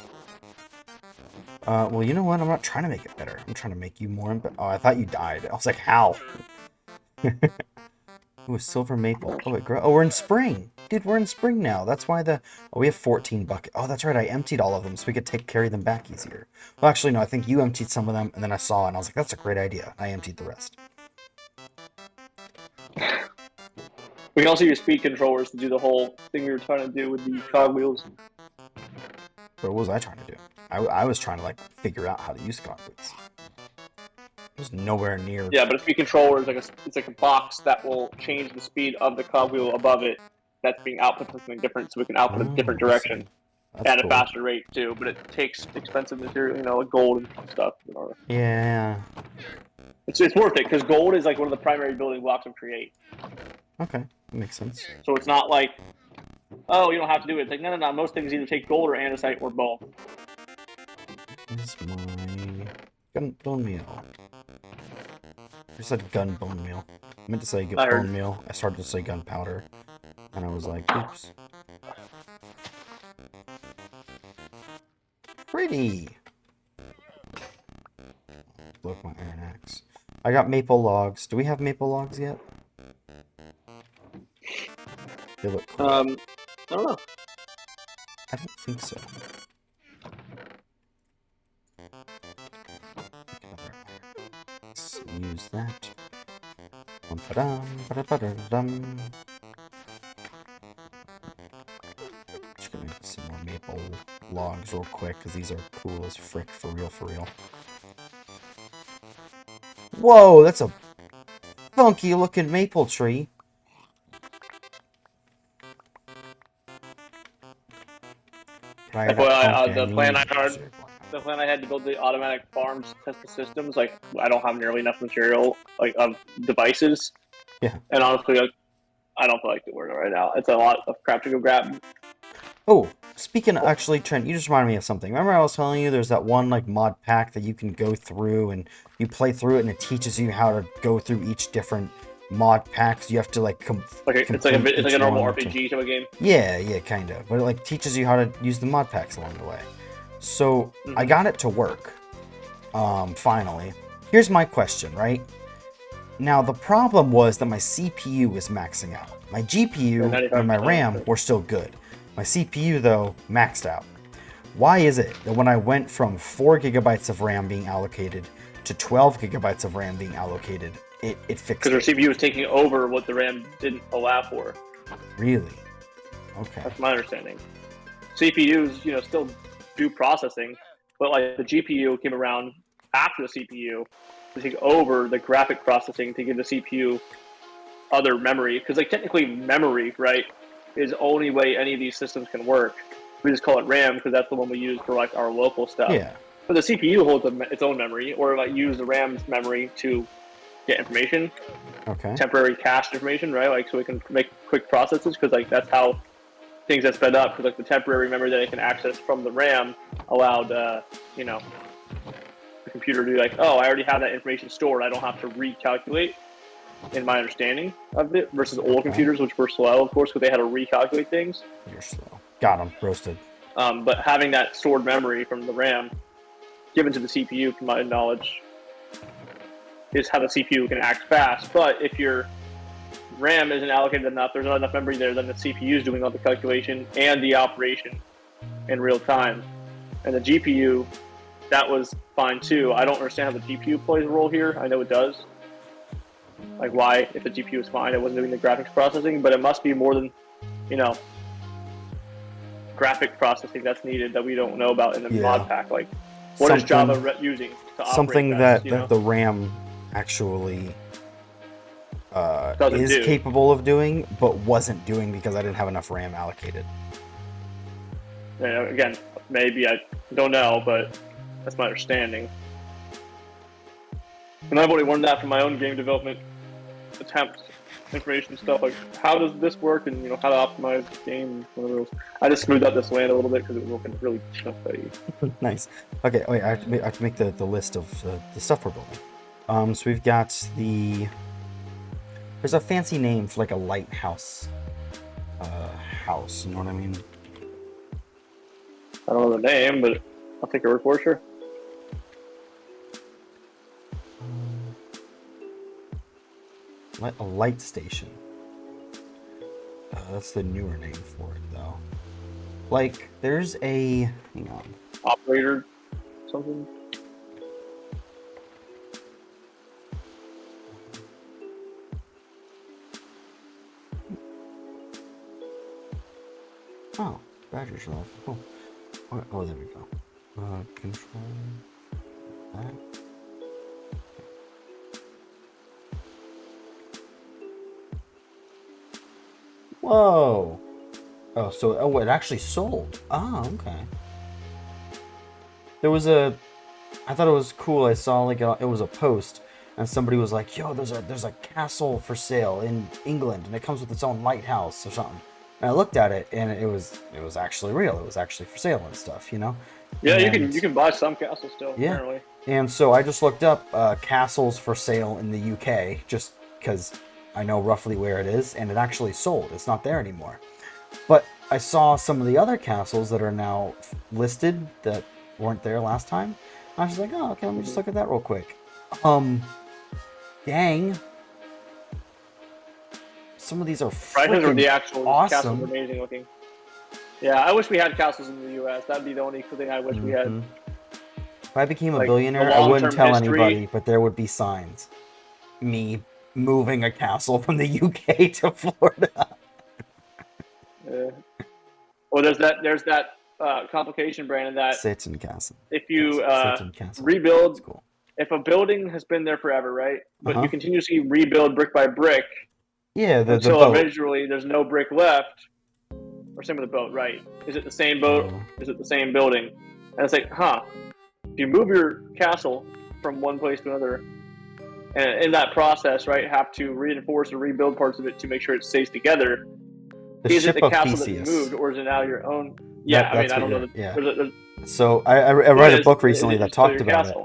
Speaker 1: Well, you know what? I'm not trying to make it better. I'm trying to make you more. Oh, I thought you died. I was like, how? Ooh, silver maple. Oh, it grows. Oh, we're in spring. Dude, we're in spring now. That's why we have 14 buckets. Oh, that's right. I emptied all of them so we could carry them back easier. Well, actually, no. I think you emptied some of them, and then I saw it, and I was like, that's a great idea. I emptied the rest.
Speaker 2: We can also use speed controllers to do the whole thing we were trying to do with the cogwheels.
Speaker 1: But what was I trying to do? I was trying to, like, figure out how to use cogwheels. It was nowhere near.
Speaker 2: Yeah, but a speed controller is it's like a box that will change the speed of the cogwheel above it. That's being output to something different, so we can output a different direction at a faster rate too. But it takes expensive material, like gold and stuff.
Speaker 1: Yeah.
Speaker 2: It's worth it because gold is like one of the primary building blocks of Create.
Speaker 1: Okay, that makes sense.
Speaker 2: So it's not like, oh, you don't have to do it. It's like no. Most things either take gold or andesite or both.
Speaker 1: Is my bone meal? I said gun bone meal. I meant to say bone meal. I started to say gunpowder, and I was like, oops. Pretty. Look, my iron axe. I got maple logs. Do we have maple logs yet? They look cool.
Speaker 2: I don't know.
Speaker 1: I don't think so. Let's use that. Just gonna get some more maple logs real quick because these are cool as frick, for real. Whoa, that's a funky looking maple tree.
Speaker 2: The plan I had to build the automatic farms to test the systems, like I don't have nearly enough material of devices.
Speaker 1: Yeah.
Speaker 2: And honestly, I don't feel like it working right now. It's a lot of crap to go grab.
Speaker 1: Oh, speaking of, actually, Trent, you just reminded me of something. Remember I was telling you there's that one like mod pack that you can go through and you play through it and it teaches you how to go through each different mod packs. You have to like
Speaker 2: it's like a normal RPG type of game.
Speaker 1: Yeah, kind of. But it like teaches you how to use the mod packs along the way. So I got it to work. Finally. Here's my question, right? Now the problem was that my CPU was maxing out. My GPU and my RAM were still good. My CPU though maxed out. Why is it that when I went from 4 gigabytes of RAM being allocated to 12 gigabytes of RAM being allocated, it fixed it?
Speaker 2: Because our CPU was taking over what the RAM didn't allow for.
Speaker 1: Really? Okay.
Speaker 2: That's my understanding. CPUs, still do processing, but like the GPU came around after the CPU to take over the graphic processing to give the CPU other memory. Because like technically memory, right, is the only way any of these systems can work. We just call it RAM because that's the one we use for like our local stuff.
Speaker 1: Yeah.
Speaker 2: But the CPU holds its own memory, or like use the RAM's memory to get information.
Speaker 1: Okay.
Speaker 2: Temporary cached information, right? Like so we can make quick processes because like that's how things get sped up. Because like the temporary memory that I can access from the RAM allowed, the computer to be like, oh, I already have that information stored. I don't have to recalculate. In my understanding of it, versus old computers, which were slow, of course, because they had to recalculate things.
Speaker 1: You're slow. Got them roasted.
Speaker 2: But having that stored memory from the RAM given to the CPU, from my knowledge, is how the CPU can act fast. But if your RAM isn't allocated enough, there's not enough memory there, then the CPU is doing all the calculation and the operation in real time. And the GPU, that was fine too. I don't understand how the GPU plays a role here. I know it does. Like why, if the GPU is fine, it wasn't doing the graphics processing, but it must be more than, graphic processing that's needed that we don't know about in the Modpack. Like, what is Java using to operate
Speaker 1: something that the RAM actually is capable of doing, but wasn't doing because I didn't have enough RAM allocated.
Speaker 2: Yeah, again, maybe I don't know, but that's my understanding. And I've already learned that from my own game development attempts, information stuff, like how does this work and how to optimize the game. I just smoothed out this land a little bit because it was looking really chuffy.
Speaker 1: Nice. Okay, wait, I have to make the list of the stuff we're building. So we've got there's a fancy name for like a lighthouse house, you know what I mean?
Speaker 2: I don't know the name, but I'll take your word for it, sure.
Speaker 1: A light station. That's the newer name for it, though. Like, there's a... Hang on.
Speaker 2: Operator something?
Speaker 1: Oh, battery's off. Oh. Oh, there we go. Control that. Whoa. Oh, so it actually sold. Oh, okay. There was I thought it was cool. I saw like it was a post, and somebody was like, "Yo, there's a castle for sale in England, and it comes with its own lighthouse or something." And I looked at it, and it was actually real. It was actually for sale and stuff,
Speaker 2: Yeah,
Speaker 1: and,
Speaker 2: you can buy some castles still. Yeah. Apparently.
Speaker 1: And so I just looked up castles for sale in the UK, just because I know roughly where it is, and it actually sold. It's not there anymore. But I saw some of the other castles that are now listed that weren't there last time. I was just like, oh, okay, let me just look at that real quick. Dang. Some of these are freaking
Speaker 2: the actual
Speaker 1: awesome.
Speaker 2: Castles are amazing looking. Yeah, I wish we had castles in the US. That'd be the only thing I wish we had.
Speaker 1: If I became a billionaire, I wouldn't tell anybody, but there would be signs. Me moving a castle from the UK to Florida.
Speaker 2: Well, there's that complication, Brandon, that
Speaker 1: Satan Castle.
Speaker 2: If you rebuild, cool. If a building has been there forever, right? But you continuously rebuild brick by brick, until eventually there's no brick left, or same with the boat, right? Is it the same boat? Is it the same building? And it's like, if you move your castle from one place to another, and in that process, right, have to reinforce or rebuild parts of it to make sure it stays together. Is it the castle that you moved, or is it now your own? Yeah, I don't know.
Speaker 1: So I read a book recently that talked about it,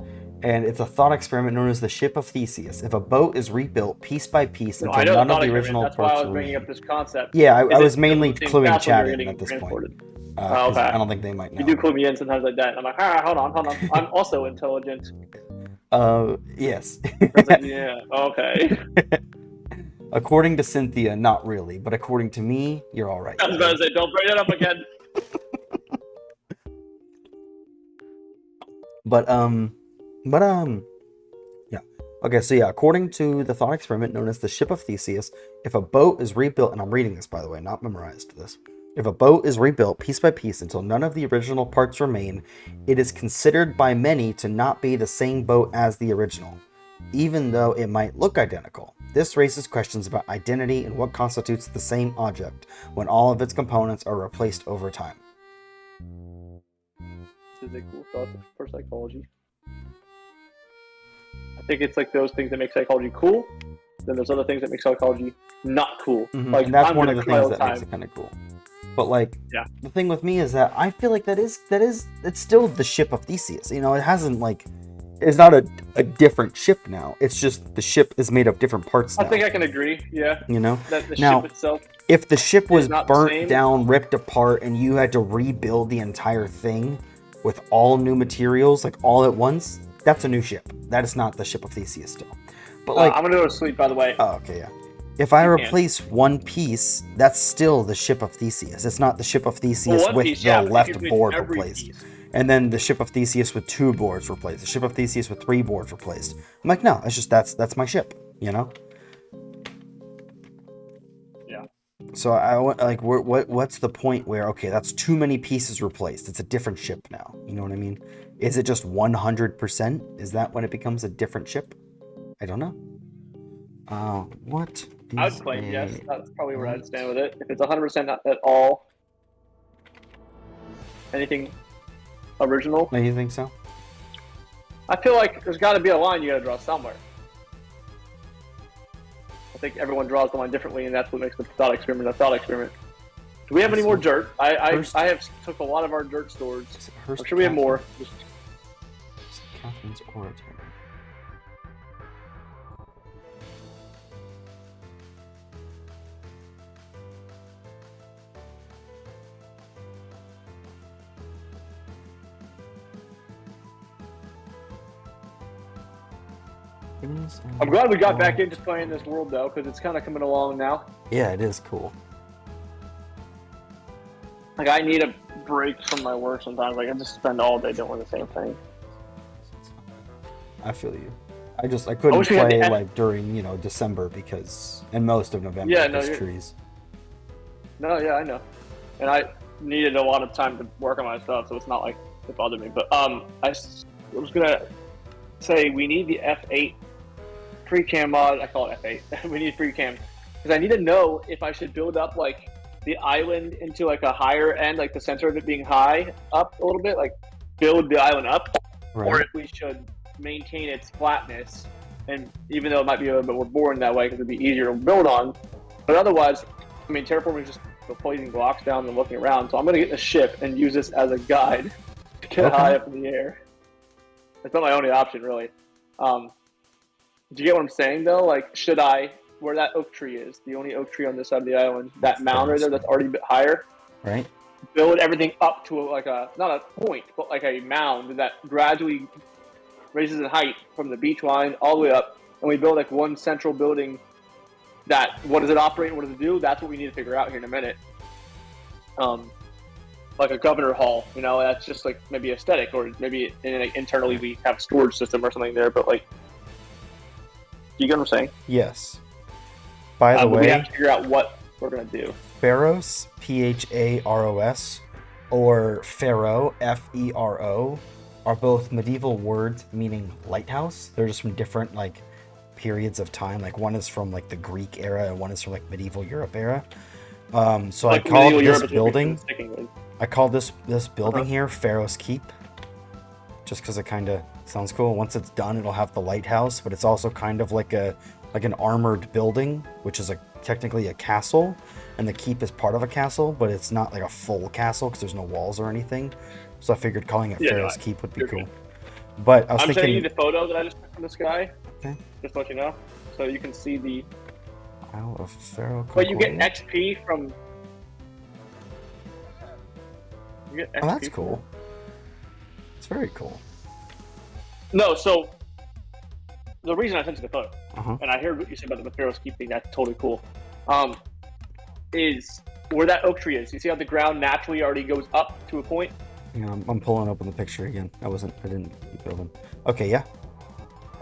Speaker 1: and it's a thought experiment known as the Ship of Theseus. If a boat is rebuilt piece by piece until none of the original parts remain. That's why I was bringing
Speaker 2: up this concept.
Speaker 1: Yeah, I was mainly cluing Chad in at this point.
Speaker 2: Okay.
Speaker 1: I don't think they might know.
Speaker 2: You do clue me in sometimes like that. I'm like, hold on. I'm also intelligent.
Speaker 1: Yes.
Speaker 2: Yeah, okay.
Speaker 1: According to Cynthia, not really, but according to me, you're all right.
Speaker 2: I was about to say, don't bring it up again.
Speaker 1: Yeah. Okay, so yeah, according to the thought experiment known as the Ship of Theseus, if a boat is rebuilt, and I'm reading this, by the way, not memorized this. If a boat is rebuilt piece by piece until none of the original parts remain, it is considered by many to not be the same boat as the original, even though it might look identical. This raises questions about identity and what constitutes the same object when all of its components are replaced over time.
Speaker 2: This is a cool thought for psychology. I think it's like those things that make psychology cool. Then there's other things that make psychology not cool.
Speaker 1: Like, and that's one of the things that makes it kind of cool. But like, the thing with me is that I feel like it's still the ship of Theseus. You know, it hasn't like, it's not a different ship now. It's just the ship is made of different parts now.
Speaker 2: I think I can agree. Yeah.
Speaker 1: You know,
Speaker 2: that the
Speaker 1: now,
Speaker 2: ship itself.
Speaker 1: If the ship was burnt down, ripped apart, and you had to rebuild the entire thing with all new materials, like all at once, that's a new ship. That is not the ship of Theseus still. But like,
Speaker 2: I'm gonna go to sleep, by the way.
Speaker 1: Oh, okay, yeah. If I replace one piece, that's still the ship of Theseus. It's not the ship of Theseus with the left board replaced. And then the ship of Theseus with 2 boards replaced. The ship of Theseus with 3 boards replaced. I'm like, no, it's just that's my ship, you know?
Speaker 2: Yeah.
Speaker 1: So I want like what's the point where okay, that's too many pieces replaced. It's a different ship now. You know what I mean? Is it just 100%? Is that when it becomes a different ship? I don't know. What?
Speaker 2: I would claim yes. That's probably where I'd stand with it. If it's 100% not at all anything original.
Speaker 1: No, you think so?
Speaker 2: I feel like there's got to be a line you got to draw somewhere. I think everyone draws the line differently, and that's what makes the thought experiment a thought experiment. Do we have any more dirt? I have took a lot of our dirt stores. I'm sure we have more.
Speaker 1: Catherine's oratory.
Speaker 2: I'm glad we got back into playing this world though, because it's kind of coming along now.
Speaker 1: Yeah, it is cool.
Speaker 2: Like I need a break from my work sometimes. Like I just spend all day doing the same thing.
Speaker 1: I feel you. I couldn't play like during December and most of November because trees.
Speaker 2: No, yeah, I know, and I needed a lot of time to work on my stuff, so it's not like it bothered me. But I was gonna say we need the F8 pre-cam mod. I call it F8. We need pre-cam because I need to know if I should build up like the island into like a higher end, like the center of it being high up a little bit, like build the island up, or if we should maintain its flatness. And even though it might be a little bit more boring that way because it'd be easier to build on, but otherwise, I mean, terraforming is just placing blocks down and looking around. So I'm gonna get the ship and use this as a guide to get high up in the air. It's not my only option, really. Do you get what I'm saying, though? Like, should I, where that oak tree is, the only oak tree on this side of the island, that mound right there that's already a bit higher,
Speaker 1: right?
Speaker 2: Build everything up to like not a point, but like a mound that gradually raises in height from the beach line all the way up, and we build like one central building that, what does it operate, what does it do? That's what we need to figure out here in a minute. Like a governor hall, that's just like maybe aesthetic, or maybe internally we have a storage system or something there, but like, do you get what I'm saying?
Speaker 1: Yes. By the way,
Speaker 2: we have to figure out what we're going to do.
Speaker 1: Pharos, Pharos, or Pharaoh, Fero, are both medieval words meaning lighthouse. They're just from different like periods of time. Like one is from like the Greek era and one is from like medieval Europe era. So like I call this building. I call this building here Pharaoh's Keep, just because it kind of sounds cool. Once it's done, it'll have the lighthouse, but it's also kind of like an armored building, which is technically a castle, and the keep is part of a castle, but it's not like a full castle because there's no walls or anything. So I figured calling it Pharaoh's Keep would be cool. Good. But I'm sending
Speaker 2: you the photo that I just took from this guy.
Speaker 1: Okay.
Speaker 2: Just to let you know, so you can see the
Speaker 1: Isle of Pharaoh.
Speaker 2: But you get XP from.
Speaker 1: Oh, that's cool. It's very cool.
Speaker 2: No, so the reason I sent you the photo, and I heard what you said about the Pharaoh's Keep thing, that's totally cool, is where that oak tree is. You see how the ground naturally already goes up to a point?
Speaker 1: Yeah, I'm pulling open the picture again. I didn't keep building. Okay, yeah.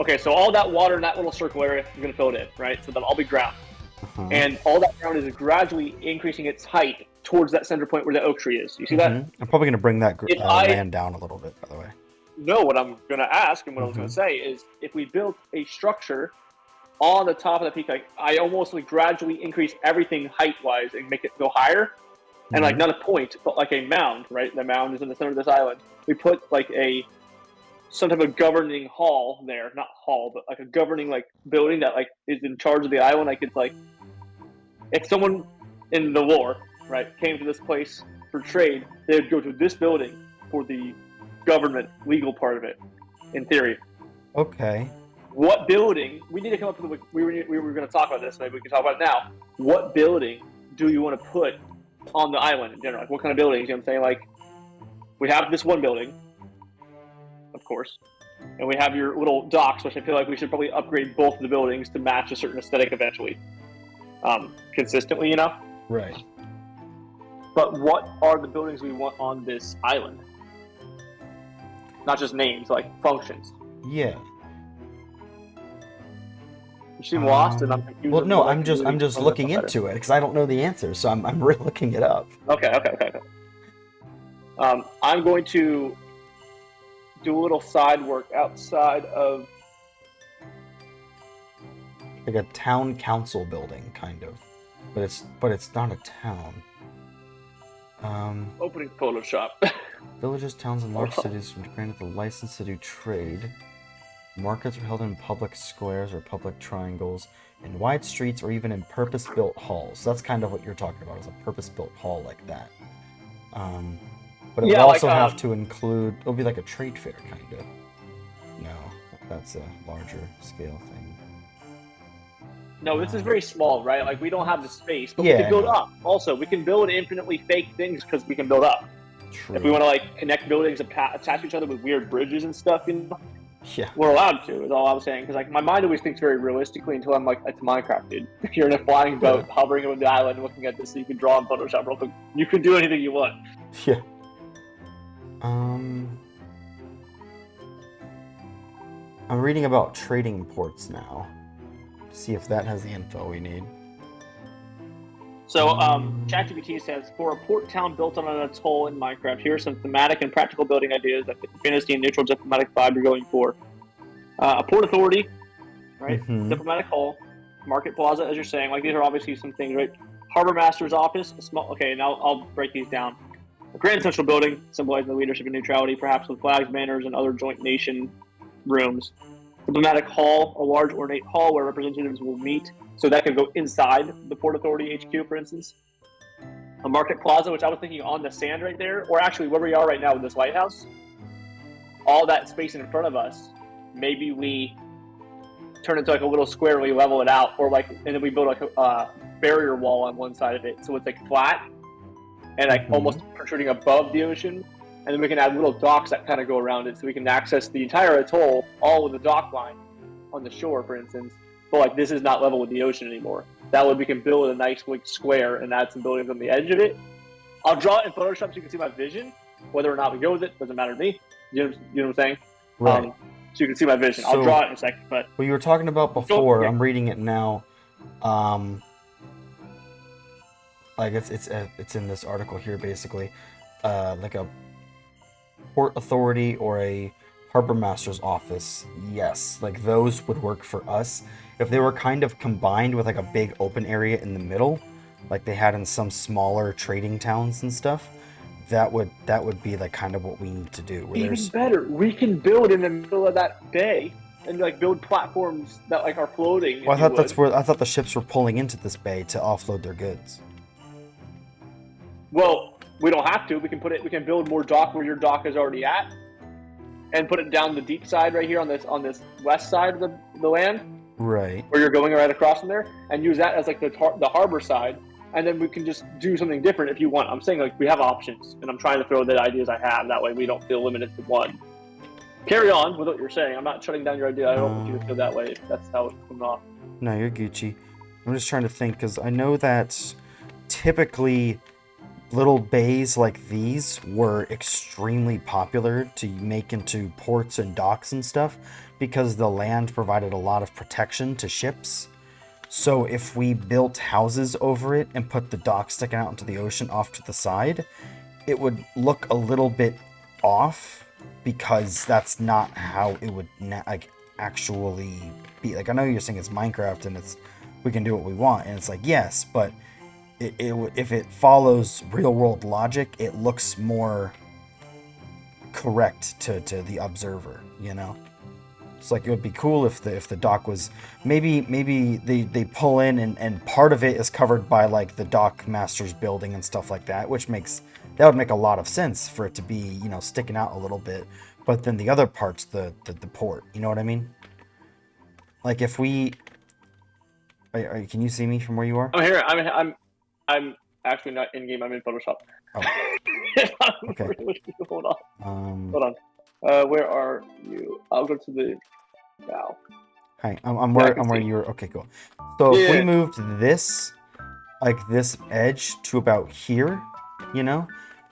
Speaker 2: Okay, so all that water in that little circle area, you're going to fill it in, right? So that'll all be ground. And all that ground is gradually increasing its height towards that center point where the oak tree is. You see that?
Speaker 1: I'm probably going to bring that land down a little bit, by the way.
Speaker 2: No, what I'm going to ask and what I was going to say is if we built a structure on the top of the peak, like I almost like gradually increase everything height-wise and make it go higher. And like not a point, but like a mound, right? The mound is in the center of this island. We put like some type of governing hall there, not hall, but like a governing like building that like is in charge of the island. Like it's like if someone in the lore, right, came to this place for trade, they would go to this building for the government legal part of it, in theory.
Speaker 1: Okay.
Speaker 2: What building? We need to come up with. We were going to talk about this. Maybe we can talk about it now. What building do you want to put on the island in general? Like what kind of buildings? You know what I'm saying? Like we have this one building, of course, and we have your little docks, which I feel like we should probably upgrade both of the buildings to match a certain aesthetic eventually, consistently, you know.
Speaker 1: Right.
Speaker 2: But what are the buildings we want on this island? Not just names, like functions.
Speaker 1: Yeah.
Speaker 2: You seem lost, and I'm confused.
Speaker 1: Well, no, I'm just looking into it because I don't know the answer, so I'm really looking it up.
Speaker 2: Okay. I'm going to do a little side work outside of
Speaker 1: like a town council building, kind of, but it's not a town.
Speaker 2: Opening Photoshop.
Speaker 1: Villages, towns, and large cities were granted the license to do trade. Markets are held in public squares or public triangles, in wide streets, or even in purpose-built halls. So that's kind of what you're talking about, is a purpose-built hall like that. But it would also have to include, it'll be like a trade fair, kind of. No, that's a larger scale thing.
Speaker 2: No, this is very small, right? Like, we don't have the space, but we can build up. Also, we can build infinitely fake things because we can build up.
Speaker 1: True.
Speaker 2: If we want to, like, connect buildings, attach each other with weird bridges and stuff, you know?
Speaker 1: Yeah.
Speaker 2: We're allowed to, is all I'm saying. Because, like, my mind always thinks very realistically until I'm like, it's Minecraft, dude. If you're in a flying boat, hovering over the island, looking at this, so you can draw in Photoshop real quick. You can do anything you want.
Speaker 1: Yeah. I'm reading about trading ports now. See if that has the info we need.
Speaker 2: So, ChatGPT says, for a port town built on an atoll in Minecraft, here are some thematic and practical building ideas that fit the fantasy and neutral diplomatic vibe you're going for. A port authority, right? Diplomatic hall, market plaza, as you're saying. Like, these are obviously some things, right? Harbor master's office, a small. Okay, now I'll break these down. A grand central building, symbolizing the leadership and neutrality, perhaps with flags, banners, and other joint nation rooms. Diplomatic hall, a large ornate hall where representatives will meet. So that could go inside the Port Authority HQ, for instance. A market plaza, which I was thinking on the sand right there, or actually where we are right now with this lighthouse. All that space in front of us, maybe we turn into like a little square, we level it out, or like, and then we build like a barrier wall on one side of it, so it's like flat and like almost protruding above the ocean. And then we can add little docks that kind of go around it, so we can access the entire atoll, all with a dock line on the shore, for instance. But like, this is not level with the ocean anymore. That way we can build a nice like square and add some buildings on the edge of it. I'll draw it in Photoshop so you can see my vision. Whether or not we go with it doesn't matter to me. You know what I'm saying?
Speaker 1: Right.
Speaker 2: So you can see my vision. I'll draw it in a second. But
Speaker 1: what you were talking about before, I'm reading it now. Like it's in this article here, basically. Like a port authority or a harbor master's office. Yes, like those would work for us if they were kind of combined with like a big open area in the middle, like they had in some smaller trading towns and stuff. That would be like kind of what we need to do.
Speaker 2: Even better, we can build in the middle of that bay and like build platforms that like are floating.
Speaker 1: Well, I thought the ships were pulling into this bay to offload their goods.
Speaker 2: Well, we don't have to. We can build more dock where your dock is already at, and put it down the deep side right here on this west side of the land.
Speaker 1: Right.
Speaker 2: Where you're going right across from there, and use that as like the harbor side, and then we can just do something different if you want. I'm saying like we have options, and I'm trying to throw the ideas I have. That way we don't feel limited to one. Carry on with what you're saying. I'm not shutting down your idea. I don't want you to feel that way if that's how it comes off.
Speaker 1: No, you're Gucci. I'm just trying to think, because I know that typically little bays like these were extremely popular to make into ports and docks and stuff because the land provided a lot of protection to ships. So if we built houses over it and put the dock sticking out into the ocean off to the side, it would look a little bit off because that's not how it would like actually be. Like, I know you're saying it's Minecraft and we can do what we want, and it's like, yes, but if it follows real world logic, it looks more correct to the observer, you know? It's like, it would be cool if the dock was maybe they pull in and part of it is covered by like the dock master's building and stuff like that, which that would make a lot of sense for it to be, you know, sticking out a little bit. But then the other part's the port, you know what I mean? Like if we can you see me from where you are?
Speaker 2: I'm here. I'm actually not in game. I'm in Photoshop.
Speaker 1: Oh. Okay.
Speaker 2: Hold on. Hold on. Where are you? I'll go to the now.
Speaker 1: Hi, I'm where you're. Okay, cool. So if we moved this, like this edge to about here, you know,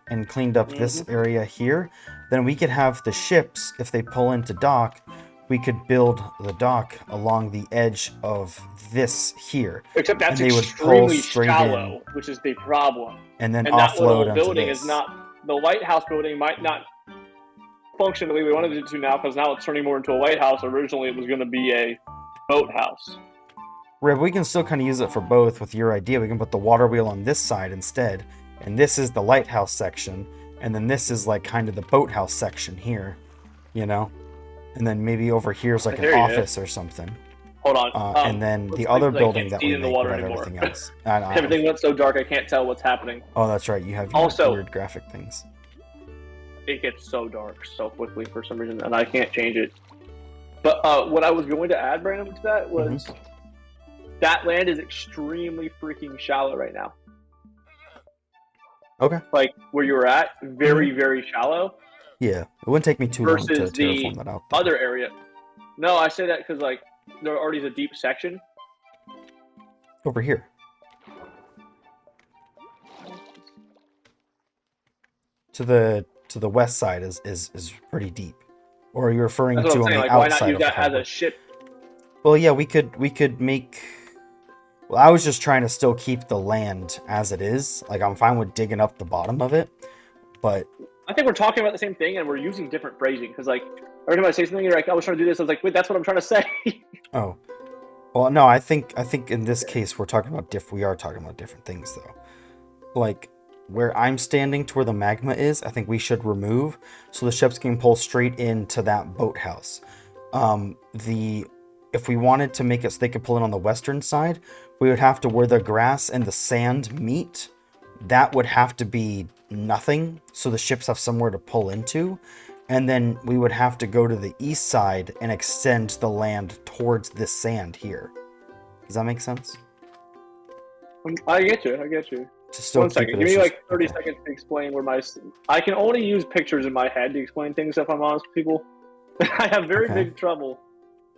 Speaker 1: and cleaned up this area here, then we could have the ships, if they pull into dock, we could build the dock along the edge of this here.
Speaker 2: Except that's extremely shallow, which is the problem.
Speaker 1: And then
Speaker 2: offload
Speaker 1: that little
Speaker 2: building is not, the lighthouse building might not function the way we wanted it to now, because now it's turning more into a lighthouse. Originally it was going to be a boathouse.
Speaker 1: Right, we can still kind of use it for both with your idea. We can put the water wheel on this side instead, and this is the lighthouse section, and then this is like kind of the boathouse section here, you know? And then maybe over here is like an office or something.
Speaker 2: Hold on.
Speaker 1: And then the other building that we make with everything else.
Speaker 2: Everything went so dark I can't tell what's happening.
Speaker 1: Oh, that's right. You have weird graphic things.
Speaker 2: It gets so dark so quickly for some reason, and I can't change it. But what I was going to add, Brandon, to that was that land is extremely freaking shallow right now.
Speaker 1: Okay.
Speaker 2: Like where you were at, very, very shallow.
Speaker 1: Yeah, it wouldn't take me too long to terraform that out.
Speaker 2: Other area. No, I say that because like there already is a deep section.
Speaker 1: Over here. To the west side is pretty deep. Or are you referring to on the outside?
Speaker 2: Why not use that as a ship?
Speaker 1: Well, yeah, we could make. Well, I was just trying to still keep the land as it is. Like, I'm fine with digging up the bottom of it, but
Speaker 2: I think we're talking about the same thing and we're using different phrasing, because like every time I say something, you're like, I was trying to do this. I was like, wait, that's what I'm trying to say.
Speaker 1: Oh, well, no, I think in this case we are talking about different things though. Like where I'm standing to where the magma is, I think we should remove so the ships can pull straight into that boathouse. If we wanted to make it so they could pull in on the western side, we would have to, where the grass and the sand meet, that would have to be nothing, so the ships have somewhere to pull into. And then we would have to go to the east side and extend the land towards this sand here. Does that make sense?
Speaker 2: I get you.
Speaker 1: To still
Speaker 2: 1 second. Give me like 30 seconds to explain where I can only use pictures in my head to explain things, if I'm honest with people. I have very big trouble.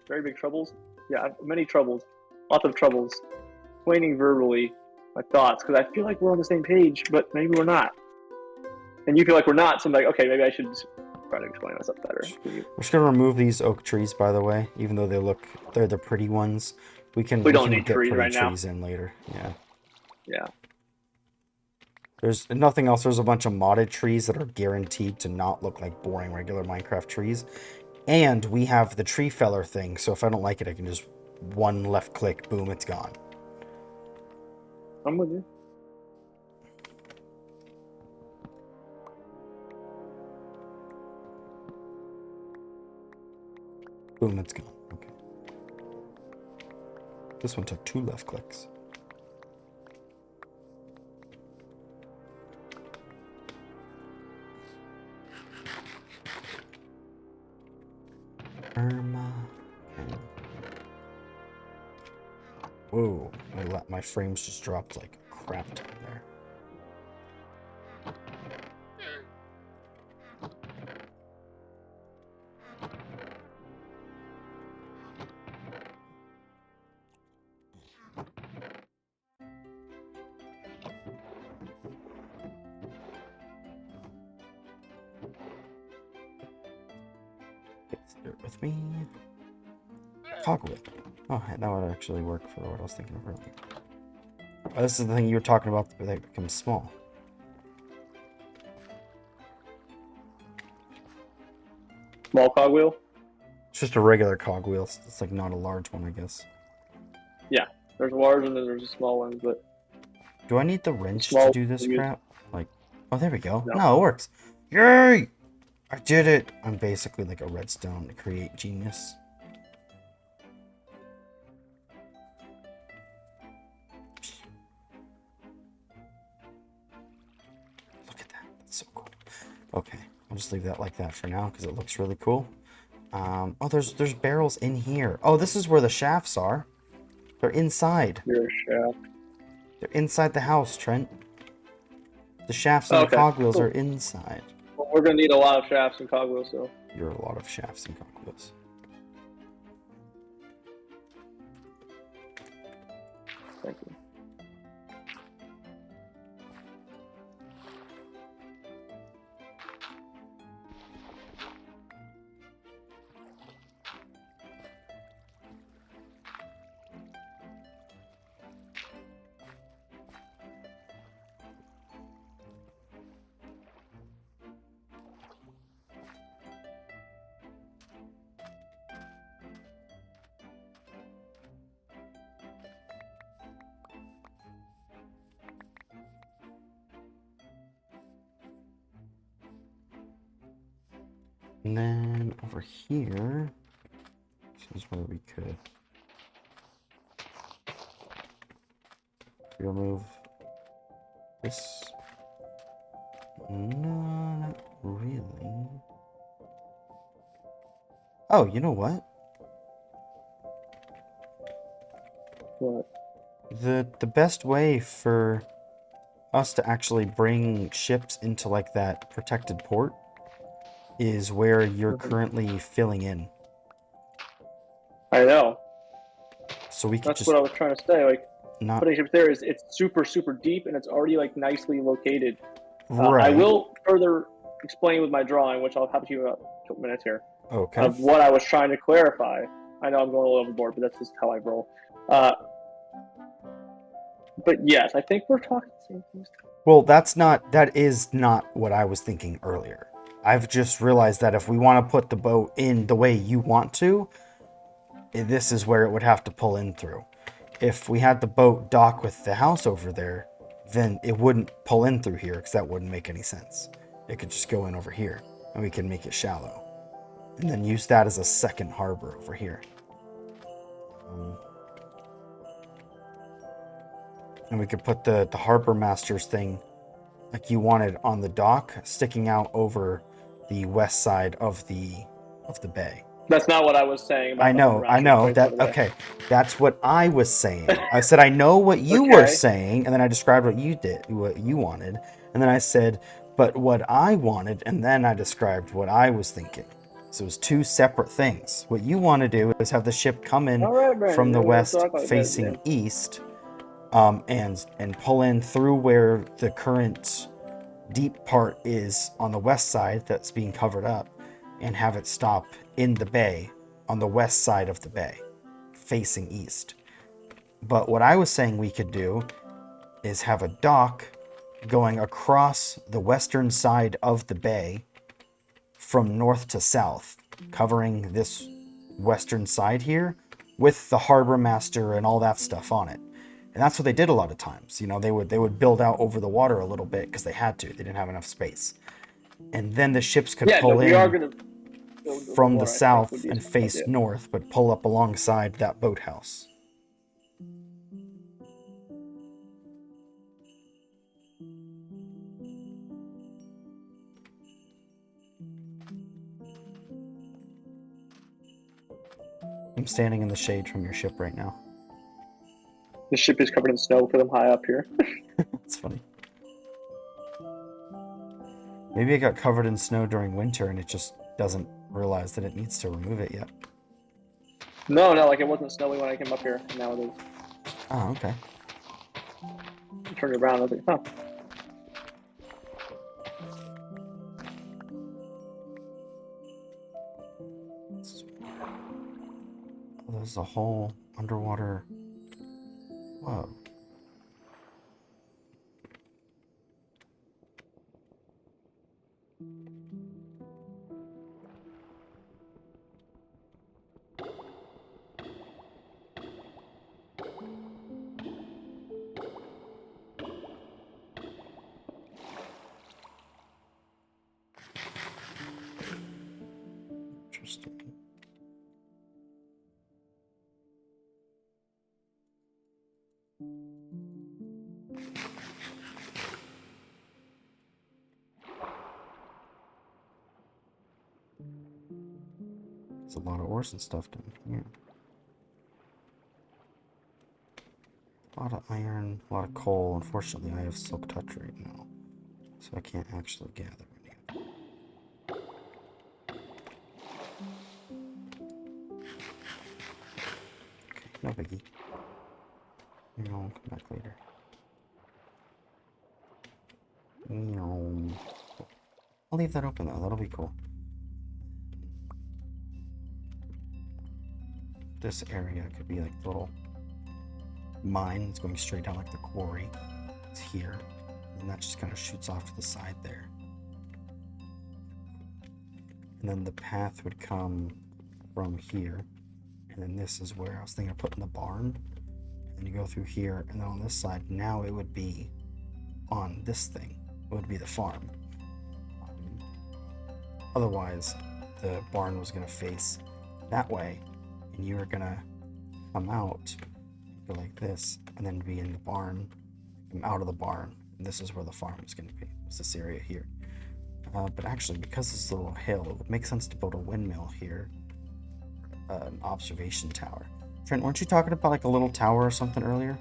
Speaker 2: Very big troubles? Yeah, I have many troubles. Lots of troubles. Explaining verbally my thoughts, because I feel like we're on the same page, but maybe we're not. And you feel like we're not, so I'm like, okay, maybe I should just try to explain myself better.
Speaker 1: We're just gonna remove these oak trees, by the way, even though they're the pretty ones. We don't need trees right now. Trees in later. Yeah. There's nothing else. There's a bunch of modded trees that are guaranteed to not look like boring regular Minecraft trees. And we have the tree feller thing, so if I don't like it, I can just one left click, boom, it's gone.
Speaker 2: I'm with you.
Speaker 1: Boom, it's gone. Okay. This one took 2 left clicks. Whoa, my frames just dropped like crap ton there. Bear with me. Clockwork. Oh, that would actually work for what I was thinking of earlier. Oh, this is the thing you were talking about that becomes small.
Speaker 2: Small cogwheel?
Speaker 1: It's just a regular cogwheel. It's like not a large one, I guess.
Speaker 2: Yeah, there's a large one and there's a small one, but...
Speaker 1: Do I need the wrench to do this crap? Like, oh, there we go. No, it works. Yay! I did it! I'm basically like a redstone create genius. Look at that. That's so cool. Okay, I'll just leave that like that for now because it looks really cool. Oh, there's barrels in here. Oh, this is where the shafts are. They're inside.
Speaker 2: Your shaft.
Speaker 1: They're inside the house, Trent. The shafts and the cogwheels are inside.
Speaker 2: Well, we're gonna need a lot of shafts and cogwheels, so.
Speaker 1: You're a lot of shafts and cogwheels.
Speaker 2: Thank you.
Speaker 1: And then over here, this is where we could remove this. No, not really. Oh, you know what?
Speaker 2: What?
Speaker 1: The best way for us to actually bring ships into like that protected port is where you're currently filling in.
Speaker 2: I know.
Speaker 1: So we could
Speaker 2: That's
Speaker 1: just
Speaker 2: what I was trying to say. Like,
Speaker 1: not
Speaker 2: putting ships there is it's super deep and it's already like nicely located.
Speaker 1: right.
Speaker 2: I will further explain with my drawing, which I'll have to you in a couple minutes here.
Speaker 1: Okay.
Speaker 2: Of what I was trying to clarify. I know I'm going a little overboard, but that's just how I roll. But yes, I think we're talking the same things.
Speaker 1: Well, that is not what I was thinking earlier. I've just realized that if we want to put the boat in the way you want to, this is where it would have to pull in through. If we had the boat dock with the house over there, then it wouldn't pull in through here because that wouldn't make any sense. It could just go in over here and we can make it shallow and then use that as a second harbor over here. And we could put the harbor master's thing like you wanted on the dock, sticking out over the west side of the bay.
Speaker 2: That's not what I was saying about
Speaker 1: I know that. Okay, that's what I was saying. I said I know what you were saying, and then I described what you wanted, and then I said, but what I wanted, and then I described what I was thinking. So it was two separate things. What you want to do is have the ship come in from the west facing east, and pull in through where the current deep part is on the west side that's being covered up, and have it stop in the bay on the west side of the bay facing east. But what I was saying we could do is have a dock going across the western side of the bay from north to south, covering this western side here with the harbor master and all that stuff on it. And that's what they did a lot of times. You know, they would build out over the water a little bit because they had to. They didn't have enough space. And then the ships could pull in from the south and face north, but pull up alongside that boathouse. I'm standing in the shade from your ship right now.
Speaker 2: The ship is covered in snow for them high up here.
Speaker 1: That's funny. Maybe it got covered in snow during winter and it just doesn't realize that it needs to remove it yet.
Speaker 2: No, like it wasn't snowy when I came up here. Now it is.
Speaker 1: Oh, okay.
Speaker 2: I turned it around. I was like, huh.
Speaker 1: there's a whole underwater. Whoa. Interesting. There's a lot of ores and stuff down here. A lot of iron, a lot of coal. Unfortunately, I have silk touch right now, so I can't actually gather any of it. Okay, no biggie. You know, I'll come back later. I'll leave that open though, that'll be cool. This area could be like the little mine. It's going straight down like the quarry. It's here. And that just kind of shoots off to the side there. And then the path would come from here. And then this is where I was thinking of putting the barn. And you go through here, and then on this side, now it would be on this thing. It would be the farm. Otherwise, the barn was going to face that way, and you were going to come out, go like this, and then be in the barn, come out of the barn, and this is where the farm is going to be. It's this area here. But actually, because this is a little hill, it would make sense to build a windmill here, an observation tower. Trent, weren't you talking about like a little tower or something earlier?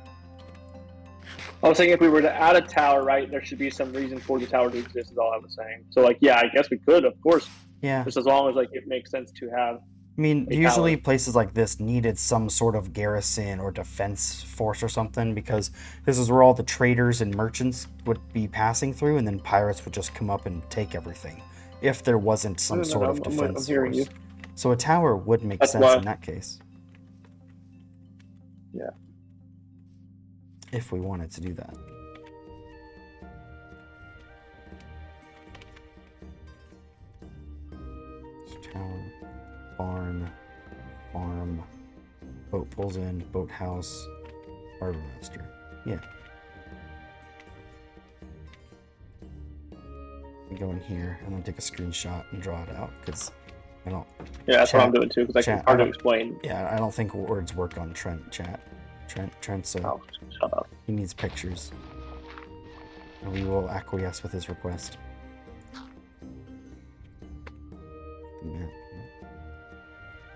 Speaker 2: I was saying if we were to add a tower, right, there should be some reason for the tower to exist, is all I was saying. So, like, yeah, I guess we could, of course.
Speaker 1: Yeah.
Speaker 2: Just as long as, like, it makes sense to have.
Speaker 1: I mean, usually places like this needed some sort of garrison or defense force or something, because this is where all the traders and merchants would be passing through, and then pirates would just come up and take everything if there wasn't some sort of defense force. You. So a tower would make sense in that case.
Speaker 2: Yeah.
Speaker 1: If we wanted to do that. Tower, barn, farm, boat pulls in, boathouse, harbor master. Yeah. We go in here and then take a screenshot and draw it out, because I don't.
Speaker 2: Yeah, that's what I'm doing too, because it's hard to explain.
Speaker 1: Yeah, I don't think words work on Trent chat. Trent's
Speaker 2: oh, shut up.
Speaker 1: He needs pictures. And we will acquiesce with his request. The map.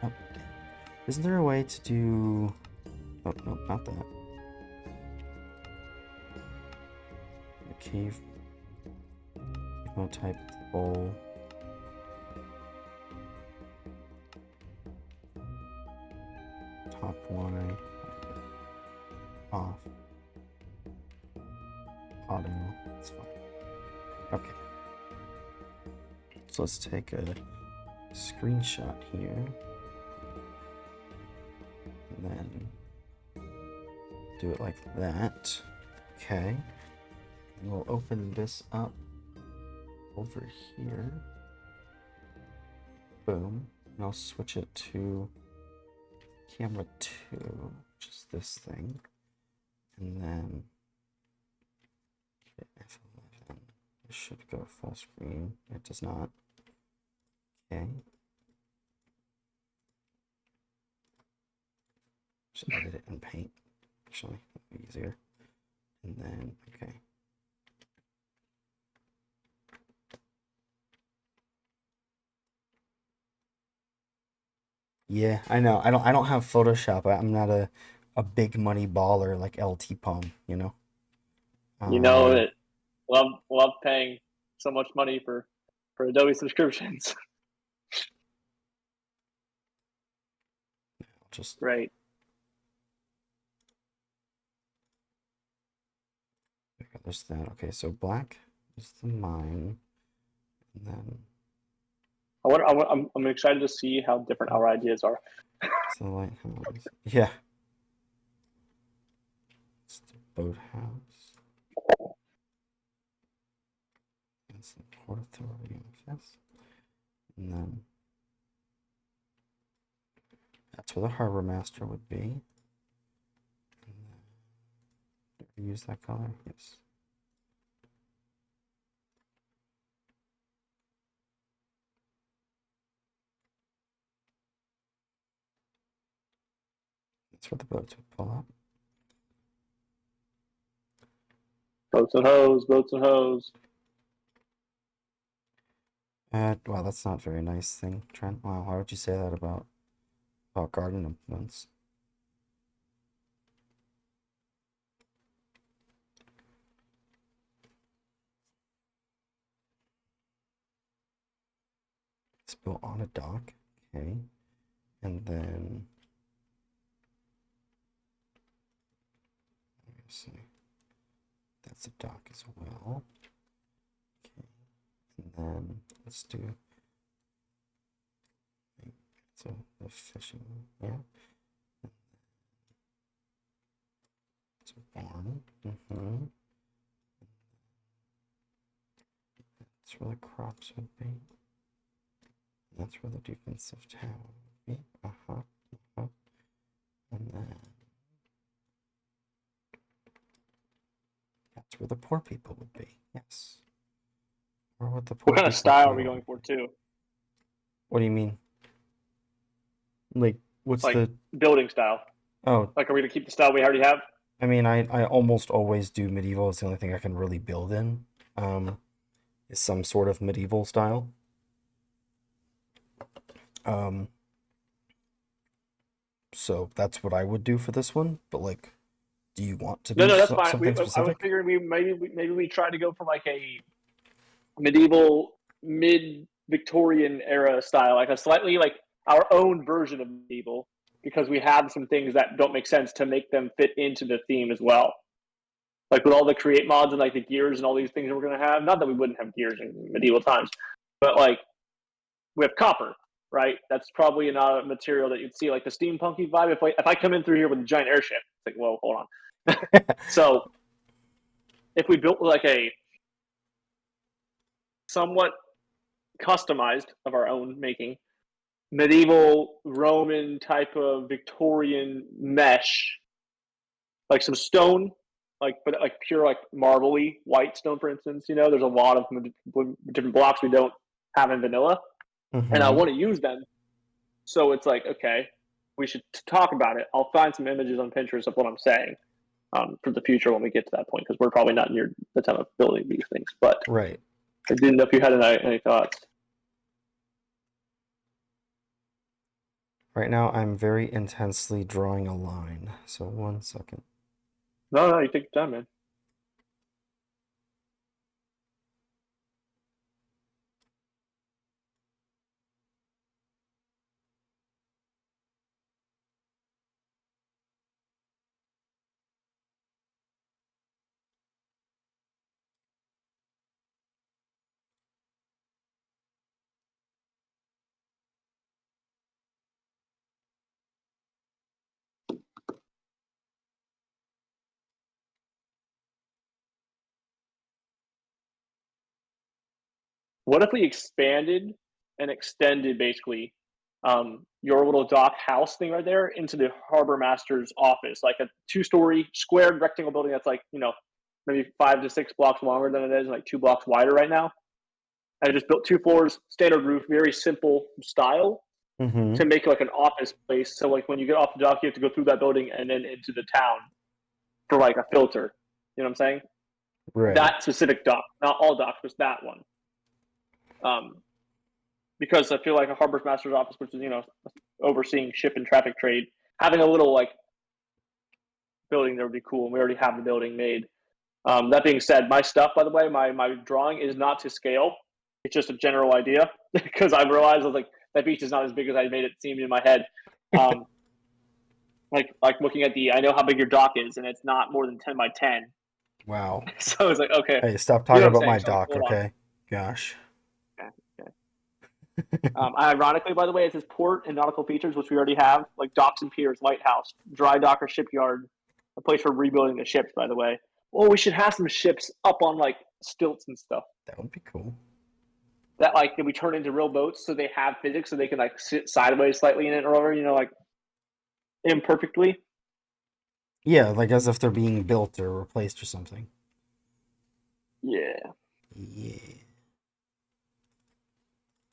Speaker 1: Oh, okay. Isn't there a way to do... Oh, no, not that. A cave. Type bowl. Top Y. Off. Auto. That's fine. Okay. So let's take a screenshot here. And then do it like that. Okay. And we'll open this up over here. Boom. And I'll switch it to camera 2, which is this thing. And then F11. It should go full screen. It does not. Okay. Just edit it in Paint. Actually, that'd be easier. And then, okay. Yeah, I know. I don't have Photoshop. I'm not a big money baller like TheTPalm, you know.
Speaker 2: You know it. Love paying so much money for Adobe subscriptions.
Speaker 1: Just
Speaker 2: right.
Speaker 1: There's that. Okay, so black is the mine, and then
Speaker 2: I'm excited to see how different our ideas are.
Speaker 1: It's the lighthouse. Yeah. It's the boathouse. It's the Port Authority office. And then that's where the harbor master would be. Did we use that color? Yes. That's where the boats would pull up.
Speaker 2: Boats and hose, boats and hose.
Speaker 1: Wow, that's not a very nice thing, Trent. Wow, why would you say that about garden implements? It's built on a dock, okay, and then let me see. That's a dock as well. Okay, and then let's do so the fishing, yeah. It's a barn. That's where the crops would be. That's where the defensive tower would be. And then that's where the poor people would be. Yes. Where would the poor
Speaker 2: What kind of style are we going for too?
Speaker 1: What do you mean? Like, what's
Speaker 2: like
Speaker 1: the
Speaker 2: building style?
Speaker 1: Oh,
Speaker 2: like, are we gonna keep the style we already have?
Speaker 1: I mean, I almost always do medieval. It's the only thing I can really build in. Is some sort of medieval style. So that's what I would do for this one. But like, do you want to do
Speaker 2: That's fine.
Speaker 1: something
Speaker 2: I was
Speaker 1: specific?
Speaker 2: figuring maybe we try to go for like a medieval, mid Victorian era style, like a slightly like our own version of medieval, because we have some things that don't make sense to make them fit into the theme as well. Like with all the create mods and like the gears and all these things that we're gonna have. Not that we wouldn't have gears in medieval times, but like we have copper, right? That's probably not a material that you'd see like the steampunky vibe. If I come in through here with a giant airship, it's like, whoa, hold on. So if we built like a somewhat customized of our own making medieval Roman type of Victorian mesh, like some stone, but like pure like marbly white stone, for instance. There's a lot of different blocks we don't have in vanilla, and I want to use them. So it's like, okay, we should talk about it. I'll find some images on Pinterest of what I'm saying for the future when we get to that point, because we're probably not near the time of building these things. But
Speaker 1: right.
Speaker 2: I didn't know if you had any thoughts.
Speaker 1: Right now, I'm very intensely drawing a line. So 1 second.
Speaker 2: No, you take your time, man. What if we expanded and extended basically your little dock house thing right there into the harbor master's office, like a 2-story squared rectangle building that's like, maybe 5 to 6 blocks longer than it is, and like 2 blocks wider right now. I just built 2 floors, standard roof, very simple style to make like an office place. So like when you get off the dock, you have to go through that building and then into the town for like a filter. You know what I'm saying?
Speaker 1: Right.
Speaker 2: That specific dock, not all docks, just that one. Because I feel like a harbor master's office, which is overseeing ship and traffic trade, having a little like building there would be cool. And we already have the building made. That being said, my stuff, by the way, my drawing is not to scale. It's just a general idea, because I realized I was like, that beach is not as big as I made it seem in my head. Like looking at I know how big your dock is, and it's not more than 10 by 10.
Speaker 1: Wow.
Speaker 2: So I was like, okay.
Speaker 1: Hey, stop talking about my dock, okay? Gosh.
Speaker 2: Okay. Ironically, by the way, it says port and nautical features, which we already have, like docks and piers, lighthouse, dry dock or shipyard, a place for rebuilding the ships, by the way. Well, we should have some ships up on like stilts and stuff.
Speaker 1: That would be cool.
Speaker 2: That like can we turn into real boats so they have physics so they can like sit sideways slightly in it or whatever, like imperfectly.
Speaker 1: Yeah, like as if they're being built or replaced or something.
Speaker 2: Yeah.
Speaker 1: Yeah.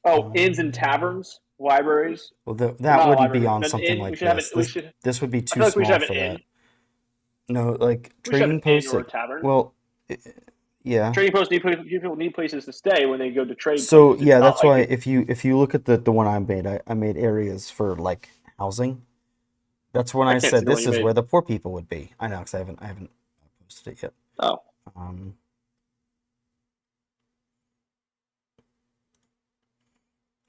Speaker 2: Oh, inns and taverns, libraries.
Speaker 1: Well, that
Speaker 2: Not a
Speaker 1: wouldn't be
Speaker 2: library,
Speaker 1: on
Speaker 2: but an
Speaker 1: something
Speaker 2: inn. We
Speaker 1: like
Speaker 2: should have
Speaker 1: this.
Speaker 2: it. We
Speaker 1: This
Speaker 2: should.
Speaker 1: this would be
Speaker 2: I
Speaker 1: too
Speaker 2: feel like we should
Speaker 1: small
Speaker 2: have an
Speaker 1: for
Speaker 2: inn.
Speaker 1: that. No, like
Speaker 2: We should have
Speaker 1: trading
Speaker 2: an inn
Speaker 1: posts.
Speaker 2: or a tavern.
Speaker 1: Well, yeah.
Speaker 2: Trading posts people need places to stay when they go to trade
Speaker 1: So
Speaker 2: places. It's
Speaker 1: yeah,
Speaker 2: not
Speaker 1: that's
Speaker 2: like
Speaker 1: why if you look at the one I made, I made areas for like housing. That's when
Speaker 2: I
Speaker 1: I
Speaker 2: can't see
Speaker 1: said
Speaker 2: the one
Speaker 1: this
Speaker 2: you
Speaker 1: is
Speaker 2: made.
Speaker 1: where the poor people would be. I know because I haven't posted it yet.
Speaker 2: Oh.
Speaker 1: Um,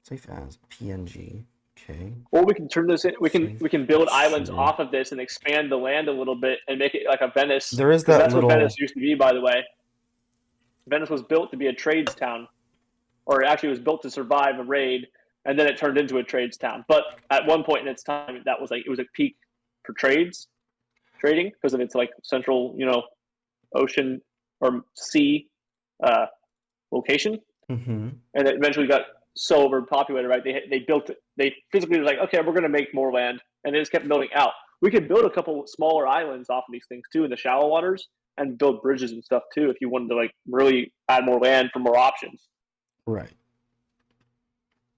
Speaker 1: Save as PNG. Okay.
Speaker 2: Or we can turn this in. We can build islands
Speaker 1: Sure.
Speaker 2: off of this and expand the land a little bit and make it like a Venice.
Speaker 1: There is
Speaker 2: Because
Speaker 1: that
Speaker 2: that's what
Speaker 1: little.
Speaker 2: Venice used to be, by the way. Venice was built to be a trades town, or actually it was built to survive a raid, and then it turned into a trades town. But at one point in its time, that was like it was a peak for trading because of its like central, ocean or sea uh, location,
Speaker 1: Mm-hmm.
Speaker 2: and it eventually got so overpopulated. Right, they built it. They physically was like, okay, we're going to make more land, and they just kept building out. We could build a couple smaller islands off of these things too in the shallow waters, and build bridges and stuff too if you wanted to like really add more land for more options.
Speaker 1: Right.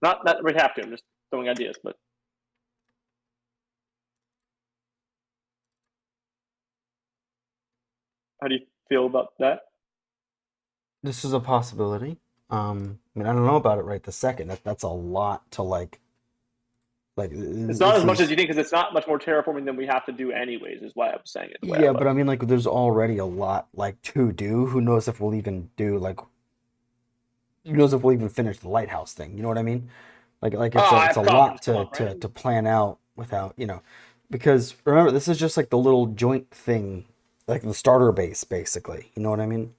Speaker 2: Not that we have to. I'm just throwing ideas, but how do you feel about that?
Speaker 1: This is a possibility. I mean, I don't know about it right this second. That's a lot to like.
Speaker 2: It's not
Speaker 1: This
Speaker 2: as much as
Speaker 1: is
Speaker 2: you think because it's not much more terraforming than we have to do anyways. Is why I'm saying it the way I
Speaker 1: yeah,
Speaker 2: was.
Speaker 1: but I mean, like, there's already a lot like to do. Who knows if we'll even do like? Who knows if we'll even finish the lighthouse thing? You know what I mean? Like
Speaker 2: Oh, I
Speaker 1: it's a
Speaker 2: have
Speaker 1: lot
Speaker 2: confidence. Come on, Brandon.
Speaker 1: to plan out without because remember this is just like the little joint thing, like the starter base basically. You know what I mean?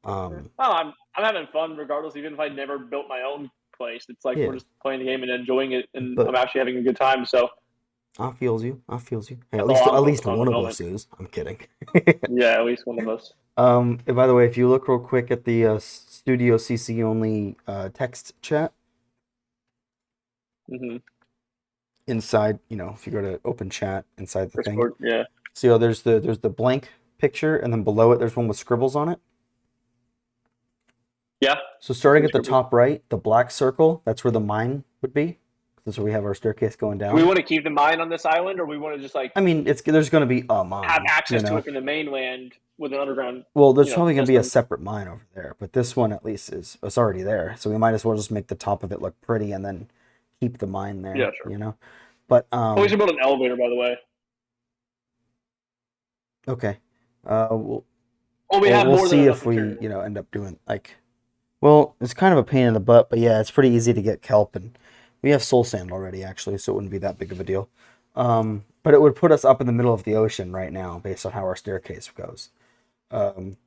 Speaker 2: Oh,
Speaker 1: Um,
Speaker 2: I'm having fun regardless. Even if I never built my own place, it's like
Speaker 1: yeah,
Speaker 2: we're just playing the game and enjoying it, and I'm
Speaker 1: but
Speaker 2: actually having a good time. So
Speaker 1: I feels you. I feels you. Hey,
Speaker 2: that's all I'm
Speaker 1: at least
Speaker 2: focused on at
Speaker 1: one
Speaker 2: the
Speaker 1: of us
Speaker 2: moment.
Speaker 1: is. I'm kidding.
Speaker 2: Yeah, at least one of us.
Speaker 1: And by the way, if you look real quick at the Studio CC only text chat
Speaker 2: Mm-hmm.
Speaker 1: inside, if you go to open chat inside the thing,
Speaker 2: Discord, yeah,
Speaker 1: see how there's the blank picture, and then below it there's one with scribbles on it.
Speaker 2: yeah.
Speaker 1: So starting at the top right, the black circle, that's where the mine would be. That's where we have our staircase going
Speaker 2: Do we
Speaker 1: down.
Speaker 2: want to keep the mine on this island, or we want to just like
Speaker 1: I mean, there's going to be a
Speaker 2: have
Speaker 1: mine,
Speaker 2: access to it from the mainland with an underground,
Speaker 1: Well, there's probably going to be a
Speaker 2: system?
Speaker 1: separate mine over there, but this one at least is it's already there. So we might as well just make the top of it look pretty and then keep the mine
Speaker 2: Yeah,
Speaker 1: there.
Speaker 2: sure.
Speaker 1: But
Speaker 2: Oh, we should build an elevator, by the way.
Speaker 1: okay. We'll
Speaker 2: Well, we have
Speaker 1: we'll
Speaker 2: more than
Speaker 1: see
Speaker 2: enough
Speaker 1: if we,
Speaker 2: material.
Speaker 1: end up doing like well, it's kind of a pain in the butt, but yeah, it's pretty easy to get kelp and we have soul sand already actually, so it wouldn't be that big of a deal. But it would put us up in the middle of the ocean right now based on how our staircase goes. Um,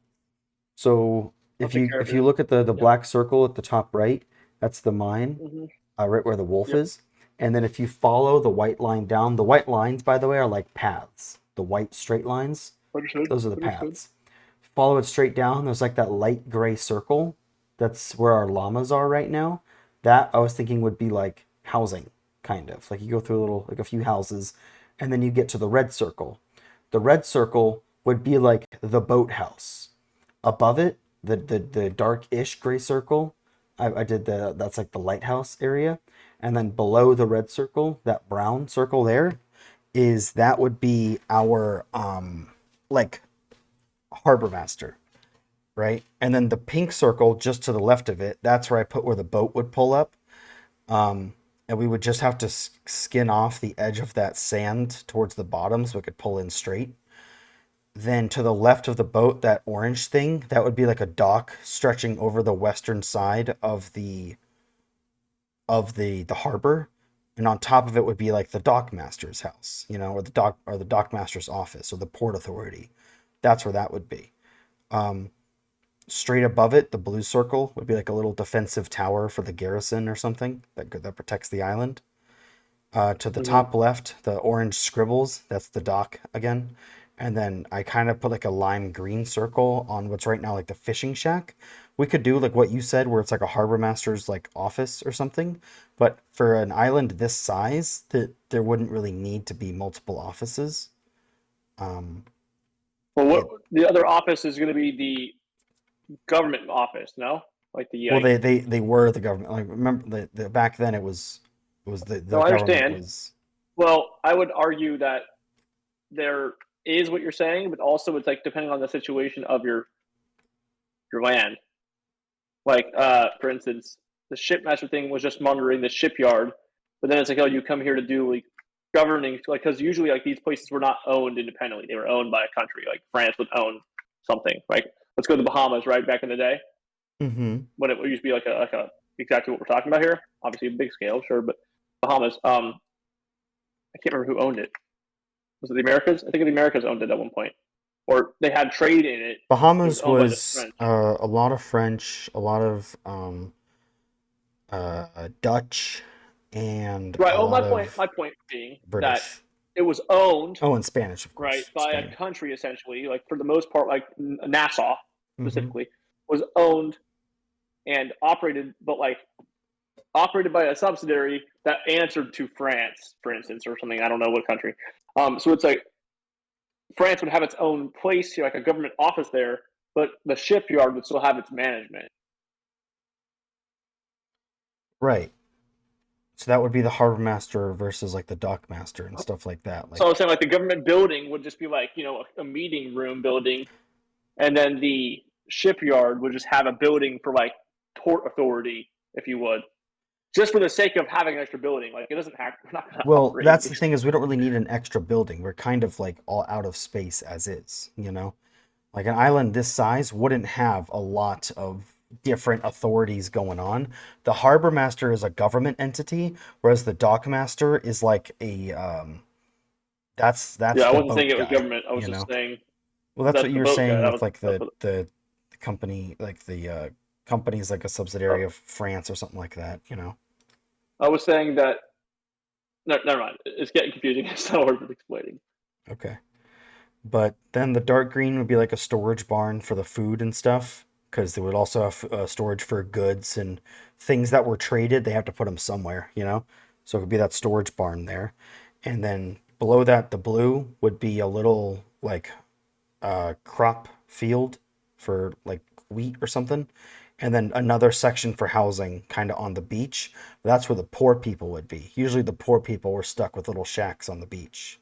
Speaker 1: So
Speaker 2: I'll
Speaker 1: if
Speaker 2: take
Speaker 1: you
Speaker 2: care of
Speaker 1: if you
Speaker 2: it.
Speaker 1: look at the
Speaker 2: Yep.
Speaker 1: black circle at the top right, that's the mine,
Speaker 2: Mm-hmm.
Speaker 1: right where the wolf
Speaker 2: Yep.
Speaker 1: is. And then if you follow the white line down, the white lines, by the way, are like paths. The white straight lines,
Speaker 2: Understood.
Speaker 1: those are the
Speaker 2: Understood.
Speaker 1: paths. Follow it straight down. There's like that light gray circle. That's where our llamas are right now. That I was thinking would be like housing, kind of. Like you go through a few houses, and then you get to the red circle. The red circle would be like the boathouse. Above it, the dark-ish gray circle, I did that's like the lighthouse area, and then below the red circle, that brown circle there, that would be our like harbor master, right? And then the pink circle just to the left of it, that's where I put where the boat would pull up. And we would just have to skin off the edge of that sand towards the bottom so it could pull in straight. Then to the left of the boat, that orange thing, that would be like a dock stretching over the western side of the harbor. And on top of it would be like the dock master's house, or the dock master's office or the port authority. That's where that would be. straight above it, the blue circle would be like a little defensive tower for the garrison or something that protects the island. To the top left, the orange scribbles, that's the dock again. And then I kind of put like a lime green circle on what's right now like the fishing shack. We could do like what you said, where it's like a harbor master's like office or something. But for an island this size, there wouldn't really need to be multiple offices.
Speaker 2: Well, what the other office is going to be the government office, no? Like the
Speaker 1: well, they were the government. Like remember the back then it was the
Speaker 2: no, I
Speaker 1: government
Speaker 2: understand.
Speaker 1: was.
Speaker 2: Well, I would argue that there is what you're saying, but also it's like depending on the situation of your land. Like, for instance, the shipmaster thing was just monitoring the shipyard, but then it's like, oh, you come here to do like governing, like, because usually like these places were not owned independently; they were owned by a country. Like France would own something. Like, let's go to the Bahamas, right? Back in the day,
Speaker 1: Mm-hmm.
Speaker 2: when it used to be like a exactly what we're talking about here. Obviously, a big scale, sure, but Bahamas. I can't remember who owned it. Was it the Americas? I think the Americas owned it at one point, or they had trade in it. It was
Speaker 1: Bahamas
Speaker 2: owned by the
Speaker 1: was
Speaker 2: French.
Speaker 1: a lot of French, a lot of Dutch, and
Speaker 2: Right.
Speaker 1: a
Speaker 2: Well,
Speaker 1: lot
Speaker 2: my
Speaker 1: of
Speaker 2: point being that
Speaker 1: British.
Speaker 2: it was owned
Speaker 1: Oh, and Spanish, of
Speaker 2: right
Speaker 1: course.
Speaker 2: by a
Speaker 1: Spain.
Speaker 2: country essentially, like for the most part, like Nassau
Speaker 1: Mm-hmm.
Speaker 2: specifically was owned and operated, but like operated by a subsidiary that answered to France, for instance, or something. I don't know what country. So it's like France would have its own place, like a government office there, but the shipyard would still have its management.
Speaker 1: Right. So that would be the harbor master versus like the dock master and stuff like that.
Speaker 2: So I
Speaker 1: Like,
Speaker 2: was saying, like the government building would just be like a meeting room building, and then the shipyard would just have a building for like port authority, if you would, just for the sake of having an extra building. Like it doesn't have, we're not going to
Speaker 1: well,
Speaker 2: upgrade
Speaker 1: that's the
Speaker 2: these.
Speaker 1: thing is we don't really need an extra building. We're kind of like all out of space as is, you know? Like an island this size wouldn't have a lot of different authorities going on. The harbor master is a government entity, whereas the dock master is like a that's
Speaker 2: Yeah, I
Speaker 1: the
Speaker 2: wasn't saying
Speaker 1: boat
Speaker 2: it was
Speaker 1: guy,
Speaker 2: government. I was
Speaker 1: you
Speaker 2: just
Speaker 1: know.
Speaker 2: saying
Speaker 1: Well, that's
Speaker 2: that's
Speaker 1: what
Speaker 2: the
Speaker 1: you were
Speaker 2: boat guy.
Speaker 1: saying
Speaker 2: That
Speaker 1: with
Speaker 2: was
Speaker 1: like
Speaker 2: that's what.
Speaker 1: the company, like the company's like a subsidiary
Speaker 2: Oh,
Speaker 1: of France or something like that, you know.
Speaker 2: I was saying that. No, never mind. It's getting confusing. It's not worth explaining.
Speaker 1: Okay. But then the dark green would be like a storage barn for the food and stuff, because they would also have storage for goods and things that were traded. They have to put them somewhere, you know? So it could be that storage barn there. And then below that, the blue would be a little like crop field for like wheat or something. And then another section for housing kind of on the beach. That's where the poor people would be. Usually the poor people were stuck with little shacks on the beach.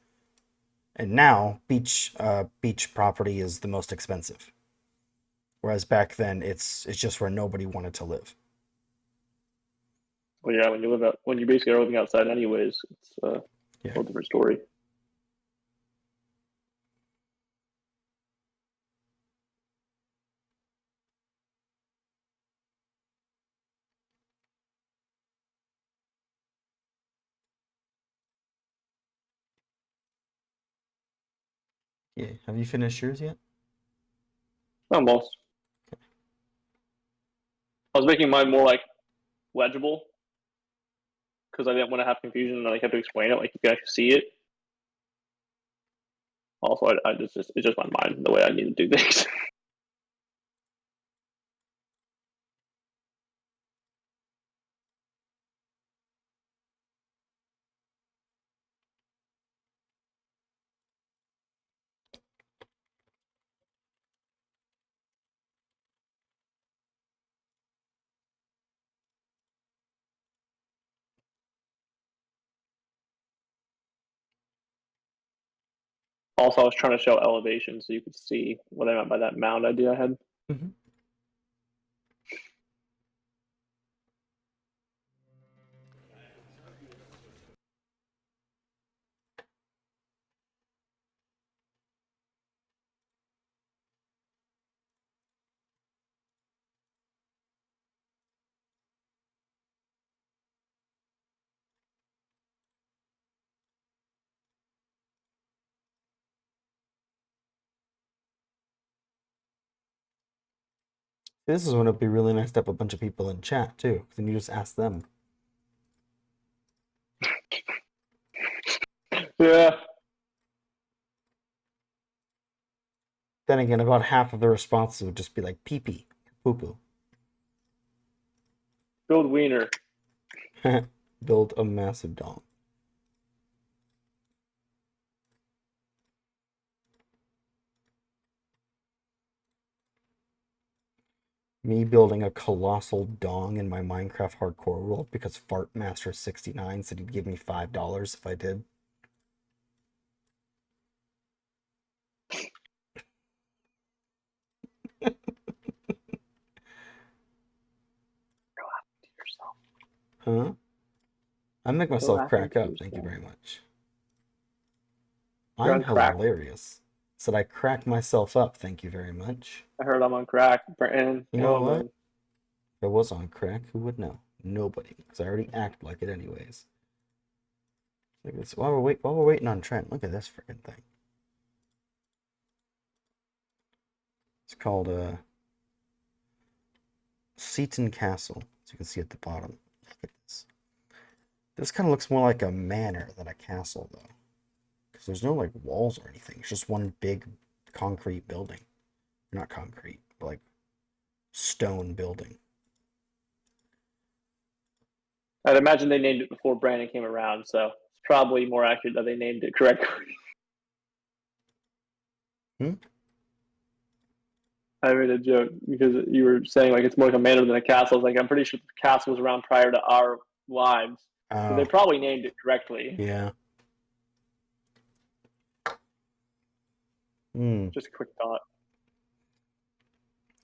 Speaker 1: And now beach property is the most expensive. Whereas back then it's just where nobody wanted to live.
Speaker 2: Well, yeah, when you live out, when you basically are living outside, anyways, it's a
Speaker 1: Yeah.
Speaker 2: whole different story.
Speaker 1: Yeah. Have you finished yours yet?
Speaker 2: Almost. I was making mine more like legible because I didn't want to have confusion and I have to explain it. Like you can actually see it. Also, I just it's just my mind the way I need to do things. Also, I was trying to show elevation so you could see what I meant by that mound idea I had.
Speaker 1: Mm-hmm. This is when it'd be really nice to have a bunch of people in chat too. Then you just ask them.
Speaker 2: Yeah.
Speaker 1: Then again, about half of the responses would just be like pee pee, poo poo.
Speaker 2: Build wiener.
Speaker 1: Build a massive dong. Me building a colossal dong in my Minecraft hardcore world because Fartmaster69 said he'd give me $5 if I did. Huh? I make myself crack up. Thank you very much. I'm hilarious. Said I crack myself up. Thank you very much.
Speaker 2: I heard I'm on crack. Brandon.
Speaker 1: You know what? If I was on crack, who would know? Nobody, because I already act like it anyways. Look at this. While we're waiting on Trent, look at this freaking thing. It's called Seaton Castle, as you can see at the bottom. Look at this. This kind of looks more like a manor than a castle, though, because there's no like walls or anything. It's just one big concrete building. Not concrete, but like stone building.
Speaker 2: I'd imagine they named it before Brandon came around, so it's probably more accurate that they named it correctly. I made a joke because you were saying like it's more like a manor than a castle. Like I'm pretty sure the castle was around prior to our lives, so they probably named it correctly.
Speaker 1: Yeah.
Speaker 2: Just a quick thought.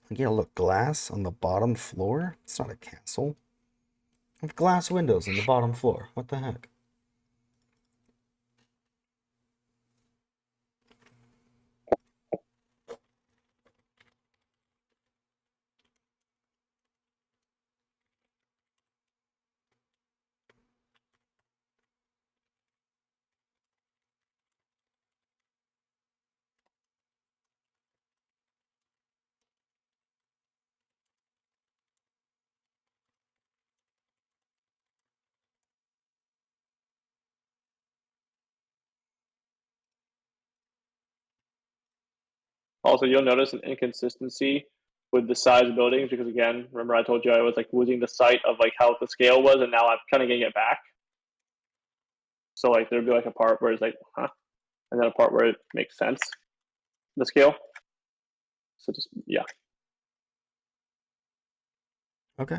Speaker 1: Yeah, look, glass on the bottom floor. It's not a castle. With glass windows on the bottom floor. What the heck?
Speaker 2: Also, you'll notice an inconsistency with the size of buildings because, again, remember I told you I was like losing the sight of like how the scale was, and now I'm kind of getting it back. So like there'd be like a part where it's like, huh, and then a part where it makes sense, the scale. So just yeah.
Speaker 1: Okay.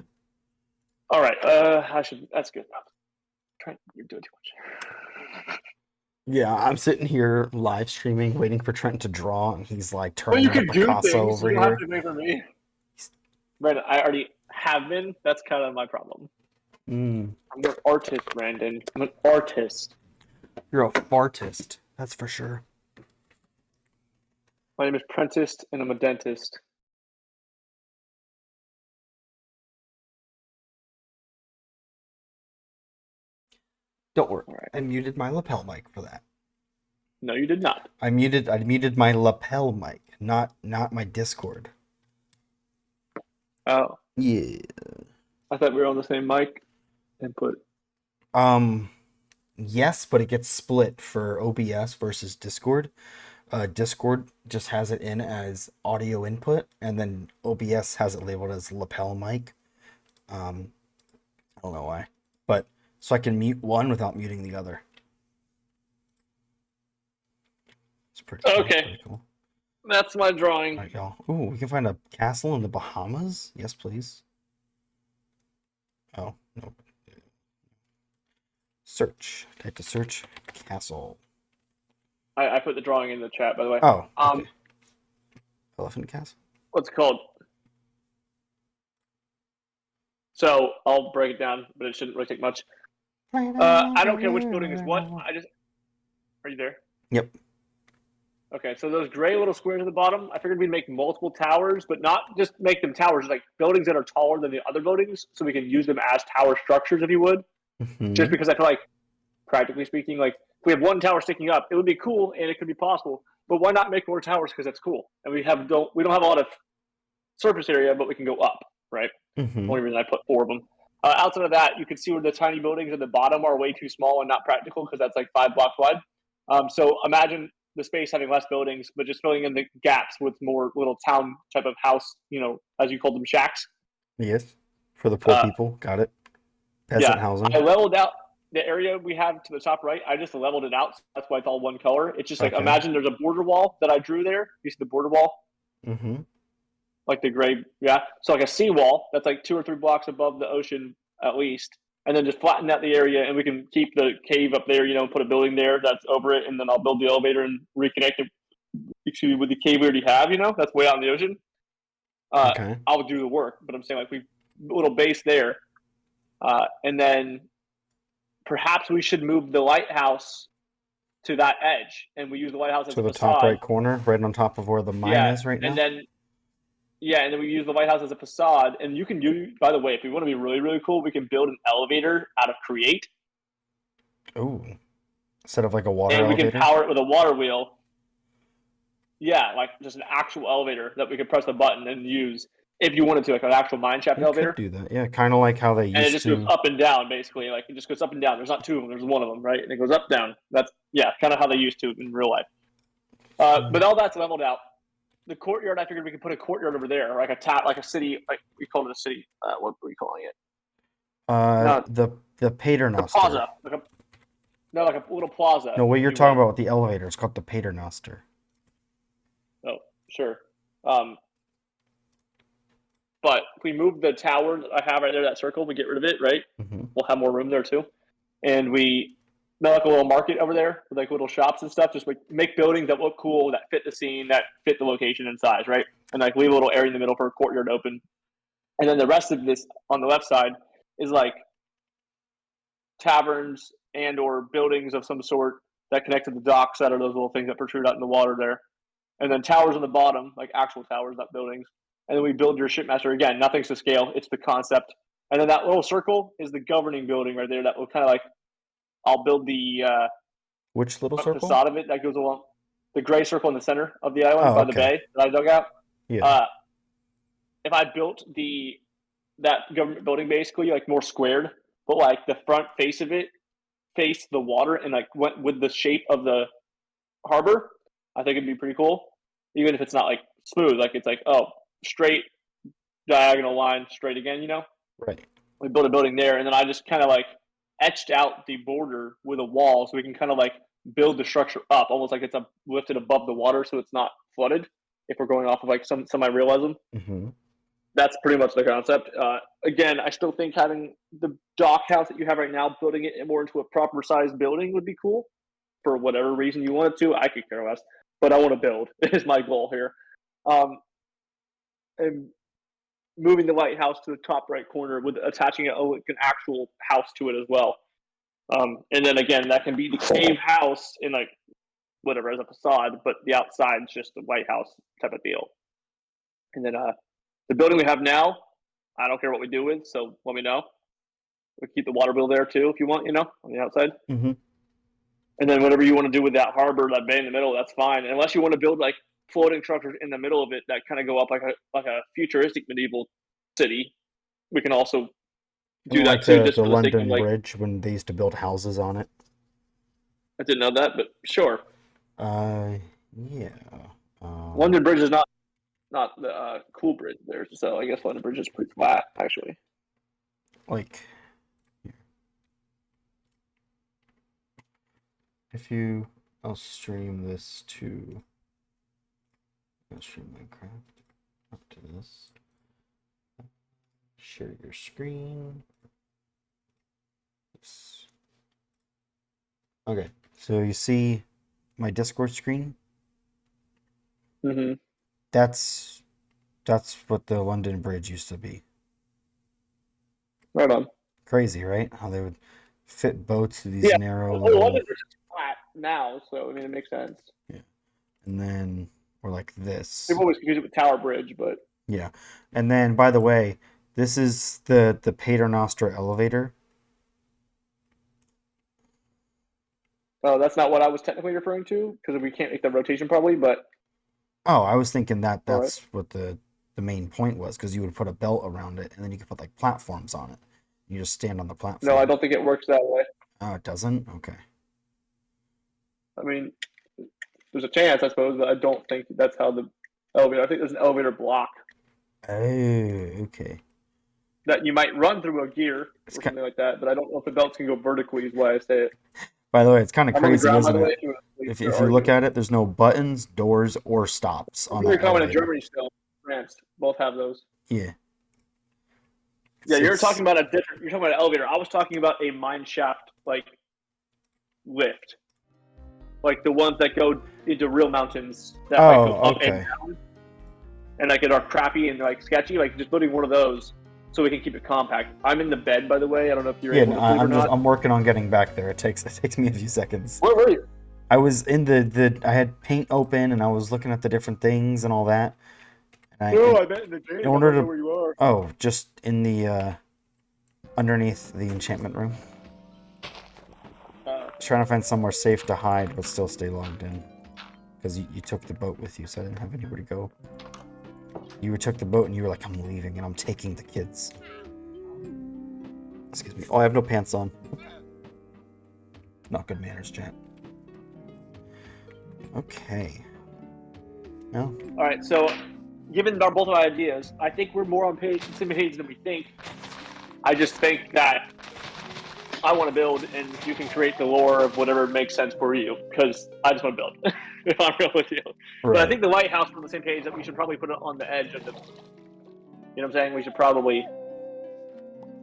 Speaker 2: All right. That's good. Trent, you're doing too much.
Speaker 1: Yeah, I'm sitting here live streaming, waiting for Trent to draw, and he's like turning into Picasso over here.
Speaker 2: You don't have to wait for me. Brandon, I already have been. That's kind of my problem. I'm an artist, Brandon. I'm an artist.
Speaker 1: You're a fartist, that's for sure.
Speaker 2: My name is Prentice, and I'm a dentist.
Speaker 1: Don't worry. Right. I muted my lapel mic for that.
Speaker 2: No, you did not.
Speaker 1: I muted my lapel mic, not my Discord.
Speaker 2: Oh.
Speaker 1: Yeah.
Speaker 2: I thought we were on the same mic input.
Speaker 1: Yes, but it gets split for OBS versus Discord. Discord just has it in as audio input, and then OBS has it labeled as lapel mic. I don't know why, but so I can mute one without muting the other. It's pretty cool.
Speaker 2: Okay.
Speaker 1: Pretty cool.
Speaker 2: That's my drawing.
Speaker 1: All right, y'all. Ooh, we can find a castle in the Bahamas. Yes, please. Oh, no. Search. Type to search castle.
Speaker 2: I put the drawing in the chat, by the way.
Speaker 1: Oh, okay. Elephant castle?
Speaker 2: What's it called? So I'll break it down, but it shouldn't really take much. I don't care which building is what. Are you there?
Speaker 1: Yep.
Speaker 2: Okay, so those gray little squares at the bottom, I figured we'd make multiple towers, but not just make them towers, like buildings that are taller than the other buildings, so we can use them as tower structures, if you would. Just because I feel like, practically speaking, like if we have one tower sticking up, it would be cool and it could be possible. But why not make more towers because that's cool? And we don't have a lot of surface area, but we can go up, right? Only reason I put 4 of them. Outside of that, you can see where the tiny buildings at the bottom are way too small and not practical because that's like 5 blocks wide. So imagine the space having less buildings, but just filling in the gaps with more little town type of house, as you call them, shacks.
Speaker 1: Yes, for the poor people. Got it. Peasant housing.
Speaker 2: I leveled out the area we have to the top right. I just leveled it out, so that's why it's all one color. It's just like, imagine there's a border wall that I drew there. You see the border wall? Like the gray, so like a seawall that's like 2 or 3 blocks above the ocean at least, and then just flatten out the area, and we can keep the cave up there, put a building there that's over it, and then I'll build the elevator and reconnect it with the cave we already have. That's way out in the ocean. I'll do the work, but I'm saying like we little base there, and then perhaps we should move the lighthouse to that edge, and we use the lighthouse as
Speaker 1: to
Speaker 2: a
Speaker 1: the
Speaker 2: facade.
Speaker 1: Top right corner, right on top of where the mine is right now.
Speaker 2: And then we use the lighthouse as a facade. And you can do, by the way, if we want to be really, really cool, we can build an elevator out of Create.
Speaker 1: Ooh. Instead of like a water elevator?
Speaker 2: And we can power it with a water wheel. Yeah, like just an actual elevator that we could press the button and use if you wanted to, like an actual mine shaft elevator.
Speaker 1: Could do that. Yeah, kind of like how they used to.
Speaker 2: And it just goes up and down, basically. Like it just goes up and down. There's not 2 of them. There's 1 of them, right? And it goes up, down. That's, kind of how they used to in real life. But all that's leveled out. The courtyard, I figured we could put a courtyard over there, like a city, like we call it a city. What are we calling it?
Speaker 1: The Paternoster.
Speaker 2: The plaza. Like a little plaza.
Speaker 1: No, what you're talking about with the elevator, it's called the Paternoster.
Speaker 2: Oh, sure. But if we move the tower that I have right there, that circle, we get rid of it, right? We'll have more room there too. And we make like a little market over there with like little shops and stuff. Just like make buildings that look cool, that fit the scene, that fit the location and size, right? And like leave a little area in the middle for a courtyard open. And then the rest of this on the left side is like taverns and or buildings of some sort that connect to the docks that are those little things that protrude out in the water there. And then towers on the bottom, like actual towers, not buildings. And then we build your shipmaster. Again, nothing's to scale. It's the concept. And then that little circle is the governing building right there that will kind of like, I'll build the
Speaker 1: which little circle?
Speaker 2: Facade of it that goes along the gray circle in the center of the island by the bay that I dug out.
Speaker 1: Yeah.
Speaker 2: If I built that government building basically like more squared, but like the front face of it faced the water and like went with the shape of the harbor, I think it'd be pretty cool. Even if it's not like smooth, like it's like, straight diagonal line straight again,
Speaker 1: Right.
Speaker 2: We built a building there, and then I just kind of like etched out the border with a wall so we can kind of like build the structure up almost like it's lifted above the water so it's not flooded if we're going off of like some semi-realism. That's pretty much the concept. Again, I still think having the dock house that you have right now, building it more into a proper sized building would be cool for whatever reason you wanted to. I could care less, but I want to build is my goal here. And moving the lighthouse to the top right corner with attaching an actual house to it as well. And then again, that can be the cave house in like whatever as a facade, but the outside's just a White House type of deal. And then the building we have now, I don't care what we do with, so let me know. We keep the water bill there too if you want, on the outside. And then whatever you want to do with that harbor, that bay in the middle, that's fine. Unless you want to build like floating structures in the middle of it that kind of go up like a futuristic medieval city, we can also do that too.
Speaker 1: Just the London Bridge when they used to build houses on it.
Speaker 2: I didn't know that, but sure.
Speaker 1: Yeah.
Speaker 2: London Bridge is not the cool bridge there, so I guess London Bridge is pretty flat actually.
Speaker 1: Like, I'll stream this to. I'll stream Minecraft up to this. Share your screen. Okay, so you see my Discord screen? That's what the London Bridge used to be.
Speaker 2: Right on.
Speaker 1: Crazy, right? How they would fit boats to these narrow
Speaker 2: little... London Bridge is flat now, so I mean it makes sense.
Speaker 1: Yeah. And then we're like this.
Speaker 2: People always confuse it with Tower Bridge, but
Speaker 1: yeah. And then by the way, this is the Paternoster elevator.
Speaker 2: Oh, that's not what I was technically referring to, because we can't make the rotation probably, but
Speaker 1: oh, I was thinking that's what the the main point was, because you would put a belt around it, and then you could put like platforms on it. You just stand on the platform.
Speaker 2: No, I don't think it works that way.
Speaker 1: Oh, it doesn't? Okay.
Speaker 2: I mean, there's a chance, I suppose, but I don't think that's how the elevator. I think there's an elevator block.
Speaker 1: Oh, okay.
Speaker 2: That you might run through a gear or something like that, but I don't know if the belts can go vertically. Is why I say it.
Speaker 1: By the way, it's kind of crazy,
Speaker 2: ground,
Speaker 1: isn't it? If you look at it, there's no buttons, doors, or stops on that elevator.
Speaker 2: In Germany still. France both have those.
Speaker 1: Yeah.
Speaker 2: Yeah, you're talking about You're talking about an elevator. I was talking about a mine shaft like lift, like the ones that go into real mountains that go up and down, and like it are crappy and like sketchy. Like just building one of those so we can keep it compact. I'm in the bed, by the way. I don't know if you're able to sleep or not.
Speaker 1: I'm working on getting back there. It takes me a few seconds.
Speaker 2: Where were you?
Speaker 1: I was in I had paint open and I was looking at the different things and all that.
Speaker 2: I bet in the game.
Speaker 1: In order to,
Speaker 2: where you are.
Speaker 1: Oh, just in the underneath the enchantment room. Trying to find somewhere safe to hide but still stay logged in. Because you took the boat with you, so I didn't have anywhere to go. You took the boat and you were like, I'm leaving and I'm taking the kids. Excuse me. Oh, I have no pants on. Not good manners, chat. Okay. No.
Speaker 2: All right, so given both of our ideas, I think we're more on the same page than we think. I just think that I want to build, and you can create the lore of whatever makes sense for you, because I just want to build, if I'm real with you. Right. But I think the lighthouse, we're on the same page, that we should probably put it on the edge of the... You know what I'm saying? We should probably...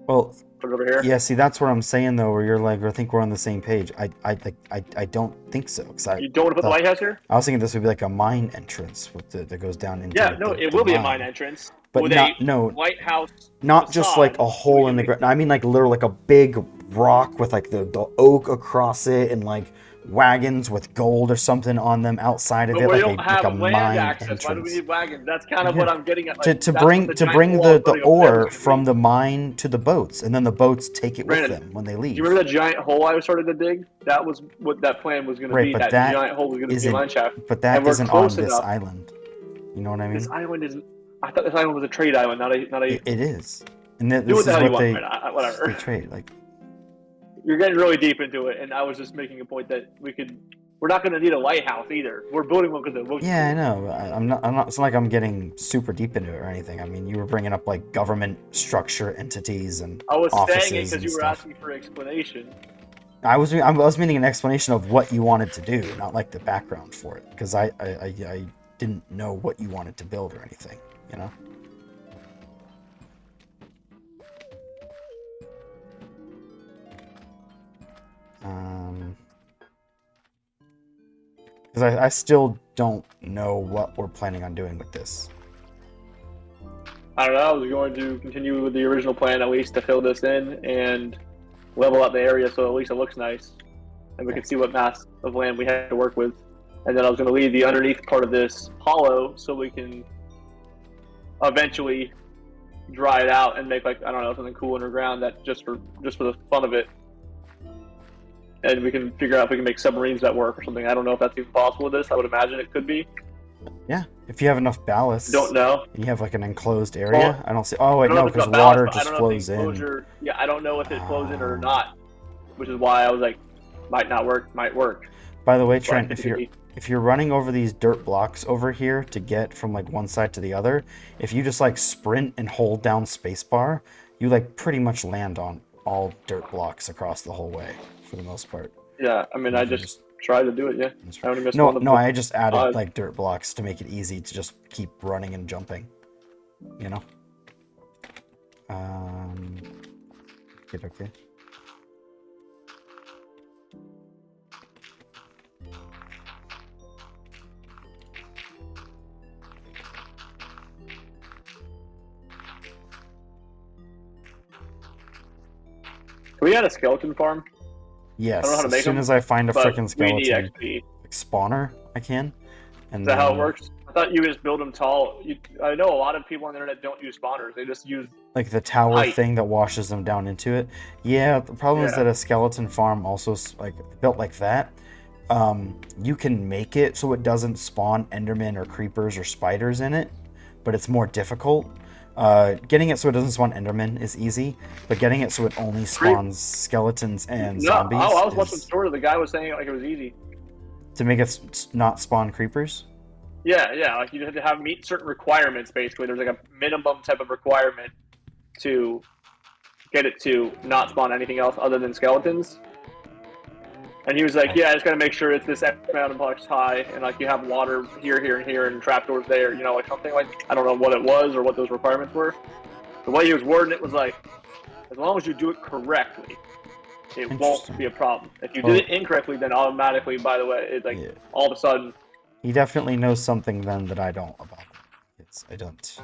Speaker 1: Well,
Speaker 2: put it over here.
Speaker 1: Yeah, see, that's where I'm saying, though, where you're like, I think we're on the same page. I don't think so.
Speaker 2: You don't want to put the lighthouse here?
Speaker 1: I was thinking this would be like a mine entrance that goes down into
Speaker 2: it will be a mine entrance.
Speaker 1: But no
Speaker 2: lighthouse.
Speaker 1: Not just like a hole in the ground. I mean, like literally like a big rock with like the oak across it and like wagons with gold or something on them outside of it, like a mine entrance.
Speaker 2: Why do we need wagons? That's kind of what I'm getting at. Like,
Speaker 1: to bring the ore from the mine to the boats, and then the boats take it with them when they leave.
Speaker 2: Do you remember that giant hole I started to dig? That was what that plan was going to be. That giant hole was going to be a mine shaft.
Speaker 1: But that isn't on this island. You know what I mean?
Speaker 2: This island isn't. I thought this island was a trade island, not a.
Speaker 1: It is, and this is what they trade. Like,
Speaker 2: you're getting really deep into it, and I was just making a point that we're not going to need a lighthouse either. We're building one because it looks.
Speaker 1: Yeah, I know. I'm not. It's not like I'm getting super deep into it or anything. I mean, you were bringing up like government structure entities and
Speaker 2: I was
Speaker 1: offices
Speaker 2: saying it because you were
Speaker 1: stuff.
Speaker 2: asking for explanation.
Speaker 1: I was meaning an explanation of what you wanted to do, not like the background for it, because I didn't know what you wanted to build or anything. You know. Because I still don't know what we're planning on doing with this.
Speaker 2: I don't know. I was going to continue with the original plan, at least to fill this in and level up the area so at least it looks nice, and we can see what mass of land we have to work with. And then I was going to leave the underneath part of this hollow so we can eventually dry it out and make, like, I don't know, something cool underground that just for the fun of it. And we can figure out if we can make submarines that work or something. I don't know if that's even possible with this. I would imagine it could be.
Speaker 1: Yeah, if you have enough ballast.
Speaker 2: Don't know.
Speaker 1: And you have like an enclosed area. Well, I don't see. Oh wait, no, because water just flows in.
Speaker 2: Yeah, I don't know if it flows in or not, which is why I was like, might not work, might work.
Speaker 1: By the way, Trent, if you're running over these dirt blocks over here to get from like one side to the other, if you just like sprint and hold down spacebar, you like pretty much land on all dirt blocks across the whole way for the most part.
Speaker 2: Yeah, I mean, I just tried to do it. Yeah,
Speaker 1: I only missed no, I just added like dirt blocks to make it easy to just keep running and jumping. You know. Okay.
Speaker 2: Can we add a skeleton farm?
Speaker 1: Yes, as soon as I find a freaking skeleton spawner, I can.
Speaker 2: And is that how it works? I thought you just build them tall. I know a lot of people on the internet don't use spawners. They just use
Speaker 1: like the tower thing that washes them down into it. Yeah, the problem is that a skeleton farm also like built like that. You can make it so it doesn't spawn endermen or creepers or spiders in it, but it's more difficult. Getting it so it doesn't spawn Enderman is easy, but getting it so it only spawns skeletons and zombies.
Speaker 2: I was watching the story. The guy was saying like it was easy
Speaker 1: to make it not spawn creepers.
Speaker 2: Yeah, like you had to meet certain requirements. Basically, there's like a minimum type of requirement to get it to not spawn anything else other than skeletons. And he was like, "Yeah, I just gotta make sure it's this X amount of blocks high, and like you have water here, here, and here, and trapdoors there. You know, like something like I don't know what it was or what those requirements were. The way he was wording it was like, as long as you do it correctly, it won't be a problem. If you did it incorrectly, then automatically, by the way, it's like all of a sudden."
Speaker 1: He definitely knows something then that I don't about it. I don't.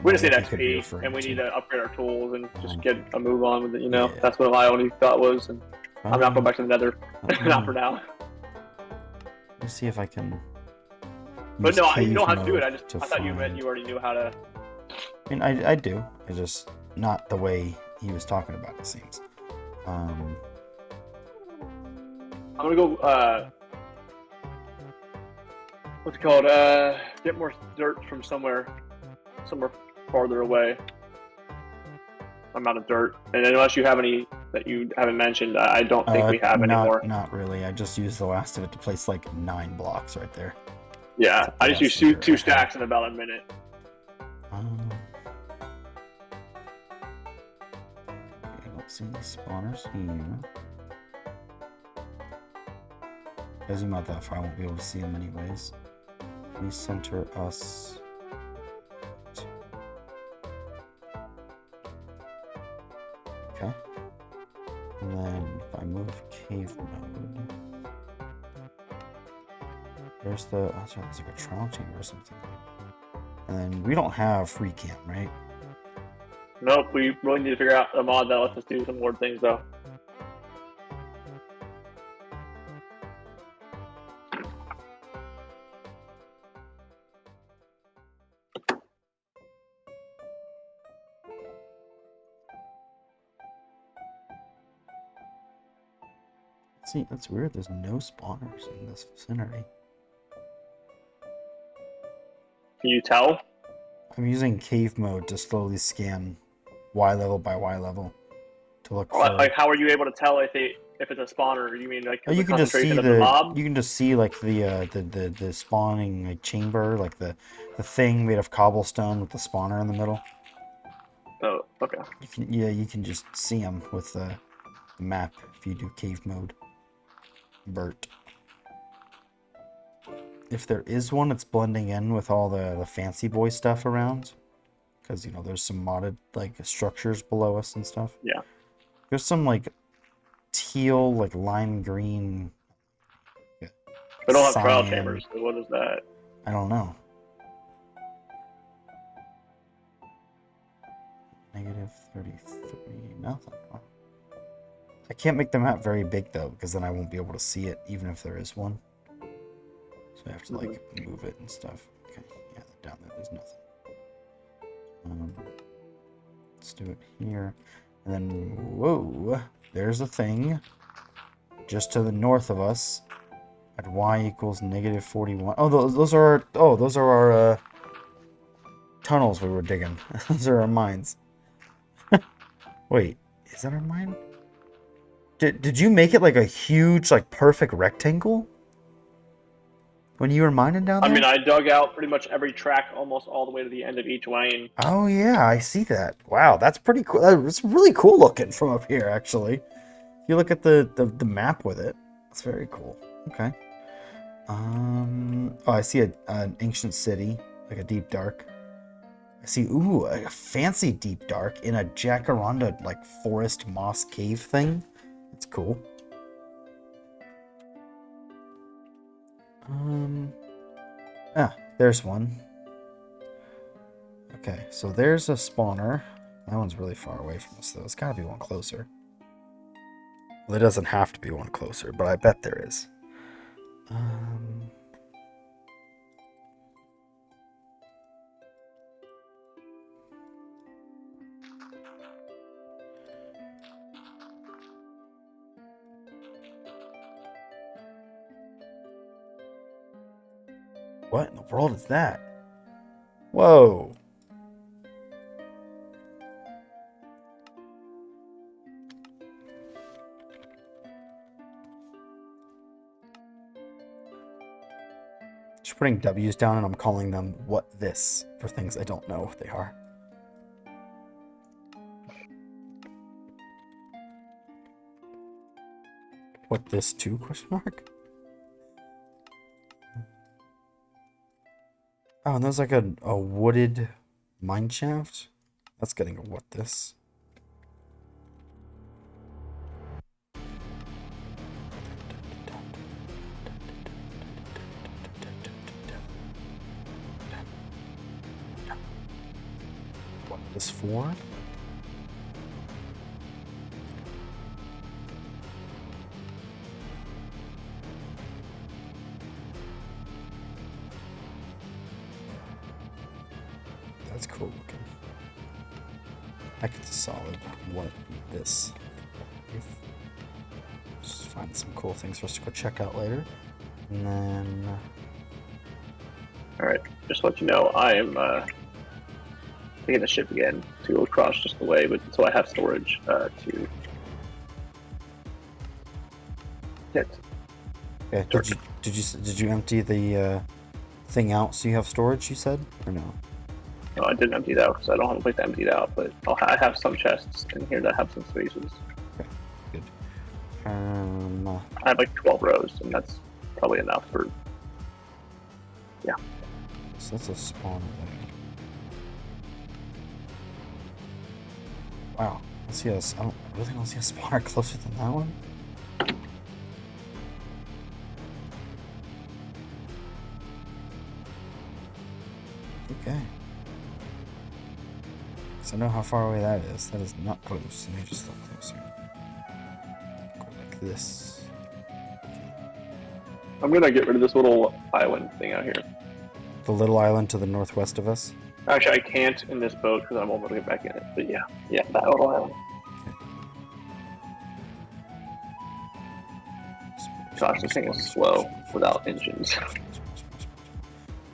Speaker 2: We just need XP, and we need to upgrade our tools and just get a move on with it. You know, that's what my only thought was. And I'm not going back to the Nether, not for now.
Speaker 1: Let's see if I can.
Speaker 2: But no, you know how to do it. I thought you meant you already knew how to.
Speaker 1: I mean, I do. It's just not the way he was talking about. It seems. I'm
Speaker 2: gonna go. What's it called? Get more dirt from somewhere farther away. I'm out of dirt, and unless you have any that you haven't mentioned, I don't think we have any more.
Speaker 1: Not really. I just used the last of it to place like 9 blocks right there.
Speaker 2: Yeah, I just used 2 stacks in about a minute.
Speaker 1: I don't see the spawners here. If I zoom out that far, I won't be able to see them anyways. We center us. Okay. And then if I move cave mode, there's the. Oh, sorry, there's like a trial chamber or something. And then we don't have free camp, right?
Speaker 2: Nope. We really need to figure out a mod that lets us do some more things, though.
Speaker 1: See, that's weird. There's no spawners in this vicinity.
Speaker 2: Can you tell?
Speaker 1: I'm using cave mode to slowly scan Y level by Y level to look for.
Speaker 2: Like, how are you able to tell if it's a spawner? You mean like
Speaker 1: you can just see the mob? You can just see like the spawning like chamber, like the thing made of cobblestone with the spawner in the middle.
Speaker 2: Oh, okay.
Speaker 1: You can just see them with the map if you do cave mode. Bert. If there is one, it's blending in with all the fancy boy stuff around, because there's some modded like structures below us and stuff.
Speaker 2: Yeah.
Speaker 1: There's some like teal, like lime green.
Speaker 2: They don't have trial chambers. So what is that?
Speaker 1: I don't know. -33. Nothing. I can't make the map very big though, because then I won't be able to see it, even if there is one. So I have to like move it and stuff. Okay, yeah, down there, there's nothing. Let's do it here, and then whoa, there's a thing just to the north of us at y equals -41. Oh, those are our tunnels we were digging. Those are our mines. Wait, is that our mine? Did you make it like a huge, like perfect rectangle when you were mining down there?
Speaker 2: I mean, I dug out pretty much every track almost all the way to the end of each lane.
Speaker 1: Oh yeah, I see that. Wow, that's pretty cool. It's really cool looking from up here, actually. If you look at the map with it, it's very cool. Okay. Oh, I see an ancient city, like a deep dark. I see, ooh, a fancy deep dark in a jacaranda, like forest moss cave thing. It's cool. There's one. Okay, so there's a spawner. That one's really far away from us, though. It's gotta be one closer. Well, there doesn't have to be one closer, but I bet there is. What in the world is that? Whoa. Just putting W's down and I'm calling them what this for things I don't know what they are. What this too, question mark? Oh, and there's like a wooded mine shaft. That's getting a what this. What this for? That's cool looking. Heck, it's a solid what this. Just find some cool things for us to go check out later. And then...
Speaker 2: Alright, just to let you know, I am taking the ship again to go across just the way, but so I have storage to get.
Speaker 1: Yeah, did you empty the thing out so you have storage, you said? Or no?
Speaker 2: No, I didn't empty it out because I don't have a place to empty it out, but I have some chests in here that have some spaces.
Speaker 1: Okay, good.
Speaker 2: I have like 12 rows, and that's probably enough for... Yeah.
Speaker 1: So that's a spawn thing. Wow. I really don't see a spawner closer than that one. Okay. So I know how far away that is. That is not close. Let me just look closer. Go like this.
Speaker 2: I'm gonna get rid of this little island thing out here.
Speaker 1: The little island to the northwest of us?
Speaker 2: Actually, I can't in this boat because I'm almost gonna get back in it. But yeah, that little island. Okay. Gosh, this thing is slow without engines.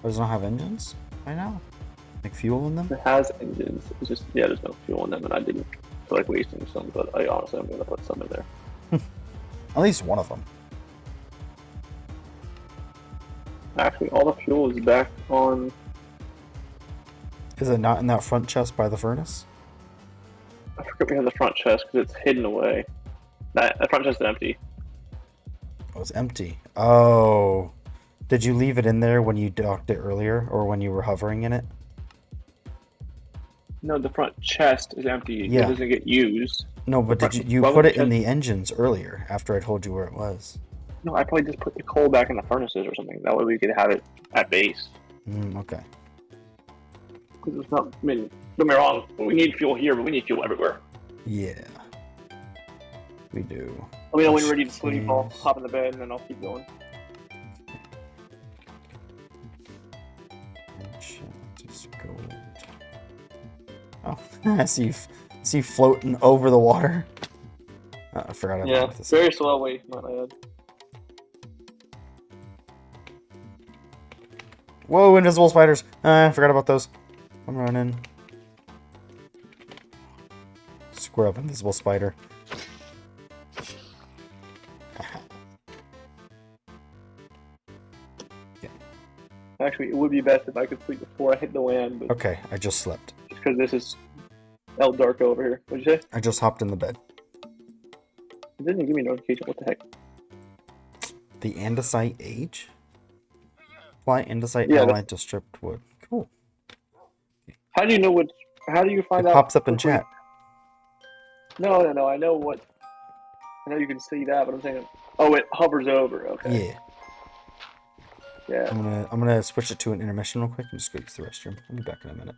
Speaker 1: Does it not have engines right now? Like fuel in them?
Speaker 2: It has engines. It's just, there's no fuel in them, and I didn't feel like wasting some, but I honestly am gonna put some in there.
Speaker 1: At least one of them.
Speaker 2: Actually, all the fuel is back on.
Speaker 1: Is it not in that front chest by the furnace?
Speaker 2: I forget we have the front chest because it's hidden away. The front chest is empty.
Speaker 1: Oh, it's empty. Oh. Did you leave it in there when you docked it earlier, or when you were hovering in it?
Speaker 2: No, the front chest is empty.
Speaker 1: Yeah.
Speaker 2: It doesn't get used.
Speaker 1: No, but did you put it in the engines earlier after I told you where it was?
Speaker 2: No, I probably just put the coal back in the furnaces or something. That way we could have it at base.
Speaker 1: Okay.
Speaker 2: Because it's not, I mean, don't get me wrong, we need fuel here, but we need fuel everywhere.
Speaker 1: Yeah. We do.
Speaker 2: Let me know when you're ready to sleep. I'll hop in the bed and then I'll keep going.
Speaker 1: Gold. Oh, I see you floating over the water. Oh, I forgot about this.
Speaker 2: Very slowly, not bad.
Speaker 1: Whoa, invisible spiders! I forgot about those. I'm running. Square up, invisible spider.
Speaker 2: Yeah. Actually, it would be best if I could sleep before I hit the land. But
Speaker 1: okay, I just slept.
Speaker 2: Just because this is El Darko over here. What'd you say?
Speaker 1: I just hopped in the bed.
Speaker 2: It didn't give me a notification. What the heck?
Speaker 1: The andesite age? Apply andesite allied to stripped wood. Cool.
Speaker 2: How do you know what? How do you find out?
Speaker 1: It pops up in chat.
Speaker 2: No. I know what. I know you can see that, but I'm saying. Oh, it hovers over. Okay.
Speaker 1: Yeah.
Speaker 2: Yeah.
Speaker 1: I'm gonna switch it to an intermission real quick and just go use the restroom. I'll be back in a minute.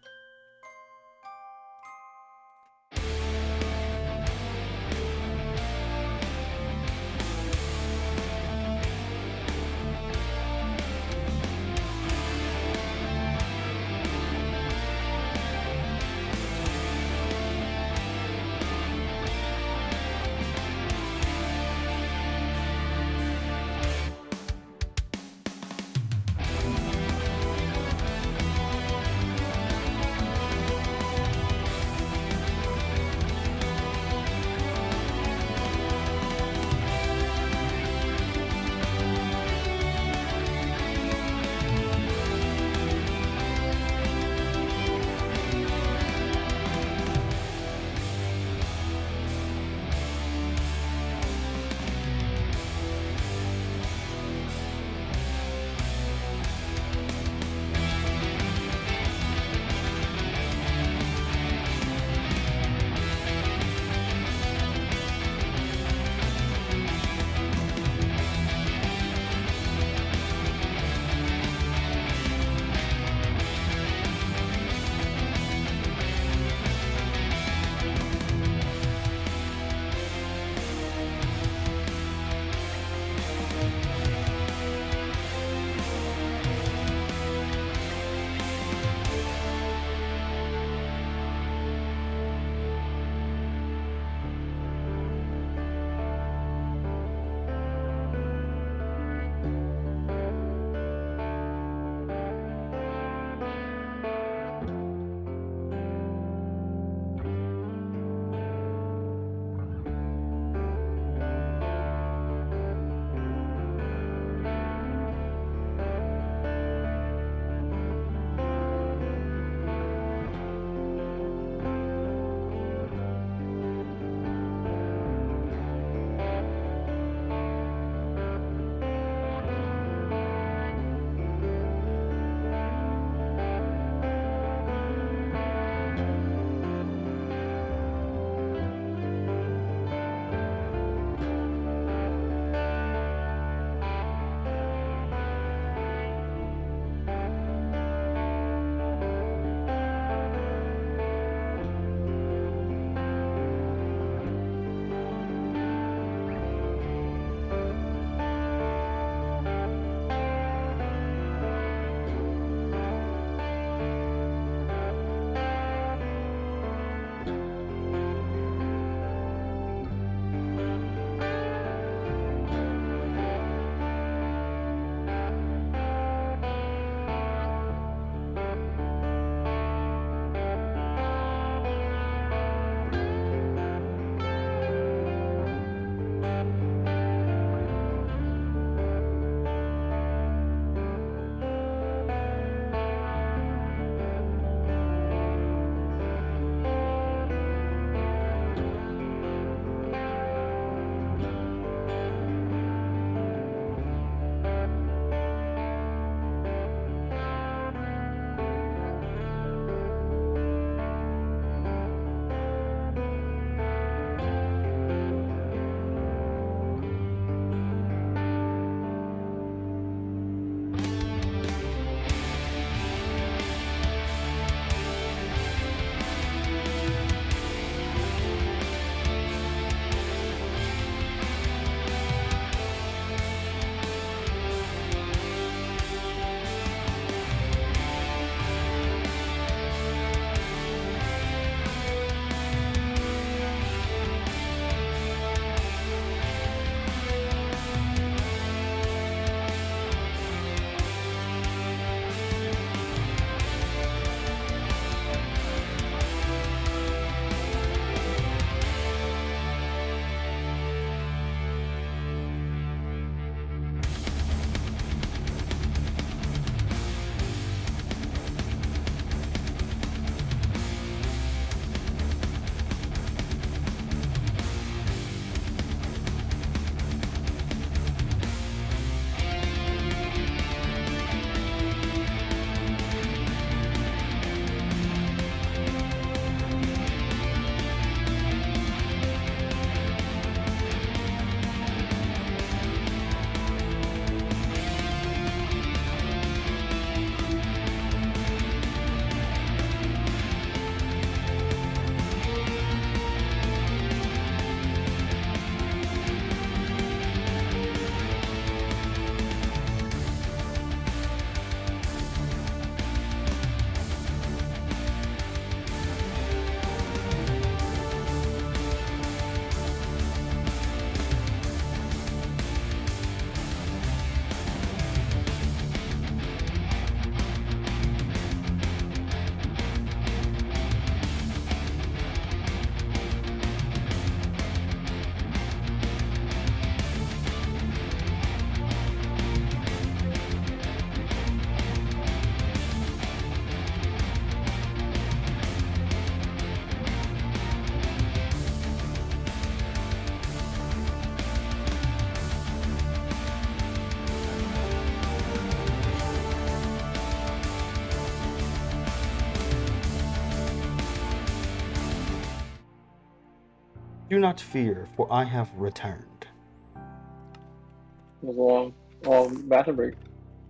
Speaker 1: Do not fear, for I have returned.
Speaker 2: It was a long bathroom break.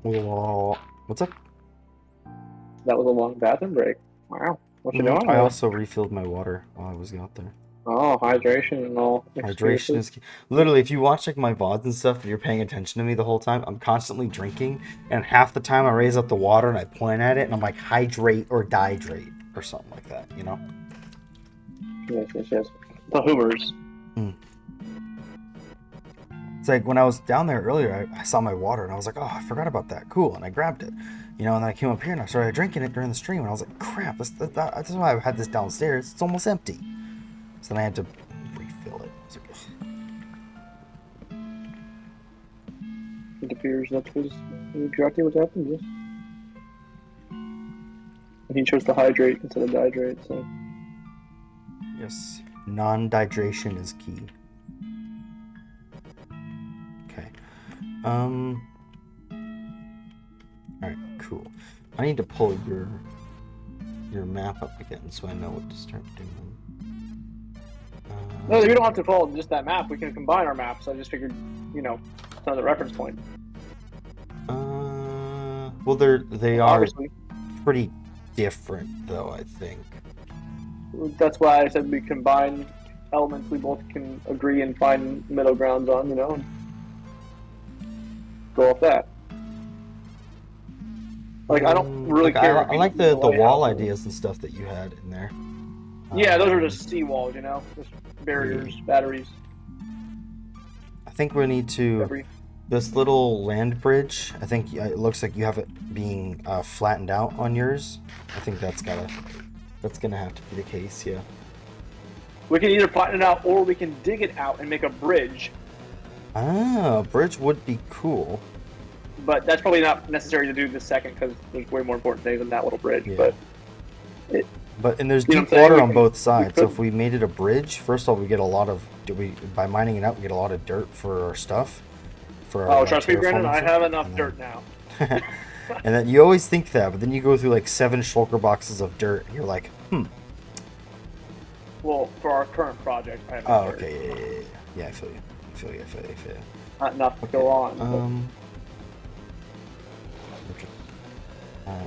Speaker 1: What's up?
Speaker 2: That was a long bathroom break. Wow. What you doing?
Speaker 1: I also refilled my water while I was out there.
Speaker 2: Oh, hydration and all.
Speaker 1: Hydration is key. Literally, if you watch like my VODs and stuff and you're paying attention to me the whole time, I'm constantly drinking, and half the time I raise up the water and I point at it and I'm like, hydrate or dihydrate or something like that, you know?
Speaker 2: Yes. The Hoovers.
Speaker 1: It's like when I was down there earlier, I saw my water and I was like, oh, I forgot about that. Cool. And I grabbed it, you know, and then I came up here and I started drinking it during the stream and I was like, crap, that's why I had this downstairs. It's almost empty. So then I had to refill it.
Speaker 2: It appears that was exactly what happened, yes. And he chose to hydrate instead of dihydrate, so.
Speaker 1: Yes. Non-dihydration is key. Okay. Alright, cool. I need to pull your map up again so I know what to start doing.
Speaker 2: No, we don't have to follow just that map. We can combine our maps. I just figured, you know, it's another reference point.
Speaker 1: Well, they are obviously pretty different, though, I think.
Speaker 2: That's why I said we combine elements we both can agree and find middle grounds on, you know, and go off that. Like, I don't really care.
Speaker 1: I like the wall ideas and stuff that you had in there.
Speaker 2: Yeah, those are just seawalls, you know, just barriers, batteries.
Speaker 1: I think we need to... This little land bridge, I think it looks like you have it being flattened out on yours. I think that's gonna have to be the case, yeah.
Speaker 2: We can either flatten it out or we can dig it out and make a bridge.
Speaker 1: Ah, a bridge would be cool.
Speaker 2: But that's probably not necessary to do the second because there's way more important things than that little bridge.
Speaker 1: Yeah.
Speaker 2: But
Speaker 1: there's deep water on both sides, so if we made it a bridge, first of all, we get a lot of... by mining it out, we get a lot of dirt for our stuff.
Speaker 2: Trust me, Brandon, I have enough dirt now.
Speaker 1: And then you always think that, but then you go through like 7 shulker boxes of dirt, and you're like,
Speaker 2: Well, for our current project, I have
Speaker 1: dirt. Okay, yeah, I feel you.
Speaker 2: Not enough to go on.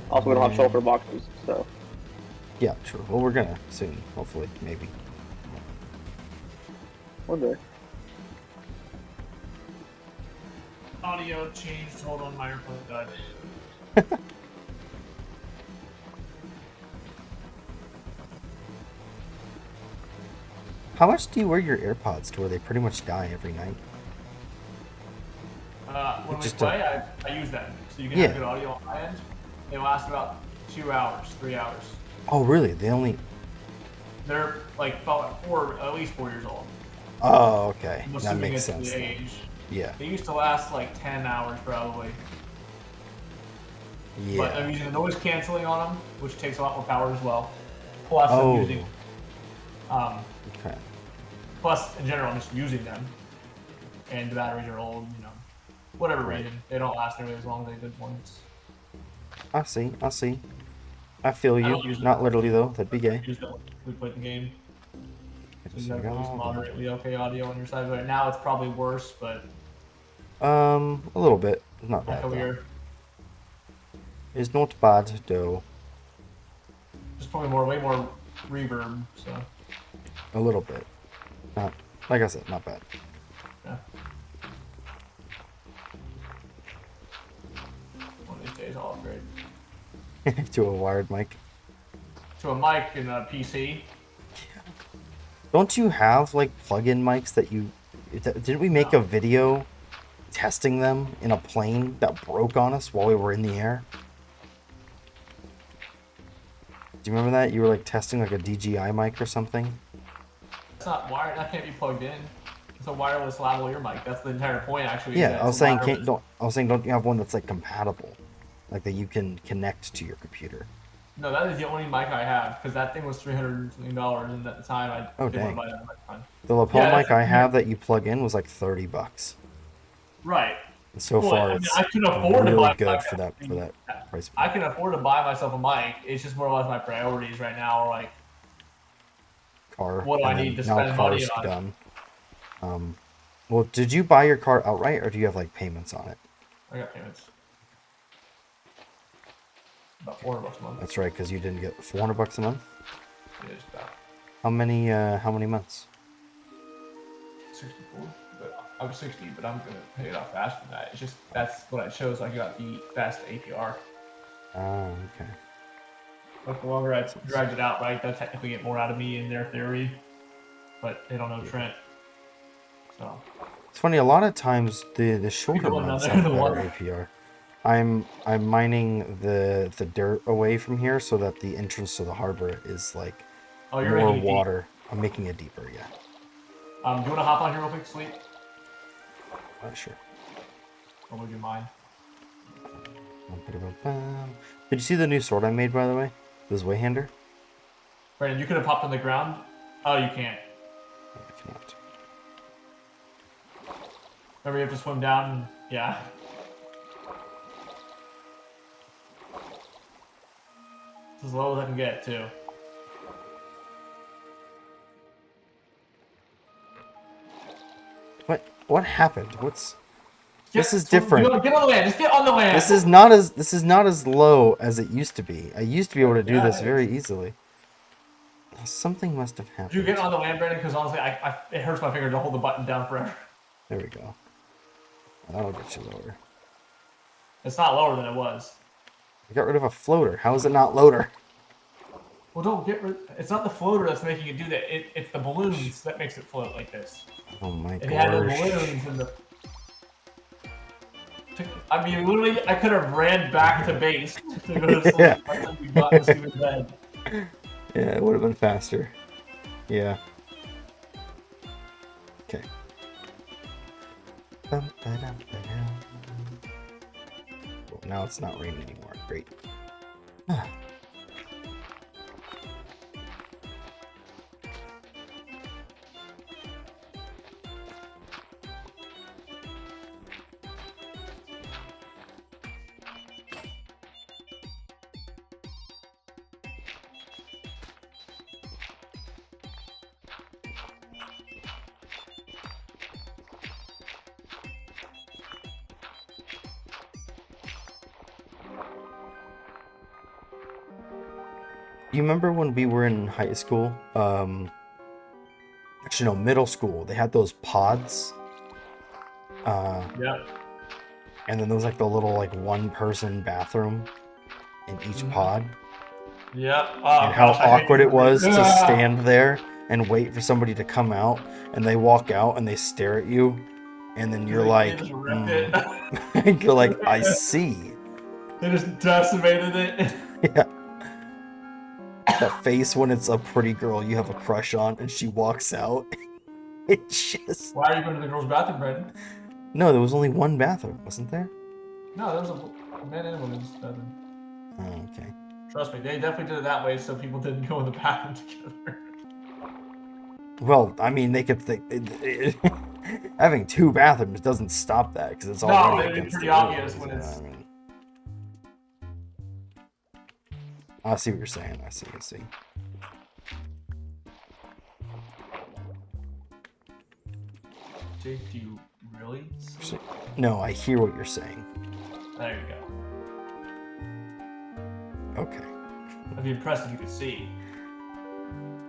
Speaker 2: Also, we don't have shulker boxes, so...
Speaker 1: Yeah, true. Well, we're gonna soon, hopefully, maybe.
Speaker 2: One day.
Speaker 3: Audio changed. Hold on, my earphone died.
Speaker 1: How much do you wear your AirPods to where they pretty much die every night?
Speaker 3: When we play, I use them. So you can have good audio on my end. They last about 2 hours, 3 hours.
Speaker 1: Oh, really?
Speaker 3: They're like at least 4 years old.
Speaker 1: Oh, okay.
Speaker 3: I'm
Speaker 1: that makes
Speaker 3: it's
Speaker 1: sense.
Speaker 3: The age.
Speaker 1: Yeah.
Speaker 3: They used to last like 10 hours probably.
Speaker 1: Yeah.
Speaker 3: But I'm using the noise canceling on them, which takes a lot more power as well. Plus, I'm using.
Speaker 1: Okay.
Speaker 3: Plus, in general, I'm just using them, and the batteries are old. You know, whatever reason, they don't last nearly as long as they did once.
Speaker 1: I see. I feel you. Not literally though. That'd be gay.
Speaker 3: We played the game. So you have at least moderately okay audio on your side. Right now, it's probably worse, but
Speaker 1: a little bit. Not bad. It's not bad though.
Speaker 3: Just probably way more reverb. So.
Speaker 1: A little bit. Not, like I said, not bad.
Speaker 3: Yeah. One of these days, I'll upgrade.
Speaker 1: To a wired mic.
Speaker 3: To a mic and a PC.
Speaker 1: Don't you have like plug-in mics that you... Didn't we make a video testing them in a plane that broke on us while we were in the air? Do you remember that? You were like testing like a DJI mic or something?
Speaker 3: It's not wired. That can't be plugged in. It's a wireless lavalier mic. That's the entire point, actually.
Speaker 1: Yeah, I was saying don't you have one that's like compatible, like that you can connect to your computer?
Speaker 3: No, that is the only mic I have because that thing was $300 something, and at the time I didn't want to buy that mic.
Speaker 1: The lapel mic I have that you plug in was like $30.
Speaker 3: Right.
Speaker 1: And so far,
Speaker 3: I can afford to buy
Speaker 1: good for that price.
Speaker 3: I can afford to buy myself a mic. It's just more or less my priorities right now are like.
Speaker 1: car.
Speaker 3: What do I need to spend money on?
Speaker 1: Done. Well, did you buy your car outright, or do you have like payments on it?
Speaker 3: I got payments. About $400 a month.
Speaker 1: That's right, because you didn't get $400 a month.
Speaker 3: Yeah, just about.
Speaker 1: How many months?
Speaker 3: 64. But I was 60, but I'm gonna pay it off faster than that. It's just that's what I chose. I got the best APR.
Speaker 1: Oh, okay.
Speaker 3: But the longer I dragged it out, right, they'll technically get more out of me in their theory. But they don't know Trent. So
Speaker 1: it's funny. A lot of times the shorter months have better APR. I'm mining the dirt away from here so that the entrance to the harbor is like more water. I'm making it deeper, yeah.
Speaker 3: Do you want to hop on here real quick, sleep?
Speaker 1: Sure.
Speaker 3: Or would you mind?
Speaker 1: Did you see the new sword I made, by the way? This Wayhander?
Speaker 3: Brandon, you could have popped on the ground. Oh, you can't.
Speaker 1: I cannot.
Speaker 3: Remember, you have to swim down and... Yeah. It's as low as I can get, too.
Speaker 1: What happened? This is different.
Speaker 3: Get on the land. Just get on the land.
Speaker 1: This is not as low as it used to be. I used to be able to do this very easily. Something must have happened.
Speaker 3: Did you get on the land, Brandon? Because honestly, it hurts my finger to hold the button down forever.
Speaker 1: There we go. That'll get you lower.
Speaker 3: It's not lower than it was.
Speaker 1: I got rid of a floater. How is it not loader?
Speaker 3: Well, don't get rid. It's not the floater that's making it do that. It's the balloons that makes it float like this.
Speaker 1: Oh my god.
Speaker 3: If you had the balloons and the... I mean, literally, I could have ran back to base to go to sleep by the time we got to stupid bed.
Speaker 1: Yeah, it would have been faster. Yeah. Okay. Well, now it's not raining anymore. Great. You remember when we were in high school? Actually, no, middle school. They had those pods.
Speaker 3: Yeah.
Speaker 1: And then there was like the little like one-person bathroom in each pod.
Speaker 3: Yep.
Speaker 1: And how awkward it was to stand there and wait for somebody to come out, and they walk out and they stare at you, and then you're like, you're like, I see.
Speaker 3: They just decimated it.
Speaker 1: Yeah. That face when it's a pretty girl you have a crush on and she walks out. It's just...
Speaker 3: Why are you going to the girls' bathroom, Brandon?
Speaker 1: No, there was only one bathroom, wasn't there?
Speaker 3: No, there was a man and a women's bathroom.
Speaker 1: Oh, okay.
Speaker 3: Trust me, they definitely did it that way so people didn't go in the bathroom together.
Speaker 1: Well, I mean, they could think... having two bathrooms doesn't stop that, because it's already against
Speaker 3: pretty obvious when it's...
Speaker 1: I see what you're saying. I see.
Speaker 3: Jake, do you really see?
Speaker 1: No, I hear what you're saying.
Speaker 3: There you go.
Speaker 1: Okay.
Speaker 3: I'd be impressed if you could see.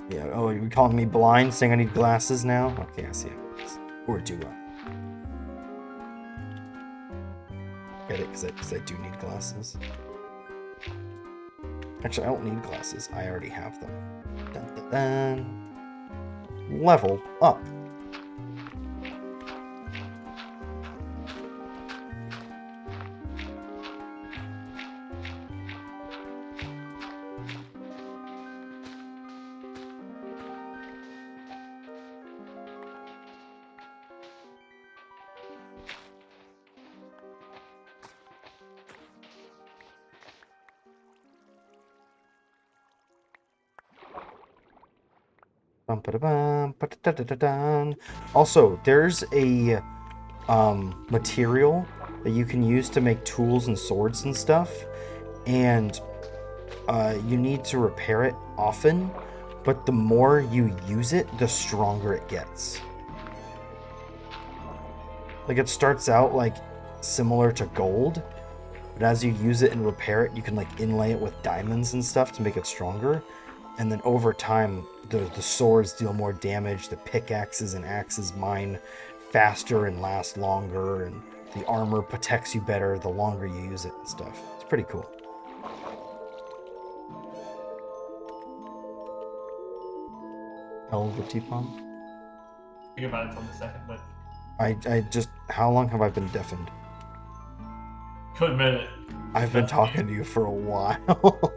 Speaker 1: Yeah, oh, you're calling me blind, saying I need glasses now? Okay, I see how it is. Or do I? Get it? Because I do need glasses. Actually, I don't need glasses. I already have them. Dun, dun, dun. Level up. Also, there's a material that you can use to make tools and swords and stuff, and you need to repair it often, but the more you use it, the stronger it gets. Like, it starts out like similar to gold, but as you use it and repair it, you can like inlay it with diamonds and stuff to make it stronger. And then over time, the swords deal more damage, the pickaxes and axes mine faster and last longer, and the armor protects you better the longer you use it and stuff. It's pretty cool. The TPalm?
Speaker 3: Think about it for a second, but
Speaker 1: I just, how long have I been deafened?
Speaker 3: Good minute.
Speaker 1: I've been talking to you for a while.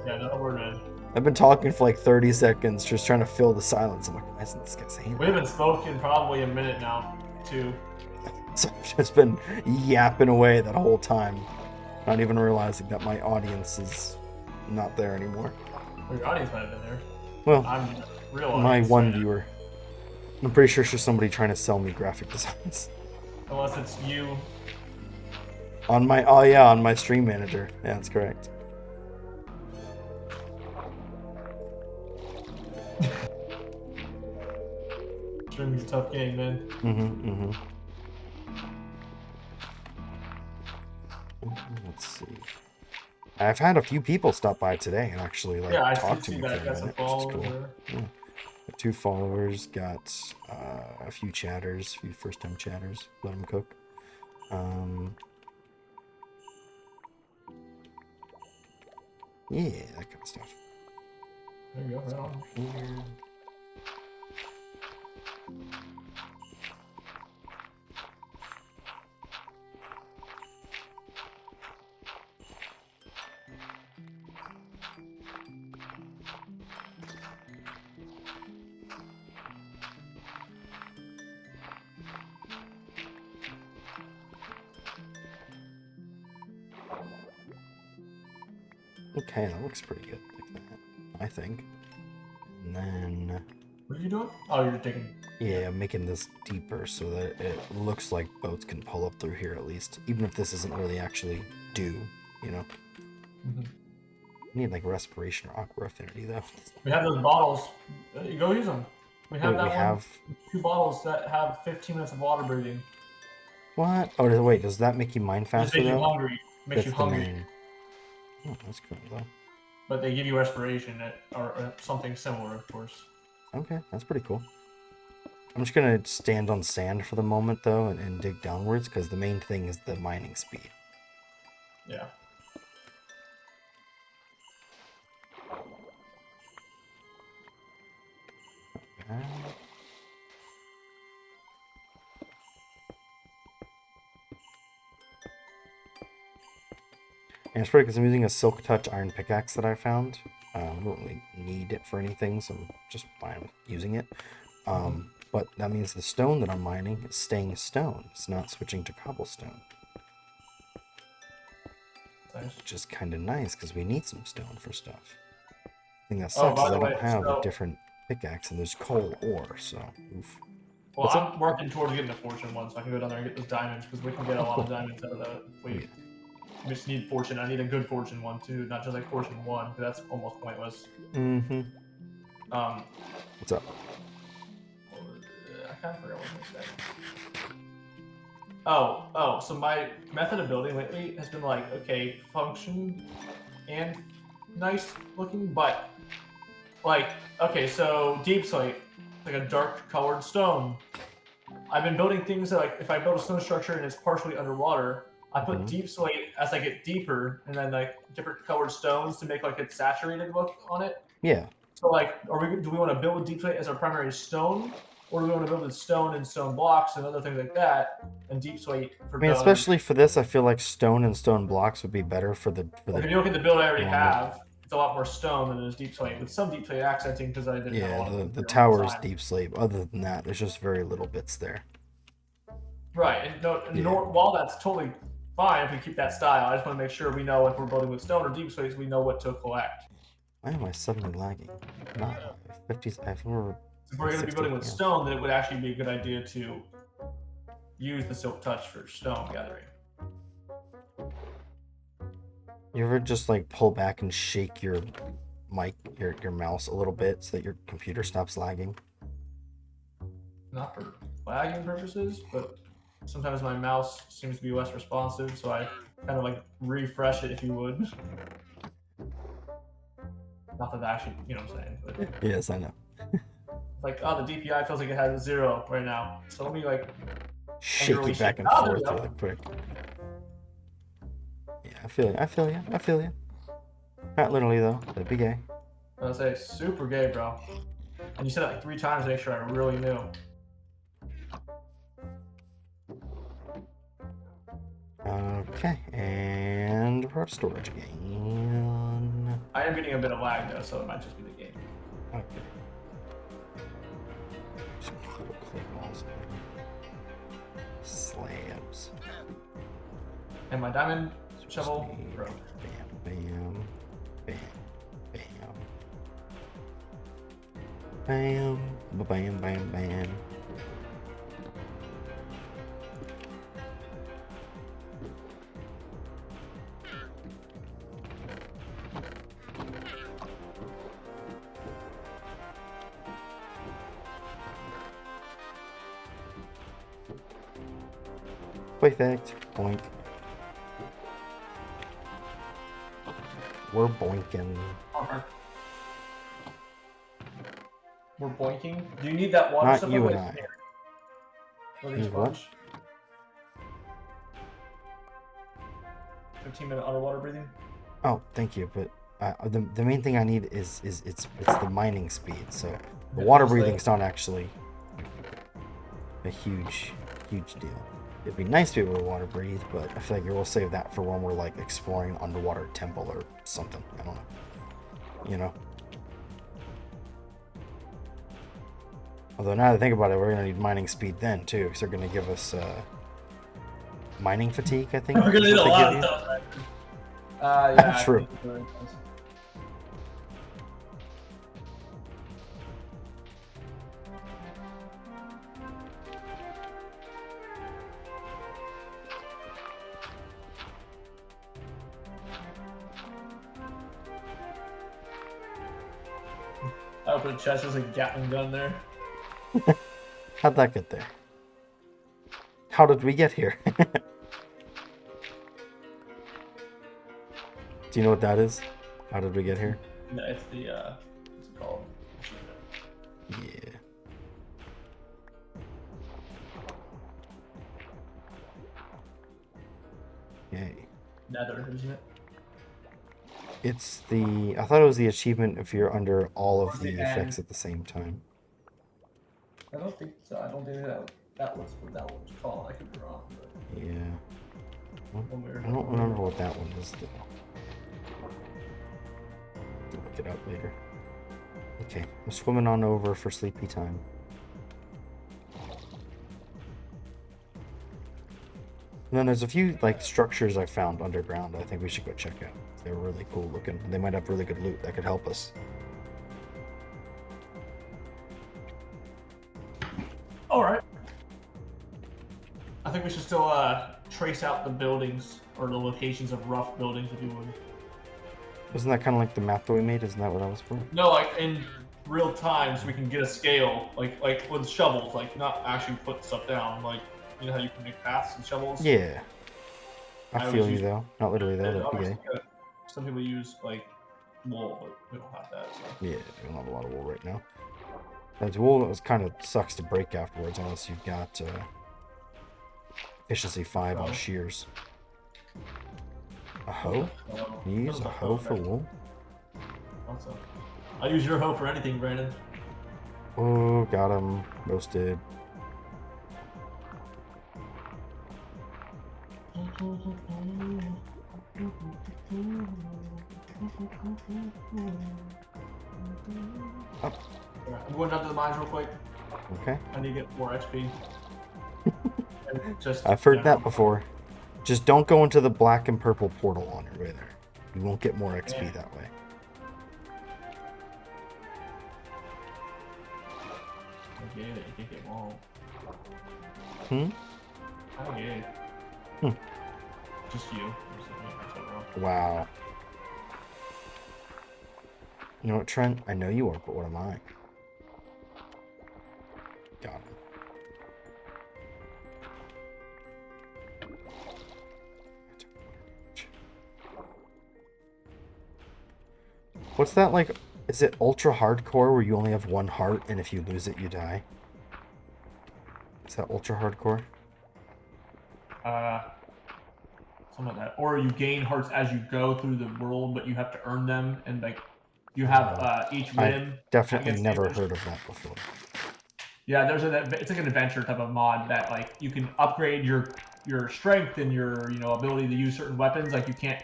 Speaker 3: Yeah, no word, man.
Speaker 1: I've been talking for like 30 seconds, just trying to fill the silence. I'm like, why isn't this guy saying
Speaker 3: We haven't spoken probably a minute now, too.
Speaker 1: So I've just been yapping away that whole time, not even realizing that my audience is not there anymore.
Speaker 3: Well, your audience might have been there.
Speaker 1: Well,
Speaker 3: I'm real
Speaker 1: my
Speaker 3: audience
Speaker 1: one
Speaker 3: right now.
Speaker 1: viewer. I'm pretty sure it's just somebody trying to sell me graphic designs.
Speaker 3: Unless it's you.
Speaker 1: On my, oh yeah, on my stream manager. Yeah, that's correct.
Speaker 3: Streaming's a tough game, man.
Speaker 1: Let's see. I've had a few people stop by today and actually like talk to me for a minute, which is cool. Yeah. Got 2 followers, got a few chatters, a few first-time chatters. Let them cook. Yeah, that kind of stuff.
Speaker 3: There you go, right on.
Speaker 1: Here. Okay, that looks pretty good like that, I think. And then...
Speaker 3: What are you doing? Oh, you're digging.
Speaker 1: Yeah, making this deeper so that it looks like boats can pull up through here at least. Even if this isn't where they actually do, you know?
Speaker 3: Mm-hmm.
Speaker 1: I need like respiration or aqua affinity though.
Speaker 3: We have those bottles. You go use them. We have
Speaker 1: Wait,
Speaker 3: that one. 2 bottles that have 15 minutes of water breathing.
Speaker 1: What? Oh, wait, does that make you mine faster
Speaker 3: It makes
Speaker 1: though?
Speaker 3: you hungry. Makes you hungry.
Speaker 1: Main. Oh, that's cool though.
Speaker 3: But they give you respiration or something similar, of course.
Speaker 1: Okay, that's pretty cool. I'm just gonna stand on sand for the moment though and dig downwards because the main thing is the mining speed.
Speaker 3: Yeah.
Speaker 1: Okay. And it's pretty because I'm using a Silk Touch iron pickaxe that I found. I don't really need it for anything, so I'm just fine with using it. But that means the stone that I'm mining is staying stone. It's not switching to cobblestone.
Speaker 3: Nice.
Speaker 1: Which is kind of nice because we need some stone for stuff. The thing that sucks is I don't have a different pickaxe and there's coal ore, so oof.
Speaker 3: Well, I'm working towards getting a fortune one, so I can go down there and get those diamonds because we can get a lot of diamonds out of that. We just need fortune. I need a good fortune one too, not just like fortune 1, because that's almost pointless.
Speaker 1: What's up?
Speaker 3: I kind of forgot what I said. Oh, so my method of building lately has been like, okay, function and nice looking, but like, okay, so deep slate, like a dark colored stone. I've been building things that, like, if I build a stone structure and it's partially underwater, I put deep slate as I get deeper, and then like different colored stones to make like a saturated look on it.
Speaker 1: Yeah.
Speaker 3: So like, do we want to build with deep slate as our primary stone, or do we want to build with stone and stone blocks and other things like that, and deep slate for?
Speaker 1: I mean, especially for this, I feel like stone and stone blocks would be better for the.
Speaker 3: If you look at the build I already have, it's a lot more stone than it is deep slate, with some deep slate accenting because I didn't have a lot of
Speaker 1: the tower is deep slate. Other than that, there's just very little bits there.
Speaker 3: Right, and while that's totally fine if we keep that style, I just want to make sure we know if we're building with stone or deep slate, we know what to collect.
Speaker 1: Why am I suddenly lagging? Not 50. If we're
Speaker 3: going to be building with stone, then it would actually be a good idea to use the Silk Touch for stone gathering.
Speaker 1: You ever just like pull back and shake your mic, your mouse a little bit so that your computer stops lagging?
Speaker 3: Not for lagging purposes, but sometimes my mouse seems to be less responsive, so I kind of like refresh it, if you would. Not that actually, you know what I'm saying. But
Speaker 1: Yes, I know.
Speaker 3: like, oh, the DPI feels like it has a 0 right now. So let me like
Speaker 1: shake it back and forth really quick. Yeah, I feel you. I feel you. I feel you. Not literally though. That'd be gay.
Speaker 3: I was say super gay, bro. And you said it like 3 times to make sure I really knew.
Speaker 1: Okay, and our storage again.
Speaker 3: I am getting a bit of lag though, so it might just be the game.
Speaker 1: Okay. Some cool clay walls. Slabs.
Speaker 3: And my diamond shovel broke.
Speaker 1: Bam, bam, bam, bam. Bam, bam, bam, bam. Perfect. Boink. We're boinking.
Speaker 3: We're boinking. Do you need that water?
Speaker 1: Not you and I.
Speaker 3: Need what? 15-minute underwater breathing.
Speaker 1: Oh, thank you. But the main thing I need is it's the mining speed. So the water breathing's not actually a huge deal. It'd be nice to be able to water breathe, but I feel like we'll save that for when we're like exploring underwater temple or something. I don't know. You know. Although now that I think about it, we're gonna need mining speed then too, because they're gonna give us mining fatigue. I think
Speaker 3: we're gonna need a lot of stuff. Yeah.
Speaker 1: True.
Speaker 3: I opened a chest, there's a Gatling gun there.
Speaker 1: How'd that get there? How did we get here? Do you know what that is? How did we get here?
Speaker 3: No, it's the, what's it called?
Speaker 1: Yeah. Yay.
Speaker 3: Nether, isn't it?
Speaker 1: It's the... I thought it was the achievement if you're under all of the effects at the same time.
Speaker 3: I don't think so. I don't think that was what that one was called. I could be wrong. But...
Speaker 1: Yeah. Well, I don't remember what that one is, though. I'll look it up later. Okay, I'm swimming on over for sleepy time. And then there's a few like structures I found underground I think we should go check out. They're really cool looking. They might have really good loot that could help us.
Speaker 3: Alright. I think we should still trace out the buildings or the locations of rough buildings if you would.
Speaker 1: Isn't that kind of like the map that we made? Isn't that what I was for?
Speaker 3: No, like in real time so we can get a scale, like with shovels, like not actually put stuff down, like you know how you can make paths and shovels?
Speaker 1: Yeah. I feel you though. Not literally though, that'd be gay.
Speaker 3: Some people use like wool, but we don't have that. So.
Speaker 1: Yeah, we don't have a lot of wool right now. That wool kind of sucks to break afterwards unless you've got efficiency 5 on shears. A hoe? Can you use a hoe for wool?
Speaker 3: Also, I use your hoe for anything, Brandon.
Speaker 1: Oh, got him. Roasted.
Speaker 3: Oh. I'm going down to the mines real quick.
Speaker 1: Okay.
Speaker 3: I need to get more XP.
Speaker 1: I've heard that before. Just don't go into the black and purple portal on your way there. You won't get more XP that way.
Speaker 3: I get it. You can get more. I get it. Just you.
Speaker 1: Wow. You know what, Trent? I know you are, but what am I? Got him. What's that like? Is it ultra hardcore where you only have one heart and if you lose it, you die? Is that ultra hardcore?
Speaker 3: Something like that. Or you gain hearts as you go through the world, but you have to earn them, and like you have each limb.
Speaker 1: I definitely never heard of that before.
Speaker 3: Yeah, it's like an adventure type of mod that like you can upgrade your strength and your ability to use certain weapons. Like you can't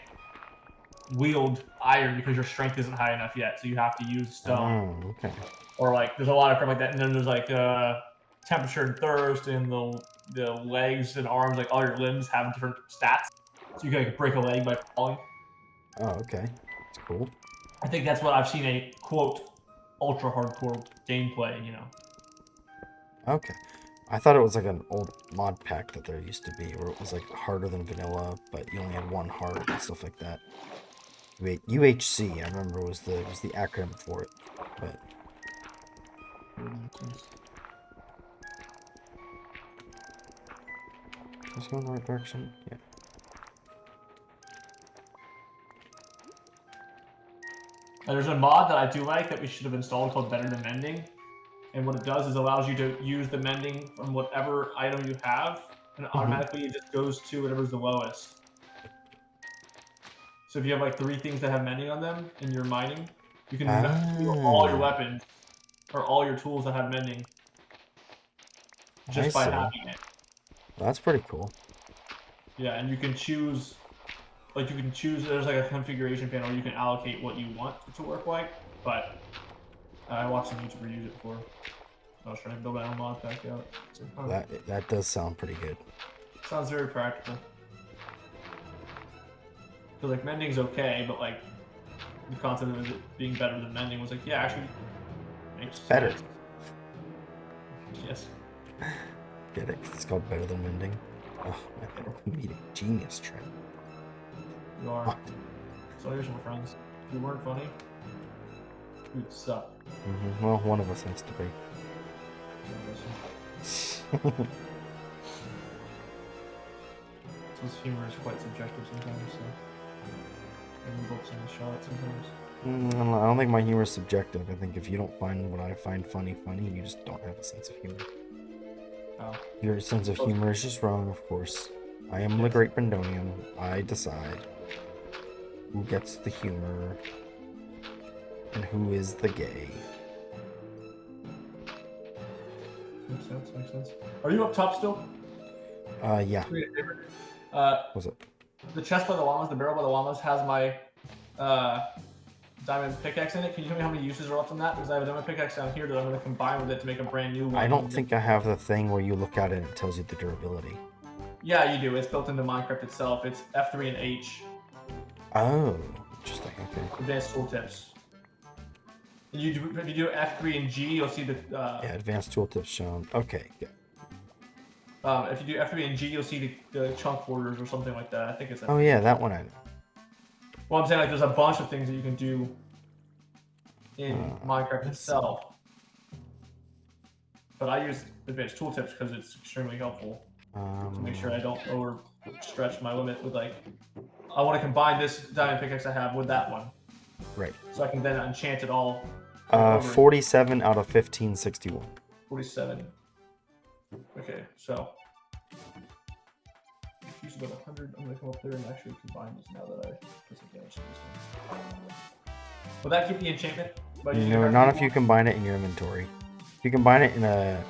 Speaker 3: wield iron because your strength isn't high enough yet, so you have to use stone.
Speaker 1: Oh, okay.
Speaker 3: Or like there's a lot of crap like that, and then there's like temperature and thirst, and the legs and arms, like all your limbs have different stats. So you can like break a leg by falling.
Speaker 1: Oh, okay. That's cool.
Speaker 3: I think that's what I've seen a quote ultra hardcore gameplay.
Speaker 1: Okay. I thought it was like an old mod pack that there used to be, where it was like harder than vanilla, but you only had one heart and stuff like that. UHC, I remember was the acronym for it, but. Let's go in the right direction. Yeah.
Speaker 3: There's a mod that I do like that we should have installed called Better Than Mending. And what it does is allows you to use the mending from whatever item you have, and automatically it just goes to whatever's the lowest. So if you have like 3 things that have mending on them in your mining, you can do all your weapons or all your tools that have mending just by having it.
Speaker 1: That's pretty cool.
Speaker 3: Yeah, and you can choose, there's like a configuration panel you can allocate what you want it to work like, but I watched some YouTuber use it before. I was trying to build my own Modpack out. So,
Speaker 1: that does sound pretty good.
Speaker 3: Sounds very practical. Because like mending's okay, but like the concept of it being better than mending was like, yeah, actually makes
Speaker 1: better.
Speaker 3: Sense. Yes.
Speaker 1: Get it? It's called Better Than Mending. Oh, man, meeting genius, Trent.
Speaker 3: You are. What? So here's my friends. If you weren't funny, you'd suck.
Speaker 1: Well, one of us has to be.
Speaker 3: This humor is quite subjective sometimes, so and books in the shot sometimes.
Speaker 1: I don't think my humor is subjective. I think if you don't find what I find funny, you just don't have a sense of humor.
Speaker 3: Oh.
Speaker 1: Your sense of humor is just wrong, of course. I am the Great Brendonium. I decide who gets the humor and who is the gay.
Speaker 3: Makes sense. Are you up top still?
Speaker 1: Yeah. What's it?
Speaker 3: The chest by the llamas, the barrel by the llamas, has my diamond pickaxe in it. Can you tell me how many uses are left on that? Because I have a diamond pickaxe down here that I'm going to combine with it to make a brand new one.
Speaker 1: I don't think I have the thing where you look at it and it tells you the durability.
Speaker 3: Yeah, you do. It's built into Minecraft itself. It's F3 and H.
Speaker 1: Oh, interesting. Okay.
Speaker 3: Advanced tooltips. If you do F3 and G, you'll see the...
Speaker 1: yeah, advanced tooltips shown. Okay, good.
Speaker 3: If you do F3 and G, you'll see the chunk borders or something like that. I think it's...
Speaker 1: Oh, yeah, that one I know.
Speaker 3: Well, I'm saying like there's a bunch of things that you can do in Minecraft itself. But I use advanced tooltips because it's extremely helpful to make sure I don't overstretch my limit with like... I want to combine this diamond pickaxe I have with that one.
Speaker 1: Right.
Speaker 3: So I can then enchant it all.
Speaker 1: 47 out of 1561.
Speaker 3: 47. Okay, so use about 100. I'm gonna come up there and actually combine this now that I put some damage to this one. Will that keep the enchantment?
Speaker 1: No, not if you combine it in your inventory. If you combine it in a...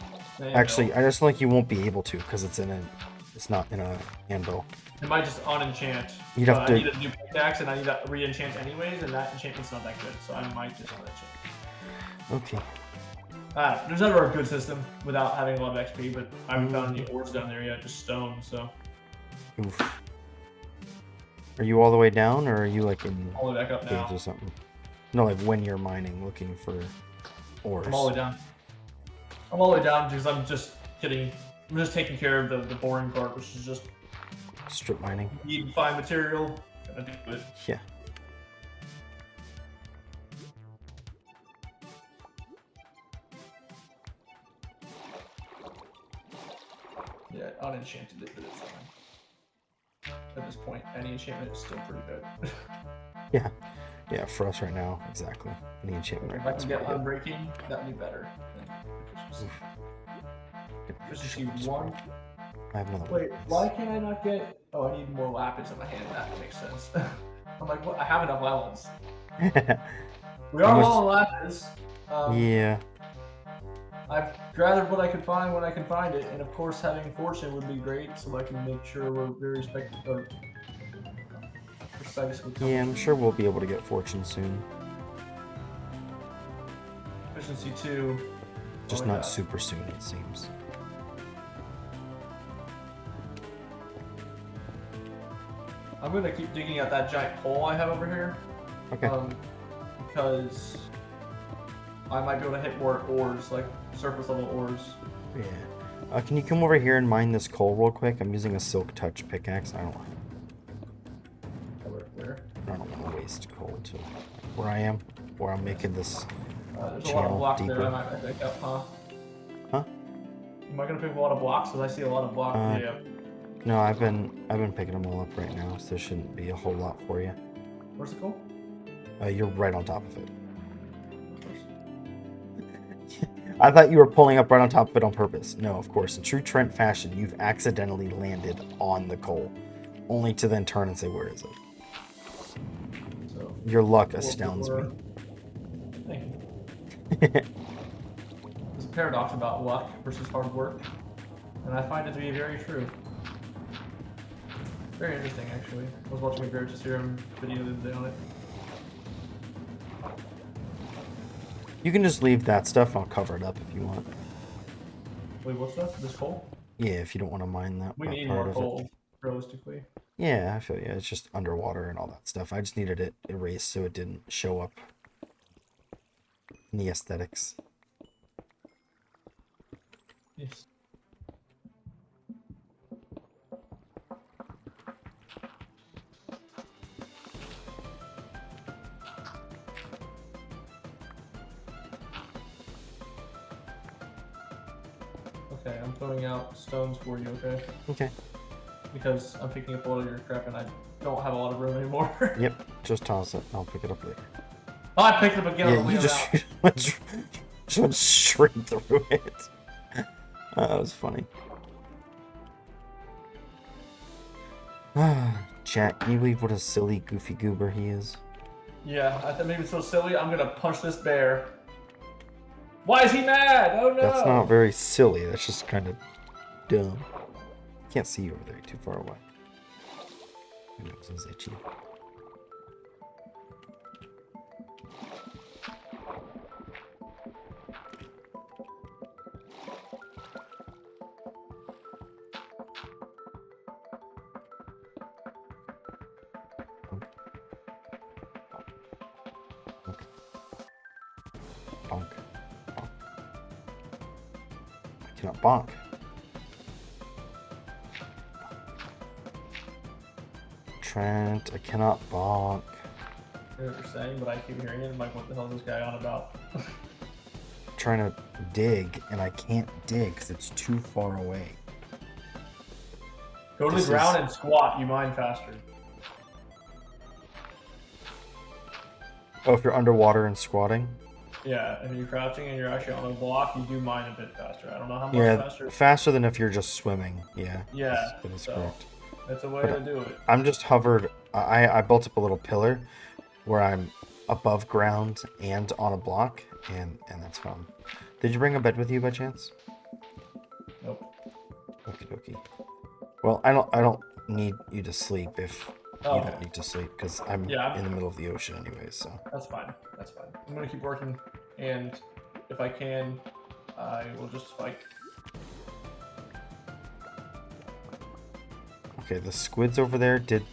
Speaker 1: Actually, I just think you won't be able to because it's not in a anvil.
Speaker 3: It might just unenchant.
Speaker 1: You'd have to...
Speaker 3: I need a new pickaxe and I need to re-enchant anyways, and that enchantment's not that good, so I might just unenchant.
Speaker 1: Okay.
Speaker 3: There's never a good system without having a lot of XP, but I haven't found any ores down there yet, just stone, so...
Speaker 1: Oof. Are you all the way down, or are you like in
Speaker 3: all the way back up now
Speaker 1: or something? No, like when you're mining, looking for ores.
Speaker 3: I'm all the way down. I'm all the way down because I'm just taking care of the boring part, which is just
Speaker 1: strip mining.
Speaker 3: Need to find material, gotta do it.
Speaker 1: Yeah.
Speaker 3: yet unenchanted it, but it's fine. At this point, any enchantment is still pretty good.
Speaker 1: Yeah. Yeah, for us right now, exactly. Any enchantment right now.
Speaker 3: If I can get unbreaking, that'd be better than efficiency 1.
Speaker 1: I have another
Speaker 3: Wait, why can I not get... Oh, I need more lapis in my hand. That makes sense. I'm like, what? I have enough lemons. We are low on lapis.
Speaker 1: Yeah.
Speaker 3: I've gathered what I can find when I can find it, and of course having fortune would be great, so I can make sure we're very precisely.
Speaker 1: Yeah, I'm sure we'll be able to get fortune soon.
Speaker 3: Efficiency 2.
Speaker 1: Just not super soon, it seems.
Speaker 3: I'm going to keep digging at that giant hole I have over here.
Speaker 1: Okay.
Speaker 3: Because I might be able to hit more ores, like surface level ores.
Speaker 1: Yeah. Can you come over here and mine this coal real quick? I'm using a silk touch pickaxe. I don't want to waste coal to where I am, where I'm making this
Speaker 3: there's
Speaker 1: channel
Speaker 3: a lot of blocks
Speaker 1: deeper.
Speaker 3: there I might pick up, huh?
Speaker 1: Huh?
Speaker 3: Am I gonna pick a lot of blocks? Because I see a lot of blocks. Yeah.
Speaker 1: No, I've been picking them all up right now, so there shouldn't be a whole lot for you.
Speaker 3: Where's the coal?
Speaker 1: You're right on top of it. I thought you were pulling up right on top of it on purpose. No, of course. In true Trent fashion, you've accidentally landed on the coal, only to then turn and say, "Where is it?"
Speaker 3: So,
Speaker 1: your luck astounds me.
Speaker 3: Thank you. There's a paradox about luck versus hard work, and I find it to be very true. Very interesting, actually. I was watching a BetterEnd video the other day on it.
Speaker 1: You can just leave that stuff. I'll cover it up if you want.
Speaker 3: Wait, what's that? This coal?
Speaker 1: Yeah, if you don't want to mine that
Speaker 3: we need
Speaker 1: part
Speaker 3: more
Speaker 1: of
Speaker 3: coal,
Speaker 1: it.
Speaker 3: realistically.
Speaker 1: Yeah, I feel yeah. It's just underwater and all that stuff. I just needed it erased so it didn't show up in the aesthetics.
Speaker 3: Yes. Okay, I'm throwing out stones for you, okay?
Speaker 1: Okay.
Speaker 3: Because I'm picking up a lot of your crap and I don't have a lot of room anymore.
Speaker 1: Yep, just toss it. I'll pick it up later.
Speaker 3: Oh, I picked it up again on the way
Speaker 1: you just went straight through it. That was funny. Chat, can you believe what a silly, goofy goober he is?
Speaker 3: Yeah, I thought maybe it's so silly. I'm gonna punch this bear. Why is he mad? Oh no!
Speaker 1: That's not very silly. That's just kind of dumb. Can't see you over there. You're too far away. My nose is itchy. Bonk. Bonk. I cannot bonk. Trent, I cannot bonk.
Speaker 3: I know what you're saying, but I keep hearing it. I'm like, what the hell is this guy on about?
Speaker 1: I'm trying to dig, and I can't dig because it's too far away.
Speaker 3: Go to the ground and squat. You mine faster.
Speaker 1: Oh, if you're underwater and squatting?
Speaker 3: Yeah, if you're crouching and you're actually on a block, you do mine a bit faster. I don't know how much faster.
Speaker 1: Faster than if you're just swimming. Yeah.
Speaker 3: Yeah.
Speaker 1: That is correct.
Speaker 3: That's a way to do it.
Speaker 1: I'm just hovered. I built up a little pillar where I'm above ground and on a block, and that's fun. Did you bring a bed with you by chance?
Speaker 3: Nope.
Speaker 1: Okie dokie. Well, I don't need you to sleep if you don't need to sleep, because I'm in the middle of the ocean anyways, so.
Speaker 3: That's fine. That's fine. I'm gonna keep working, and if I can, I will just fight.
Speaker 1: Okay, the squids over there did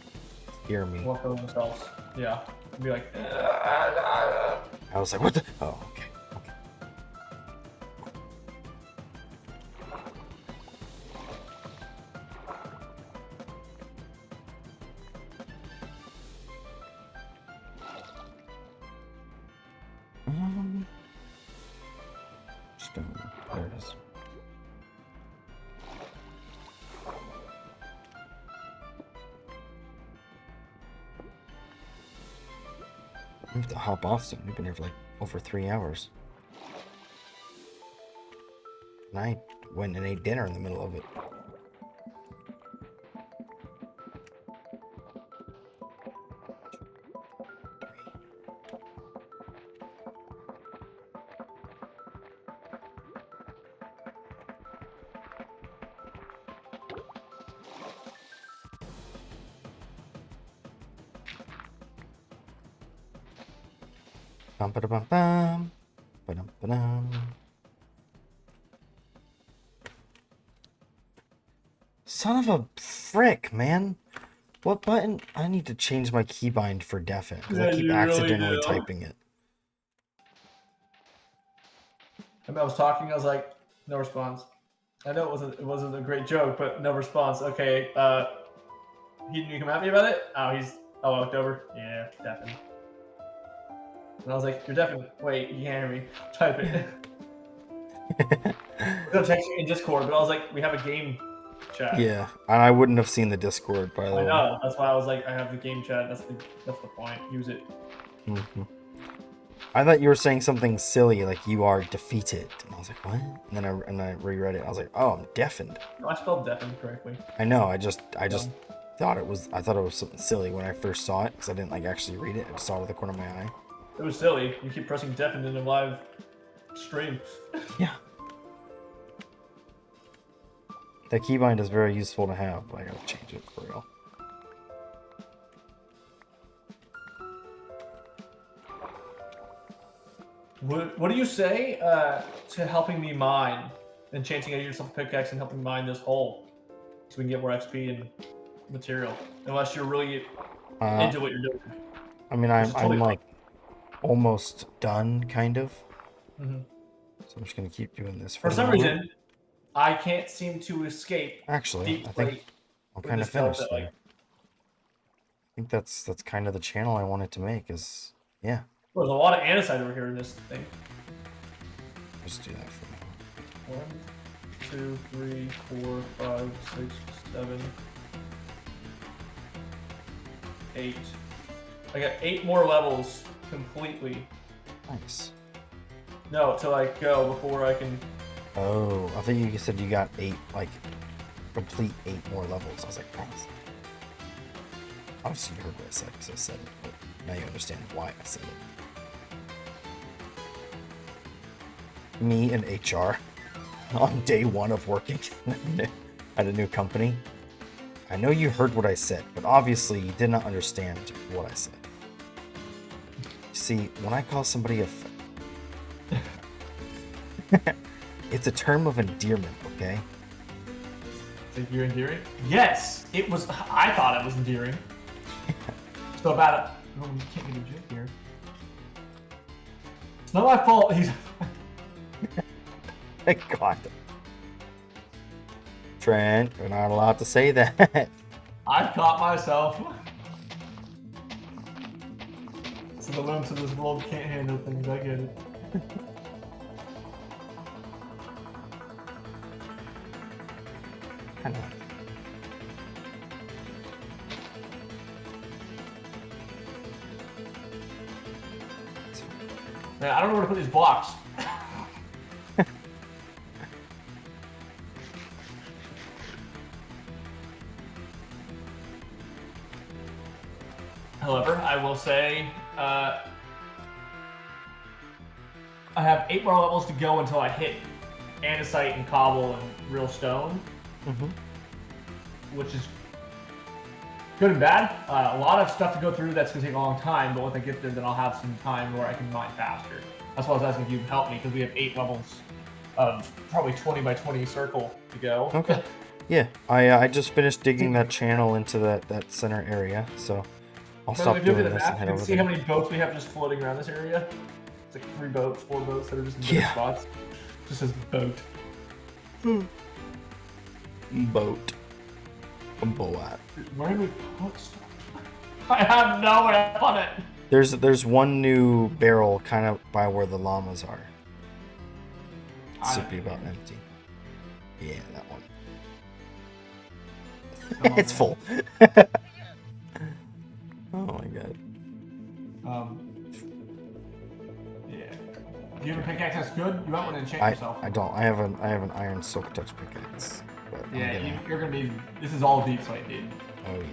Speaker 1: hear me.
Speaker 3: Walk over themselves. Yeah. Be like.
Speaker 1: I was like, what the? Oh, okay. Stone. There it is. to hop off soon. We've been here for like over 3 hours. And I went and ate dinner in the middle of it. Bum ba bum bum. Ba-dum ba-dum. Son of a frick, man. What button? I need to change my keybind for deafened because I keep accidentally typing it.
Speaker 3: I mean, I was talking, I was like, no response. I know it wasn't a great joke, but no response. Okay, he didn't come at me about it? Oh, I looked over. Yeah, deafened. And I was like, you're deafened. Wait, you can't hear me. Type it. I'm gonna text you in Discord, but I was like, we have a game chat.
Speaker 1: Yeah, and I wouldn't have seen the Discord, by the way.
Speaker 3: I know, that's why I was like, I have the game chat, that's the point. Use it.
Speaker 1: Mm-hmm. I thought you were saying something silly, like you are defeated. And I was like, what? And then I reread it. I was like, oh, I'm deafened.
Speaker 3: No, I spelled deafened correctly.
Speaker 1: I know, I just thought it was something silly when I first saw it, because I didn't like actually read it. I just saw it at the corner of my eye.
Speaker 3: It was silly. You keep pressing deafened in a live stream.
Speaker 1: Yeah. That keybind is very useful to have, but I gotta change it for real.
Speaker 3: What do you say to helping me mine? Enchanting yourself a pickaxe and helping mine this hole so we can get more XP and material. Unless you're really into what you're doing.
Speaker 1: I mean, I'm like almost done, kind of.
Speaker 3: Mm-hmm.
Speaker 1: So I'm just gonna keep doing this
Speaker 3: for some reason. I can't seem to escape.
Speaker 1: Actually, I think I'm kind of finished there. I think that's kind of the channel I wanted to make. Is yeah.
Speaker 3: Well, there's a lot of andesite over here in this thing.
Speaker 1: Just do that for now.
Speaker 3: 1, 2, 3, 4, 5, 6, 7, 8. I got 8 more levels completely.
Speaker 1: Nice.
Speaker 3: No, to like go before I can.
Speaker 1: Oh, I thought you said you got 8, like complete 8 more levels. I was like, nice. Obviously, you heard what I said because I said it, but now you understand why I said it. Me and HR on day 1 of working at a new company. I know you heard what I said, but obviously you did not understand what I said. See, when I call somebody a it's a term of endearment, okay?
Speaker 3: Think you're endearing? Yes! It was. I thought it was endearing. So about it. Oh, you can't get a joke here. It's not my fault. He's.
Speaker 1: Thank God. Trent, you're not allowed to say that.
Speaker 3: I've caught myself. So the limbs of this world can't handle things. I get it.
Speaker 1: I know.
Speaker 3: Man, I don't know where to put these blocks. However, I will say, I have 8 more levels to go until I hit andesite and cobble and real stone. Which is good and bad. A lot of stuff to go through that's going to take a long time, but once I get there, then I'll have some time where I can mine faster. That's why I was asking if you could help me, because we have 8 levels of probably 20 by 20 circle to go.
Speaker 1: Okay. Yeah, I just finished digging that channel into that center area, so I'll stop doing this and head over there.
Speaker 3: See how many boats we have just floating around this area? It's like 3 boats, 4 boats that are just in different spots. Just says boat.
Speaker 1: Boat. A boat.
Speaker 3: Where do we put stuff? I have nowhere to put it.
Speaker 1: There's one new barrel kind of by where the llamas are. It should be about empty. Yeah, that one. It's full. Oh my god.
Speaker 3: Do you have a pickaxe that's good? You might want to enchant yourself.
Speaker 1: I don't. I have an iron silk touch pickaxe. But
Speaker 3: yeah, you're gonna need. This is all deep slate, dude.
Speaker 1: Oh yeah.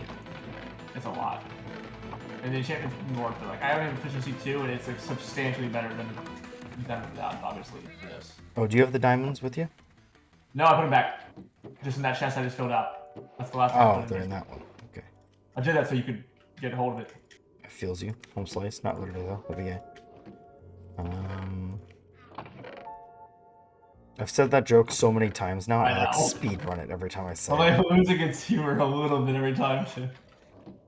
Speaker 3: It's a lot. And the enchantment's more to like I have efficiency 2, and it's like substantially better than without, obviously, this.
Speaker 1: Oh, do you have the diamonds with you?
Speaker 3: No, I put them back. Just in that chest I just filled out. That's the last one.
Speaker 1: Oh, they're in that one. Okay.
Speaker 3: I did that so you could get a hold of it.
Speaker 1: It feels you. Home slice, not literally though. But yeah. I've said that joke so many times now. I like speed run it every time I say it.
Speaker 3: Well, I lose against humor a little bit every time too.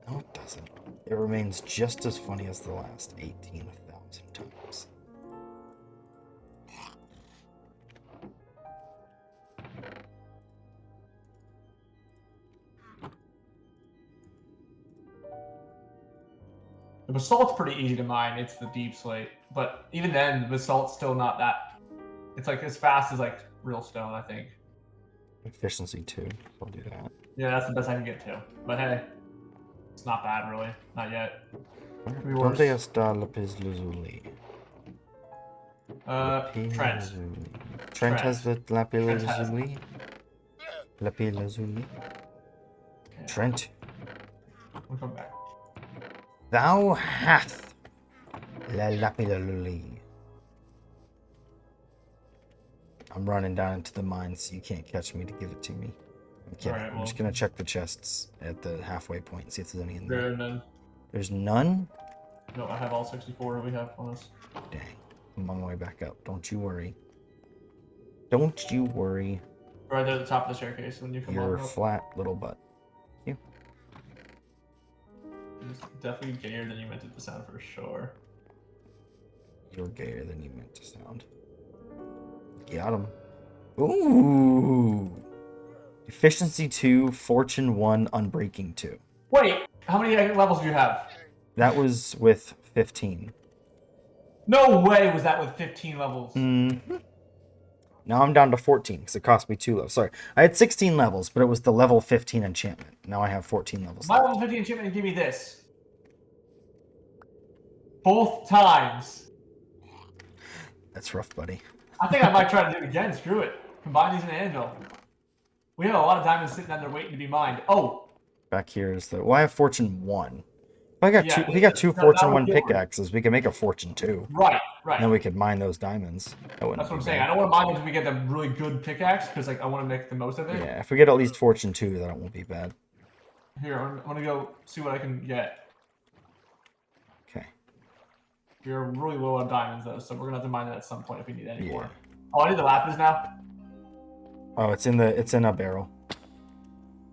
Speaker 1: No, it doesn't. It remains just as funny as the last 18,000 times.
Speaker 3: The basalt's pretty easy to mine. It's the deep slate, but even then, the basalt's still not that. It's like as fast as like real stone, I think.
Speaker 1: Efficiency 2. I'll do that.
Speaker 3: Yeah, that's the best I can get to. But hey, it's not bad really. Not yet.
Speaker 1: ¿Dónde está lapis lazuli?
Speaker 3: Trent.
Speaker 1: Trent has the lapis lazuli. Lapis lazuli.
Speaker 3: Okay.
Speaker 1: Trent.
Speaker 3: We'll come back.
Speaker 1: Thou hast la lapis lazuli. I'm running down into the mine, so you can't catch me to give it to me. I'm kidding.
Speaker 3: Right,
Speaker 1: I'm just gonna check the chests at the halfway point and see if there's any in
Speaker 3: There
Speaker 1: there.
Speaker 3: are none.
Speaker 1: There's none?
Speaker 3: No, I have all 64 we have on us.
Speaker 1: Dang. I'm on my way back up. Don't you worry. Don't you worry.
Speaker 3: Right there at the top of the staircase when you come
Speaker 1: Your
Speaker 3: on up.
Speaker 1: flat little butt. You.
Speaker 3: It's definitely gayer than you meant it to sound for sure.
Speaker 1: You're gayer than you meant to sound. Got him. Ooh. Efficiency 2, Fortune 1, Unbreaking 2.
Speaker 3: Wait, how many levels do you have?
Speaker 1: That was with 15.
Speaker 3: No way was that with 15 levels.
Speaker 1: Mm-hmm. Now I'm down to 14 because it cost me 2 levels. Sorry, I had 16 levels, but it was the level 15 enchantment. Now I have 14 levels.
Speaker 3: My level 15 enchantment gave me this. Both times.
Speaker 1: That's rough, buddy.
Speaker 3: I think I might try to do it again. Screw it. Combine these in an anvil. We have a lot of diamonds sitting down there waiting to be mined. Oh.
Speaker 1: Back here is the. Well, I have Fortune 1. I got two. We got two
Speaker 3: no,
Speaker 1: Fortune 1 pickaxes. We can make a Fortune 2.
Speaker 3: Right.
Speaker 1: And then we could mine those diamonds.
Speaker 3: That's what I'm saying. I don't want to mine until we get the really good pickaxe because like I want to make the most of it.
Speaker 1: Yeah, if we get at least Fortune 2, that won't be bad.
Speaker 3: Here, I'm gonna go see what I can get.
Speaker 1: Okay.
Speaker 3: We're really low on diamonds though, so we're gonna have to mine that at some point if we need any more.
Speaker 1: Yeah.
Speaker 3: Oh, I need the lapis now.
Speaker 1: Oh, it's in a barrel.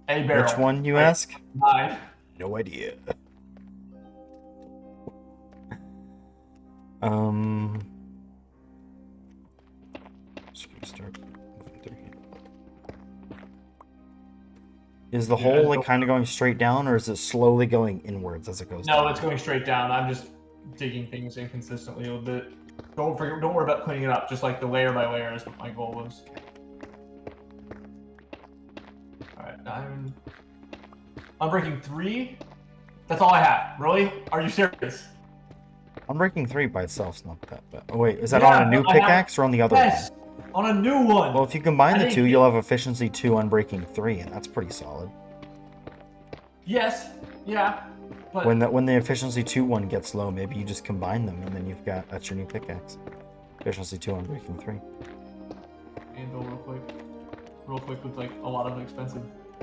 Speaker 3: A barrel.
Speaker 1: Which one, you ask?
Speaker 3: Mine.
Speaker 1: No idea. Just gonna start moving through here. Is the hole like kind of going straight down, or is it slowly going inwards as it goes down?
Speaker 3: No, it's going straight down. I'm just digging things inconsistently a little bit. Don't worry about cleaning it up. Just like the layer by layer is what my goal was. Alright, diamond. Unbreaking 3? That's all I have. Really? Are you serious?
Speaker 1: Unbreaking 3 by itself's not that bad. Oh wait, is that on a new pickaxe or on the other
Speaker 3: yes,
Speaker 1: one?
Speaker 3: On a new one.
Speaker 1: Well, if you combine the two, you'll have Efficiency 2 Unbreaking 3, and that's pretty solid.
Speaker 3: Yes, yeah. But
Speaker 1: When the Efficiency 2 one gets low, maybe you just combine them, and then that's your new pickaxe. Efficiency 2 Unbreaking 3.
Speaker 3: Anvil real quick with like a lot of expensive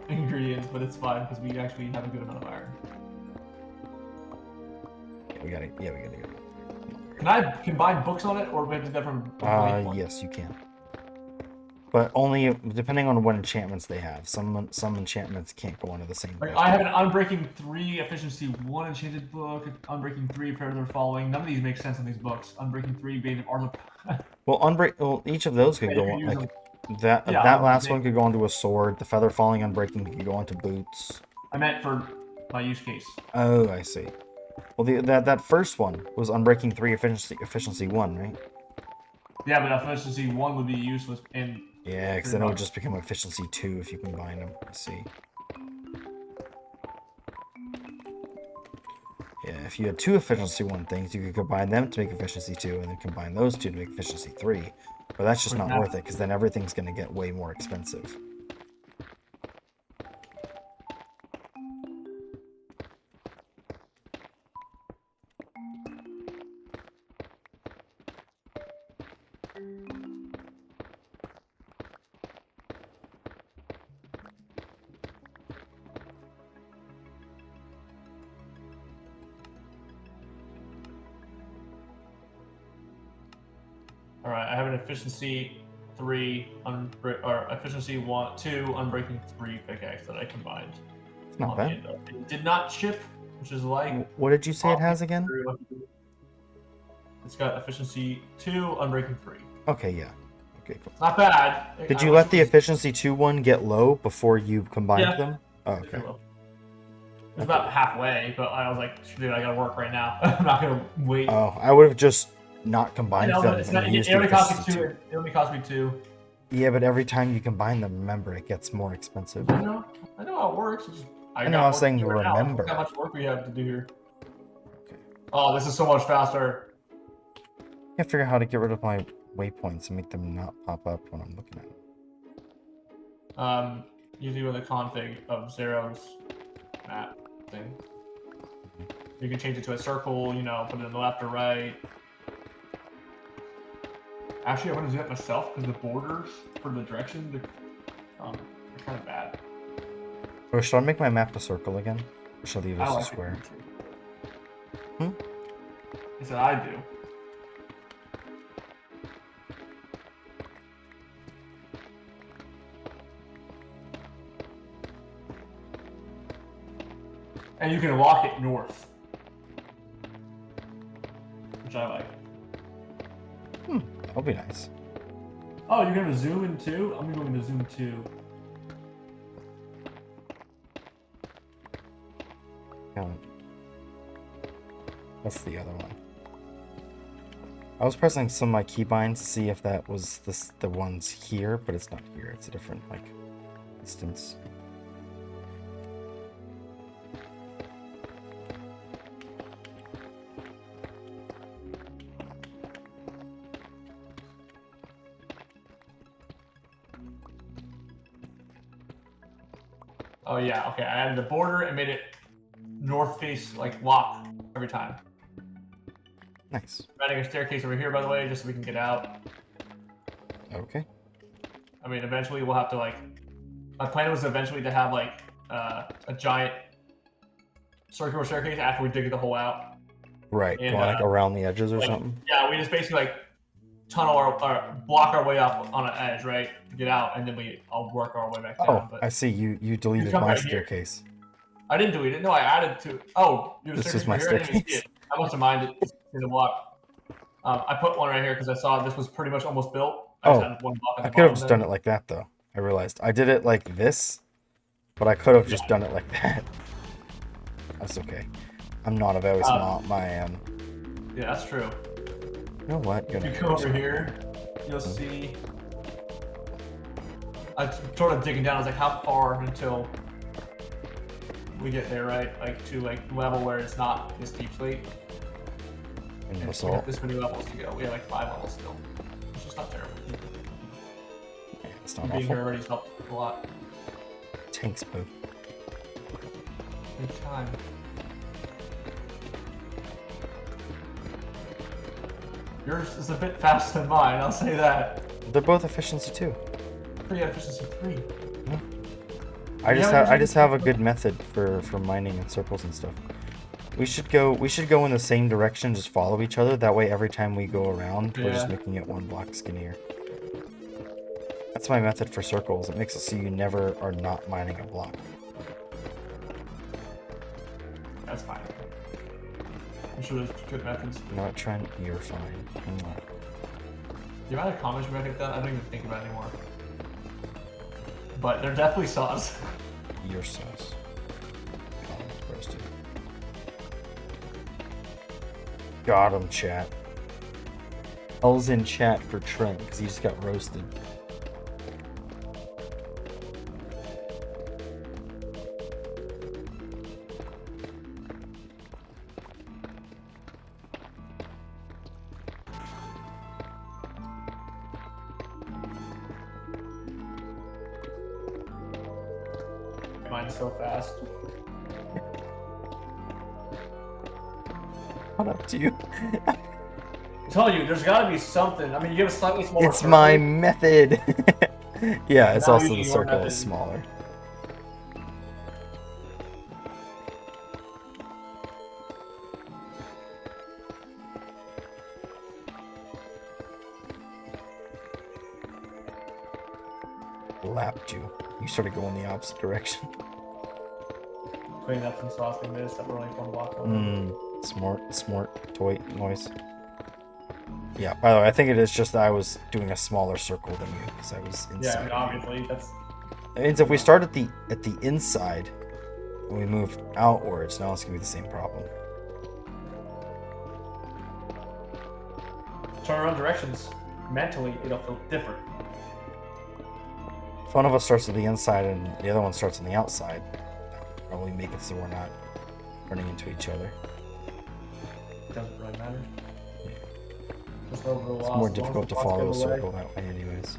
Speaker 3: ingredients, but it's fine because we actually have a good amount of iron.
Speaker 1: We gotta go.
Speaker 3: Can I combine books on it, or we have to do that from?
Speaker 1: Yes, you can. But only depending on what enchantments they have. Some enchantments can't go onto the same book.
Speaker 3: I have an Unbreaking 3 Efficiency 1 enchanted book, Unbreaking 3 Further Following. None of these make sense on these books. Unbreaking 3 Bane of Armor.
Speaker 1: Well, each of those could go on. Like, that last one could go onto a sword. The Feather Falling Unbreaking could go onto boots.
Speaker 3: I meant for my use case.
Speaker 1: Oh, I see. Well, that first one was Unbreaking 3 Efficiency 1, right?
Speaker 3: Yeah, but Efficiency 1 would be useless in...
Speaker 1: Yeah, because then it would just become Efficiency 2 if you combine them. I see. Yeah, if you had 2 efficiency 1 things, you could combine them to make efficiency 2, and then combine those 2 to make efficiency 3. But that's just not worth it, because then everything's going to get way more expensive.
Speaker 3: All right, I have an efficiency 3 or efficiency 2 unbreaking 3 pickaxe that I combined.
Speaker 1: It's not bad.
Speaker 3: It did not chip, which is like.
Speaker 1: What did you say it has again?
Speaker 3: It's got efficiency 2, unbreaking 3.
Speaker 1: Okay, yeah. Okay, cool.
Speaker 3: Not bad.
Speaker 1: Did you let the efficiency 2 one get low before you combined them? Oh, okay.
Speaker 3: It was about halfway, but I was like, dude, I gotta work right now. I'm not gonna wait.
Speaker 1: Oh, I would have just not combined them.
Speaker 3: It only cost me 2. It only cost me 2.
Speaker 1: Yeah, but every time you combine them, remember, it gets more expensive.
Speaker 3: I know how it works.
Speaker 1: I know, I was saying remember.
Speaker 3: Look how much work we have to do here. Okay. Oh, this is so much faster.
Speaker 1: I can't figure out how to get rid of my waypoints and make them not pop up when I'm looking at them.
Speaker 3: Usually with the config of Zero's map thing. You can change it to a circle, put it in the left or right. Actually, I want to do that myself because the borders for the direction are kind of bad.
Speaker 1: Or should I make my map a circle again? Or should I leave this a square?
Speaker 3: He said I do. And you can walk it north. Which I like.
Speaker 1: That'll be nice.
Speaker 3: Oh, you're going to zoom in too? I'm going to zoom too.
Speaker 1: That's the other one. I was pressing some of my keybinds to see if that was the ones here, but it's not here. It's a different instance.
Speaker 3: Oh yeah, okay. I added the border and made it north face walk every time.
Speaker 1: Nice.
Speaker 3: I'm adding a staircase over here, by the way, just so we can get out.
Speaker 1: Okay.
Speaker 3: I mean, eventually we'll have to my plan was eventually to have a giant circular staircase after we dig the hole out.
Speaker 1: Right. And, around the edges or something.
Speaker 3: Yeah, we just basically tunnel block our way up on an edge, right, to get out, and then I'll work our way back down.
Speaker 1: Oh, I see. You deleted my staircase.
Speaker 3: Here. I didn't delete it. No, I added to. Oh,
Speaker 1: this is my staircase.
Speaker 3: I must have minded in the block. I put one right here because I saw this was pretty much almost built.
Speaker 1: I could have just done it like that though. I realized I did it like this, but I could have just done it like that. That's okay. I'm not a very smart man.
Speaker 3: Yeah, that's true.
Speaker 1: You know what?
Speaker 3: If you come over here, you'll see. I'm sort of digging down. I was like, how far until we get there, right? To level where it's not this deep slate.
Speaker 1: And
Speaker 3: we have this many levels to go. We have 5 levels still. It's just not terrible.
Speaker 1: Yeah, it's not
Speaker 3: being
Speaker 1: awful.
Speaker 3: here already helped a lot.
Speaker 1: Tanks, boo.
Speaker 3: Good time. Yours is a bit faster than mine, I'll say that.
Speaker 1: They're both efficiency 2.
Speaker 3: But yeah, efficiency 3.
Speaker 1: Yeah. I just have a good method for mining and circles and stuff. We should go in the same direction, just follow each other. That way every time we go around, we're just making it 1 block skinnier. That's my method for circles. It makes it so you never are not mining a block.
Speaker 3: That's fine. I'm sure there's good methods.
Speaker 1: You know what, Trent? You're fine.
Speaker 3: The amount of comments we get that, I don't even think about it anymore. But they're definitely sauce.
Speaker 1: You're sauce. Roasted. Got him, chat. L's in chat for Trent because he just got roasted.
Speaker 3: mine so fast.
Speaker 1: Not up to you.
Speaker 3: I'm telling you, there's got to be something. I mean, you give a slightly smaller.
Speaker 1: It's my method. Yeah, it's also the circle
Speaker 3: method.
Speaker 1: is smaller. Lapped you. You started going the opposite direction.
Speaker 3: Cleaning up some sauce we missed that were like one block over.
Speaker 1: Smart toy noise. Yeah, by the way, I think it is just that I was doing a smaller circle than you because I was inside.
Speaker 3: Yeah, I mean, obviously that's.
Speaker 1: It means if we start at the inside and we move outwards, now it's gonna be the same problem.
Speaker 3: Turn around directions. Mentally, it'll feel different.
Speaker 1: If one of us starts at the inside and the other one starts on the outside, that'll probably make it so we're not running into each other.
Speaker 3: It doesn't really matter. It's
Speaker 1: more difficult to follow a circle that way anyways.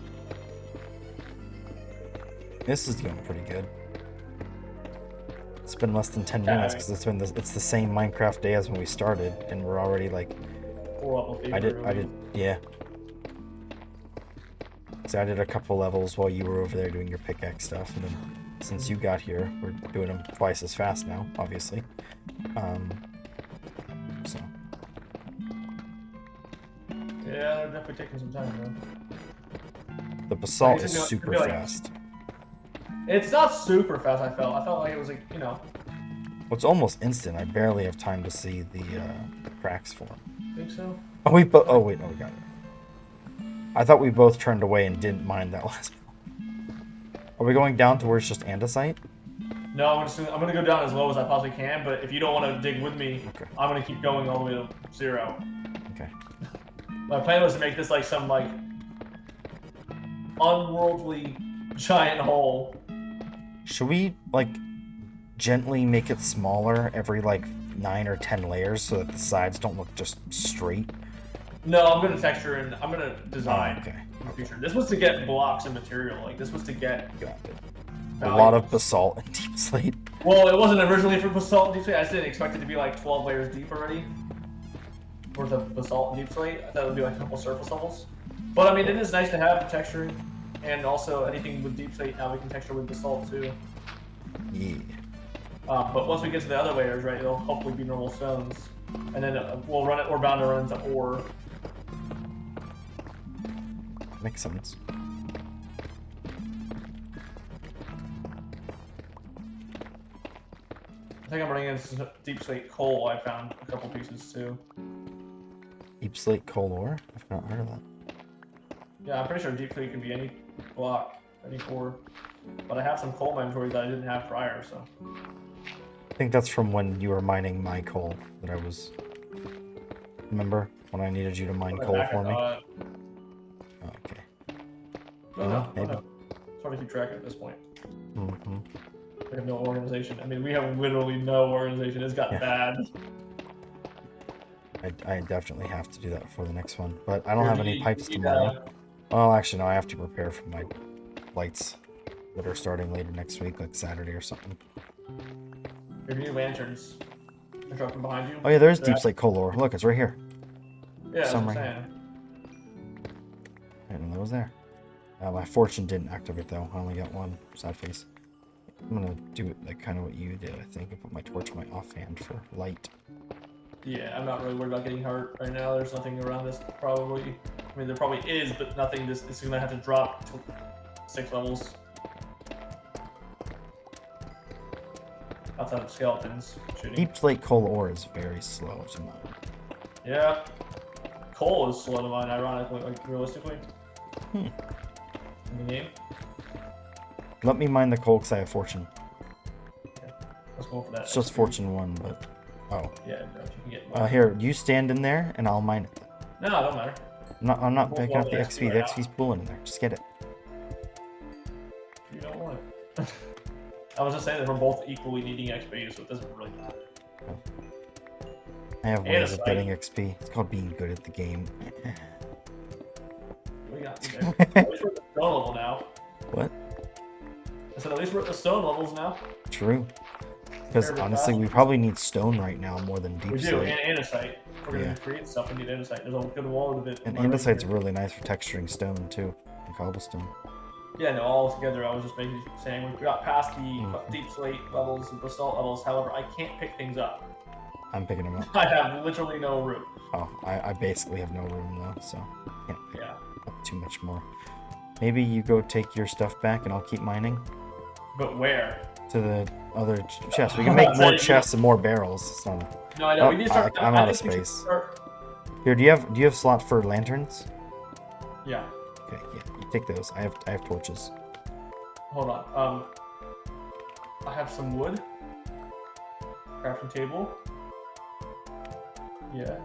Speaker 1: This is going pretty good. It's been less than 10 minutes because it's the same Minecraft day as when we started, and we're already like. I did, yeah. So I did a couple levels while you were over there doing your pickaxe stuff, and then since you got here, we're doing them twice as fast now, obviously. So.
Speaker 3: Yeah, they're definitely taking some time, though.
Speaker 1: The basalt is super fast.
Speaker 3: It's not super fast, I felt like it was like, you know.
Speaker 1: Well, it's almost instant. I barely have time to see the cracks form.
Speaker 3: Think so?
Speaker 1: Oh, wait, no, we got it. I thought we both turned away and didn't mind that last one. Are we going down to where it's just andesite?
Speaker 3: No, I'm gonna go down as low as I possibly can, but if you don't want to dig with me, okay. I'm gonna keep going all the way to 0.
Speaker 1: Okay.
Speaker 3: My plan was to make this like some like unworldly giant hole.
Speaker 1: Should we like gently make it smaller every like 9 or 10 layers so that the sides don't look just straight?
Speaker 3: No, I'm gonna texture and I'm gonna design.
Speaker 1: Oh, okay.
Speaker 3: In the future. This was to get blocks and material. Like this was to get.
Speaker 1: Got it. A lot of basalt and deep slate.
Speaker 3: Well, it wasn't originally for basalt and deep slate. I just didn't expect it to be like 12 layers deep already. Worth of basalt and deep slate. I thought it would be like a couple surface levels. But I mean, it is nice to have texturing, and also anything with deep slate now we can texture with basalt too.
Speaker 1: Yeah.
Speaker 3: But once we get to the other layers, right, it'll hopefully be normal stones, and then we'll run it. We're bound to run into ore.
Speaker 1: Makes sense.
Speaker 3: I think I'm running into deep slate coal. I found a couple pieces too.
Speaker 1: Deep slate coal ore? I've not heard of that.
Speaker 3: Yeah, I'm pretty sure deep slate can be any block, any ore. But I have some coal in my inventory that I didn't have prior, so.
Speaker 1: I think that's from when you were mining my coal that I was. Remember when I needed you to mine coal for me? Oh, okay.
Speaker 3: No, maybe. It's hard to keep track at this point.
Speaker 1: Mm-hmm.
Speaker 3: We have no organization. I mean, we have literally no organization. It's got bad.
Speaker 1: I definitely have to do that for the next one, but I don't have any pipes tomorrow. Well, actually, no, I have to prepare for my lights that are starting later next week, like Saturday or something.
Speaker 3: Your new lanterns. They're dropping behind you.
Speaker 1: Oh yeah, there's deep slate coal ore. Look, it's right here.
Speaker 3: Yeah, that's what I'm saying.
Speaker 1: I didn't know that was there. My fortune didn't activate though. I only got one sad face. I'm gonna do it like kind of what you did, I think, and put my torch in my offhand for light.
Speaker 3: Yeah, I'm not really worried about getting hurt right now. There's nothing around this, probably. I mean, there probably is, but nothing. This is gonna have to drop to 6 levels. Outside of skeletons shooting.
Speaker 1: Deep slate coal ore is very slow to mine.
Speaker 3: Yeah, coal is slow to mine, ironically, like realistically. In the game.
Speaker 1: Let me mine the coal because I have fortune.
Speaker 3: Okay. Let's go for that.
Speaker 1: It's just fortune 1, but oh.
Speaker 3: Yeah, you can get.
Speaker 1: Here, you stand in there and I'll mine it.
Speaker 3: No, it don't matter.
Speaker 1: I'm not picking up the XP. The XP's pooling in there. Just get it.
Speaker 3: You don't want it. I was just saying that we're both equally needing XP, so it doesn't really matter.
Speaker 1: I have ways of getting XP. It's called being good at the game.
Speaker 3: We got you there. At least we're at the stone level now.
Speaker 1: What?
Speaker 3: said at least we're at the stone levels now.
Speaker 1: True. Because honestly, we probably need stone right now more than deep slate.
Speaker 3: We do, and andesite. If we're going to create stuff, we need andesite. There's a good wall of it.
Speaker 1: And andesite's really nice for texturing stone, too. And cobblestone.
Speaker 3: Yeah, no, all together, I was just saying we got past the deep slate levels and basalt levels. However, I can't pick things up.
Speaker 1: I'm picking them up.
Speaker 3: I have literally no room.
Speaker 1: Oh, I basically have no room, though, so can't pick up too much more. Maybe you go take your stuff back and I'll keep mining.
Speaker 3: But where?
Speaker 1: To the other chest. We can make more chests and more barrels. It's not...
Speaker 3: No, I know. We need to start.
Speaker 1: I'm out of space. Here, do you have slot for lanterns?
Speaker 3: Yeah.
Speaker 1: Okay, yeah. You take those. I have torches.
Speaker 3: Hold on. I have some wood. Crafting table. Yeah.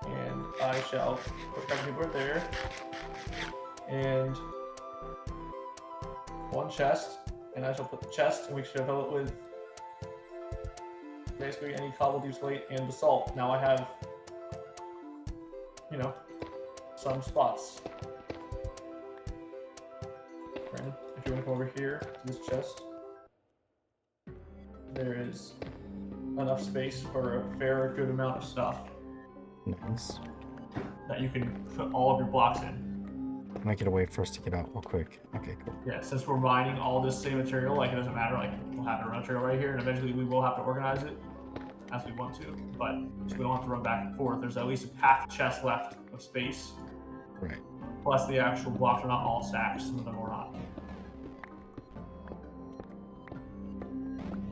Speaker 3: And I shall put crafting table right there. And one chest. And I shall put the chest, and we should fill it with basically any cobble, deep slate, and basalt. Now I have, you know, some spots. Brandon, if you want to come over here to this chest, there is enough space for a fair good amount of stuff.
Speaker 1: Nice.
Speaker 3: That you can put all of your blocks in.
Speaker 1: Make it a way for us to get out real quick. Okay, cool.
Speaker 3: Yeah, since we're mining all this same material, like it doesn't matter, like we'll have the material right here, and eventually we will have to organize it as we want to, but we don't have to run back and forth. There's at least half chest left of space.
Speaker 1: Right.
Speaker 3: Plus the actual blocks are not all stacked, some of them are not.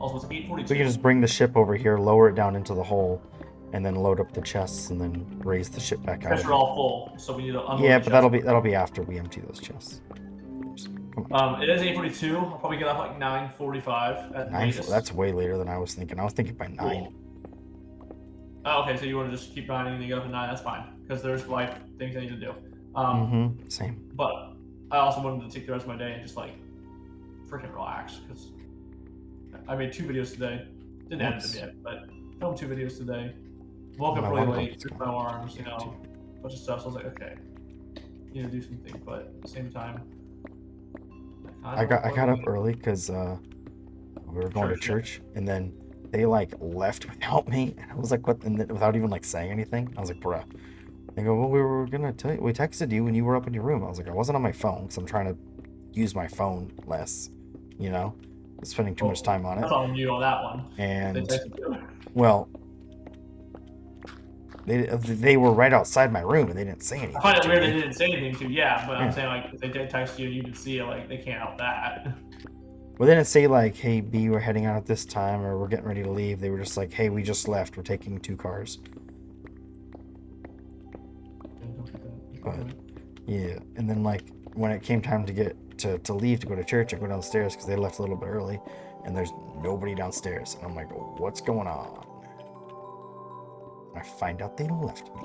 Speaker 3: Also, it's 842.
Speaker 1: We can just bring the ship over here, lower it down into the hole, and then load up the chests, and then raise the ship back out.
Speaker 3: Chests are all full, so we need to unload.
Speaker 1: Yeah, but that'll be after we empty those chests.
Speaker 3: Come on. It is 8:42. I'll probably get off like 9:45 at latest.
Speaker 1: That's way later than I was thinking. I was thinking by 9.
Speaker 3: Cool. Oh, okay, so you want to just keep mining and then get up at 9? That's fine, because there's life things I need to do.
Speaker 1: Same.
Speaker 3: But I also wanted to take the rest of my day and just like freaking relax, because I made 2 videos today. Didn't edit them yet, but filmed 2 videos today. Woke up really late, took my arms, you know, a bunch of stuff. So I was like, okay, you need to do something, but at the same time,
Speaker 1: I got up early because we were going to church, and then they like left without me. And I was like, what? And then, without even like saying anything, I was like, bruh. They go, well, we were gonna tell you. We texted you when you were up in your room. I was like, I wasn't on my phone because I'm trying to use my phone less, you know, spending too much time on it.
Speaker 3: That's on you on that one.
Speaker 1: And well. They were right outside my room and they didn't say anything.
Speaker 3: I find it weird they didn't say anything to you, yeah, but I'm saying like if they did text you and you didn't see it, like they can't help that.
Speaker 1: Well, they didn't say like, hey B, we're heading out at this time or we're getting ready to leave. They were just like, hey, we just left. We're taking 2 cars. But yeah, and then like when it came time to get to leave to go to church, I go downstairs because they left a little bit early, and there's nobody downstairs, and I'm like, what's going on? I find out they left me.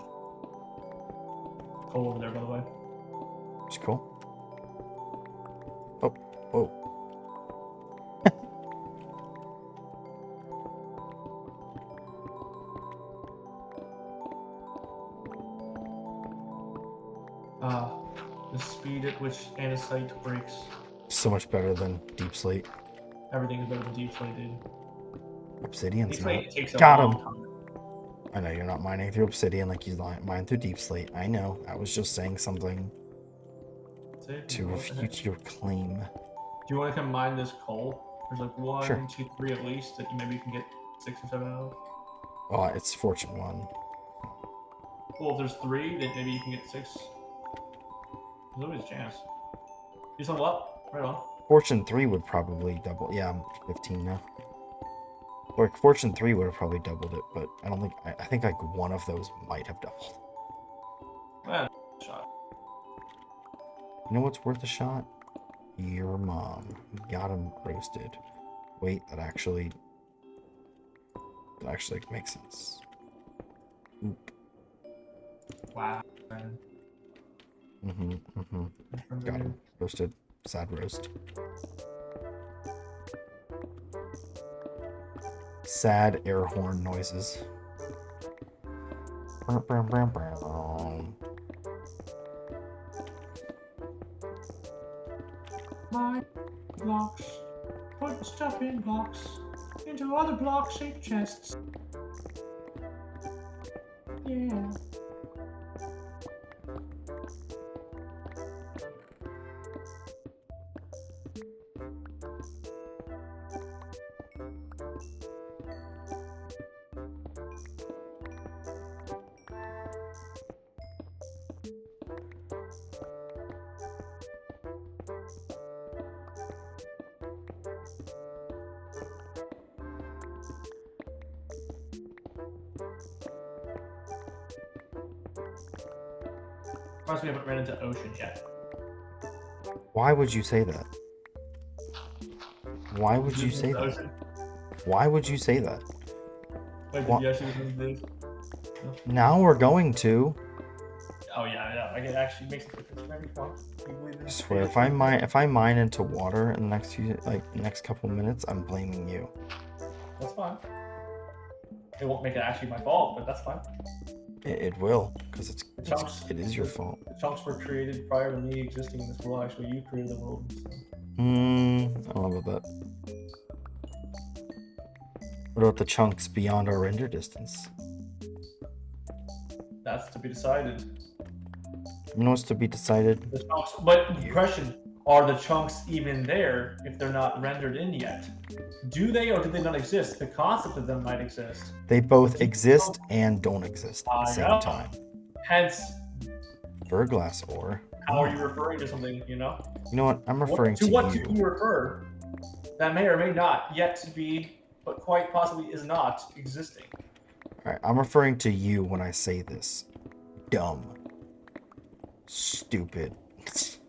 Speaker 3: Cool over there, by the way.
Speaker 1: It's cool. Oh, oh.
Speaker 3: The speed at which andesite breaks.
Speaker 1: So much better than deep slate.
Speaker 3: Everything is better than deep slate, dude.
Speaker 1: Obsidian's
Speaker 3: deep slate takes a
Speaker 1: got
Speaker 3: long
Speaker 1: him.
Speaker 3: time.
Speaker 1: I know you're not mining through obsidian like you mine through deep slate. I know. I was just saying something to refute your claim.
Speaker 3: Do you want to come mine this coal? There's like 1,
Speaker 1: Sure.
Speaker 3: 2, 3 at least that maybe you can get 6 or 7 out of.
Speaker 1: Oh, it's fortune 1.
Speaker 3: Well, if there's 3, then maybe you can get 6. There's always a chance. You saw what? Right on.
Speaker 1: Fortune 3 would probably double. Yeah, I'm 15 now. Like Fortune 3 would have probably doubled it, but I don't think. I think like one of those might have doubled.
Speaker 3: Shot.
Speaker 1: You know what's worth a shot? Your mom. Got him roasted. Wait, that actually makes sense. Oop.
Speaker 3: Wow.
Speaker 1: Got him roasted. Sad roast. Sad air horn noises.
Speaker 3: My blocks put stuff in blocks into other block-shaped chests. Yeah. We haven't ran into ocean yet.
Speaker 1: Why would you say that? Why would you say that?
Speaker 3: Ocean?
Speaker 1: Why would you say that?
Speaker 3: Wait, did you actually listen to this?
Speaker 1: Now we're going to.
Speaker 3: Oh yeah. Like it actually makes a difference for everyone.
Speaker 1: I swear, if I mine into water in the next couple minutes, I'm blaming you.
Speaker 3: That's fine. It won't make it actually my fault, but that's fine.
Speaker 1: It will, because it is your fault.
Speaker 3: The chunks were created prior to me existing in this world. Actually, you created the world. So.
Speaker 1: I don't know about that. What about the chunks beyond our render distance?
Speaker 3: That's to be decided.
Speaker 1: You know what's to be decided?
Speaker 3: The chunks, but the question, are the chunks even there if they're not rendered in yet? Do they or do they not exist? The concept of them might exist.
Speaker 1: They both exist and don't exist at the same time.
Speaker 3: Hence,
Speaker 1: Verglass ore.
Speaker 3: how are you referring to something, you know?
Speaker 1: You know what? I'm referring to
Speaker 3: what
Speaker 1: you.
Speaker 3: do you refer that may or may not yet be, but quite possibly is not existing?
Speaker 1: Alright, I'm referring to you when I say this. Dumb. Stupid.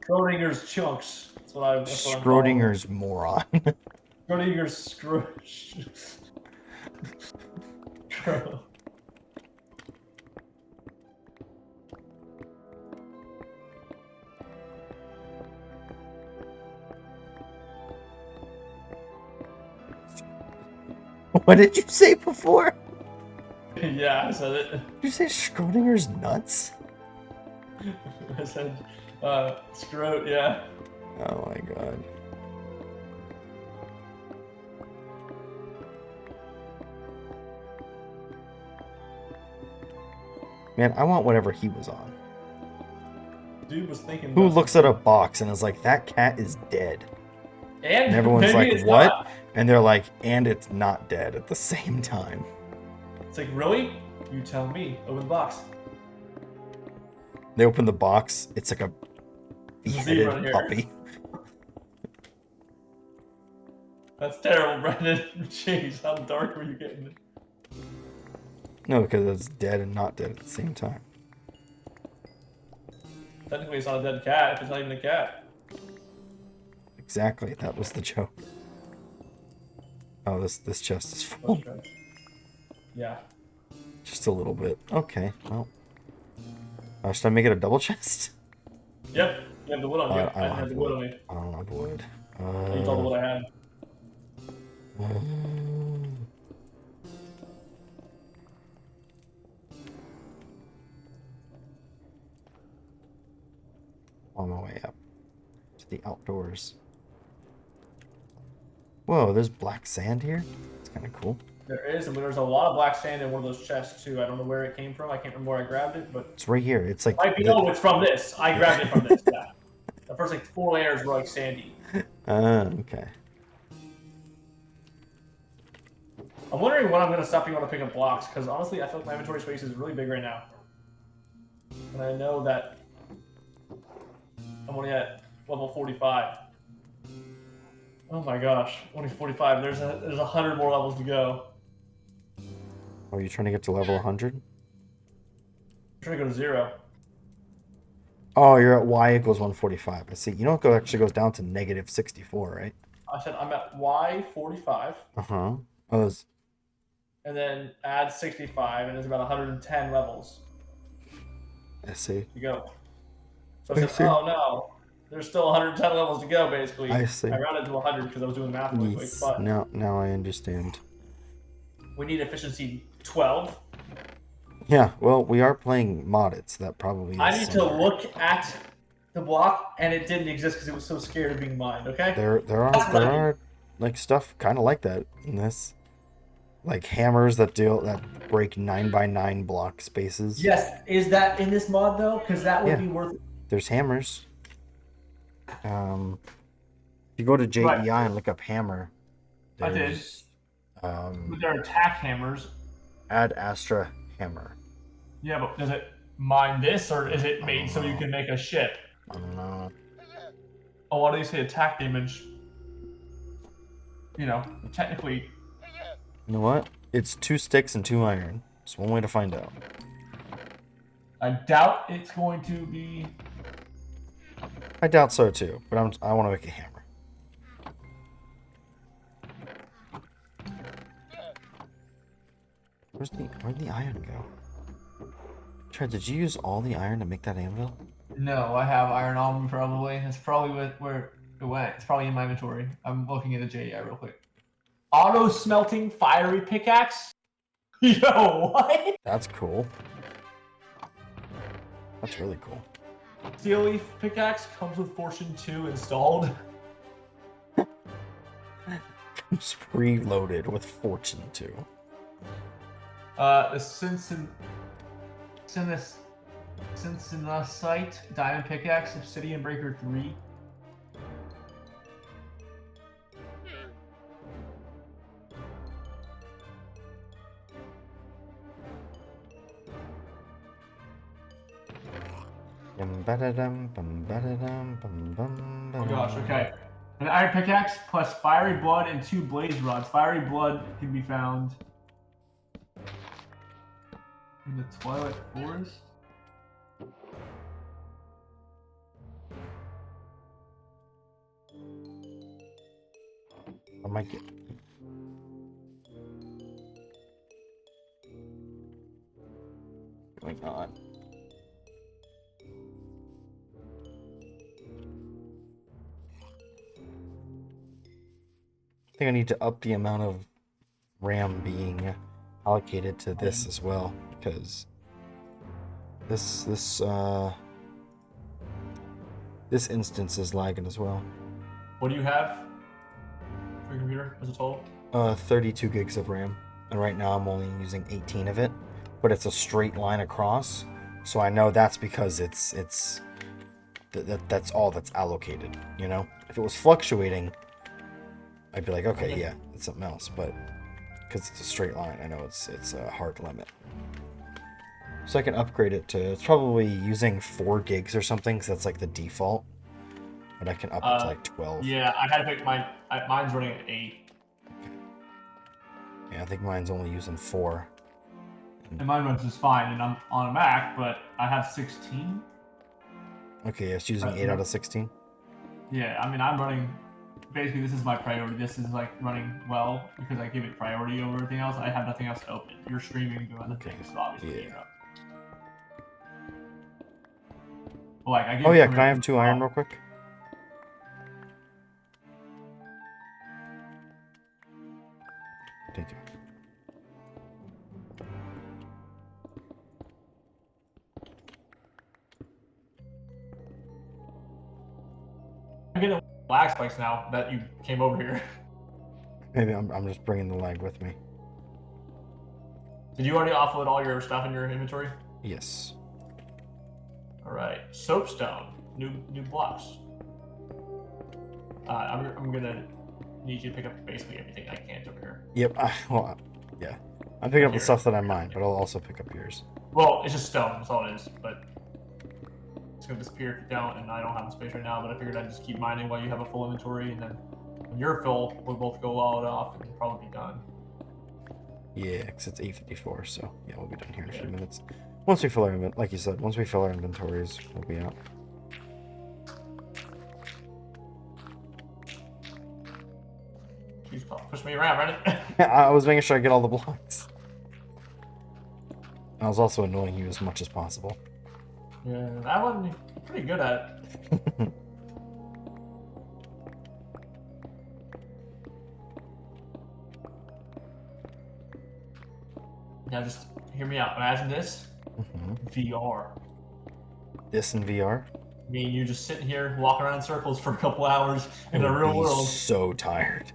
Speaker 3: Schrodinger's chunks. That's what I'm
Speaker 1: Schrodinger's moron.
Speaker 3: Schrodinger's
Speaker 1: What did you say before?
Speaker 3: Yeah, I said it.
Speaker 1: Did you say Schrodinger's nuts?
Speaker 3: I said, scrot, yeah.
Speaker 1: Oh my god. Man, I want whatever he was on.
Speaker 3: Dude was thinking.
Speaker 1: Who looks at a box and is like, that cat is dead?
Speaker 3: And
Speaker 1: everyone's like, what?
Speaker 3: Not.
Speaker 1: And they're like, and it's not dead at the same time.
Speaker 3: It's like, really? You tell me. Open the box.
Speaker 1: They open the box. It's like a beheaded puppy.
Speaker 3: That's terrible, Brendan. Jeez, how dark were you getting?
Speaker 1: No, because it's dead and not dead at the same time.
Speaker 3: Technically, it's not a dead cat if it's not even a cat.
Speaker 1: Exactly, that was the joke. Oh, this chest is full.
Speaker 3: Yeah.
Speaker 1: Just a little bit. Okay, well. Should I make it a double chest?
Speaker 3: Yep, you have the wood on you.
Speaker 1: I don't
Speaker 3: have the wood on me.
Speaker 1: I don't have wood.
Speaker 3: You told me what I had.
Speaker 1: On my way up to the outdoors. Whoa, there's black sand here? It's kind of cool.
Speaker 3: There is, and there's a lot of black sand in one of those chests too. I don't know where it came from. I can't remember where I grabbed it, but
Speaker 1: it's right here. It's like
Speaker 3: it's from this. I grabbed it from this. Yeah. The first like 4 layers were like sandy.
Speaker 1: Okay.
Speaker 3: I'm wondering when I'm gonna stop being able to pick up blocks, because honestly, I feel like my inventory space is really big right now, and I know that I'm only at level 45. Oh my gosh, only 45. There's 100 more levels to go.
Speaker 1: Oh, are you trying to get to level 100?
Speaker 3: I'm trying to go to 0.
Speaker 1: Oh, you're at y equals 145. I see. You know it actually goes down to negative 64, right?
Speaker 3: I said I'm at y 45.
Speaker 1: Uh-huh. Oh,
Speaker 3: and then add 65, and there's about 110 levels.
Speaker 1: I see.
Speaker 3: To go. So I said, oh no, there's still 110 levels to go, basically.
Speaker 1: I see.
Speaker 3: I rounded to 100 because I was doing math really quick. But
Speaker 1: now I understand.
Speaker 3: We need efficiency 12.
Speaker 1: Yeah, well, we are playing modded, so that probably is
Speaker 3: I need to look at the block, and it didn't exist because it was so scared of being mined, okay?
Speaker 1: There are like stuff kind of like that in this, like hammers that break 9x9 block spaces.
Speaker 3: Yes, is that in this mod though? Because that would be worth it.
Speaker 1: There's hammers. If you go to JEI and look up hammer,
Speaker 3: I did. But there are attack hammers.
Speaker 1: Add Astra hammer.
Speaker 3: Yeah, but does it mine this, or is it made so you can make a ship?
Speaker 1: I don't know.
Speaker 3: Oh, why do you say attack damage? You know, technically.
Speaker 1: You know what? It's 2 sticks and 2 iron. It's one way to find out.
Speaker 3: I doubt it's going to be.
Speaker 1: I doubt so too, but I want to make a hammer. Where'd the iron go? Trent, did you use all the iron to make that anvil?
Speaker 3: No, I have iron on me probably. That's probably where it went. It's probably in my inventory. I'm looking at the JEI real quick. Auto smelting fiery pickaxe? Yo, what?
Speaker 1: That's cool. That's really cool.
Speaker 3: Steel leaf pickaxe comes with Fortune 2 installed.
Speaker 1: It's preloaded with Fortune 2.
Speaker 3: The Cincinnati diamond pickaxe, obsidian breaker 3. Oh gosh, okay. An iron pickaxe plus fiery blood and 2 blaze rods. Fiery blood can be found in the Twilight Forest.
Speaker 1: I might get. Going on. I think I need to up the amount of RAM being allocated to this as well, because this instance is lagging as well.
Speaker 3: What do you have for your computer as a total?
Speaker 1: 32 gigs of RAM, and right now I'm only using 18 of it, but it's a straight line across, so I know that's because that's all that's allocated, you know? If it was fluctuating, I'd be like, okay, yeah, it's something else, but because it's a straight line, I know it's a hard limit. So I can upgrade it to, it's probably using 4 gigs or something, because that's like the default, but I can up it to like 12.
Speaker 3: Yeah, I had to pick mine. Mine's running at 8.
Speaker 1: Yeah, I think mine's only using 4.
Speaker 3: And mine runs just fine, and I'm on a Mac, but I have 16.
Speaker 1: Okay, yeah, it's using 8 out of 16.
Speaker 3: Yeah, I mean, I'm running. Basically, this is my priority. This is like running well because I give it priority over everything else. I have nothing else to open. You're streaming doing other things, so obviously.
Speaker 1: Yeah.
Speaker 3: Like, I give
Speaker 1: oh yeah, can I have 2 iron real quick? Thank you.
Speaker 3: I'm getting lag spikes now that you came over here.
Speaker 1: Maybe I'm just bringing the lag with me.
Speaker 3: Did you already offload all your stuff in your inventory?
Speaker 1: Yes.
Speaker 3: All right, soapstone, new blocks. I'm gonna need you to pick up basically everything I can over here.
Speaker 1: Yep. Yeah. I'm picking up the stuff that I mine, but I'll also pick up yours.
Speaker 3: Well, it's just stone. That's all it is. But it's gonna disappear if you don't, and I don't have the space right now. But I figured I'd just keep mining while you have a full inventory, and then when you're full, we'll both go all it off and probably be done.
Speaker 1: Yeah, because it's 8:54, so yeah, we'll be done here in a few minutes. Once we fill our like you said, once we fill our inventories, we'll be out.
Speaker 3: Please push me around, right?
Speaker 1: I was making sure I get all the blocks. I was also annoying you as much as possible.
Speaker 3: Yeah, that one you're pretty good at. Now just hear me out. Imagine this. VR.
Speaker 1: This in VR?
Speaker 3: I mean, you just sitting here walking around in circles for a couple hours in the real world.
Speaker 1: So tired.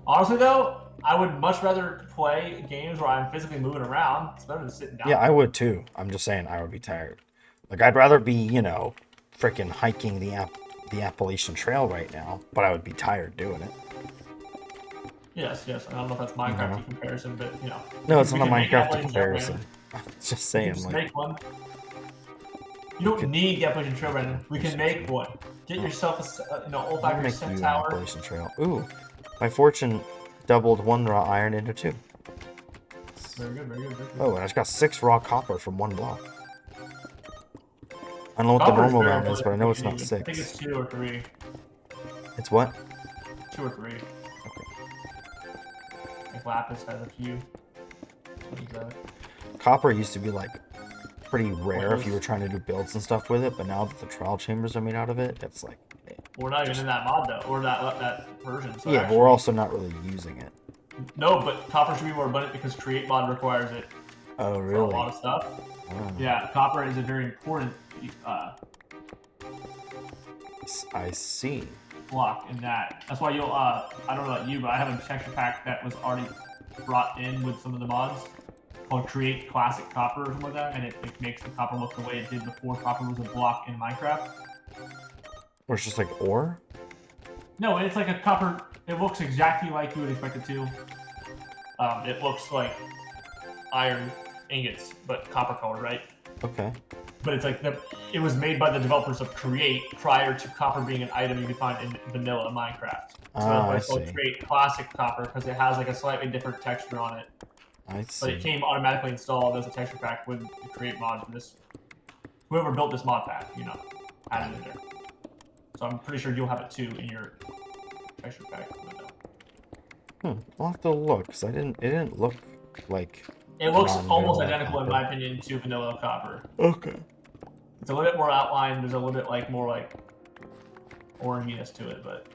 Speaker 3: Honestly, though, I would much rather play games where I'm physically moving around. It's better than sitting down.
Speaker 1: Yeah, I would too. I'm just saying I would be tired. Like, I'd rather be, freaking hiking the Appalachian Trail right now, but I would be tired doing it.
Speaker 3: Yes. I don't know if that's Minecraft comparison, but
Speaker 1: No, it's not a Minecraft comparison. I'm just saying,
Speaker 3: just make one. You don't need the Appalachian Trail, Brandon. We can make one. Get yourself a olfactory scent tower.
Speaker 1: Appalachian Trail. Ooh, my fortune doubled 1 raw iron into 2.
Speaker 3: Very good.
Speaker 1: Oh, and I just got 6 raw copper from 1 block. I don't know what the normal amount is, but I know it's not 6.
Speaker 3: I think it's 2 or 3.
Speaker 1: It's what?
Speaker 3: 2 or 3.
Speaker 1: Okay.
Speaker 3: Like Lapis has a few. What is that?
Speaker 1: Copper used to be like pretty rare if you were trying to do builds and stuff with it, but now that the trial chambers are made out of it, it's like...
Speaker 3: We're not even in that mod though, or that version. So
Speaker 1: yeah, but we're also not really using it.
Speaker 3: No, but copper should be more abundant because create mod requires it.
Speaker 1: Oh, really?
Speaker 3: For a lot of stuff.
Speaker 1: Oh.
Speaker 3: Yeah, copper is a very important
Speaker 1: I see.
Speaker 3: block in that. That's why you'll I don't know about you, but I have a texture pack that was already brought in with some of the mods called Create Classic Copper or something like that, and it makes the copper look the way it did before copper was a block in Minecraft.
Speaker 1: Or it's just like ore?
Speaker 3: No, it's like a copper. It looks exactly like you would expect it to. It looks like iron ingots, but copper color, right?
Speaker 1: Okay.
Speaker 3: But it's like it was made by the developers of Create prior to copper being an item you could find in vanilla Minecraft. So that's why it's called Create Classic Copper, because it has like a slightly different texture on it.
Speaker 1: I see.
Speaker 3: But it came automatically installed as a texture pack with the Create mod for this. Whoever built this mod pack, added it there. So I'm pretty sure you'll have it too in your texture pack window.
Speaker 1: I'll have to look, because it didn't look like...
Speaker 3: It looks almost identical, in my opinion, to vanilla copper.
Speaker 1: Okay.
Speaker 3: It's a little bit more outlined. There's a little bit more oranginess to it, but...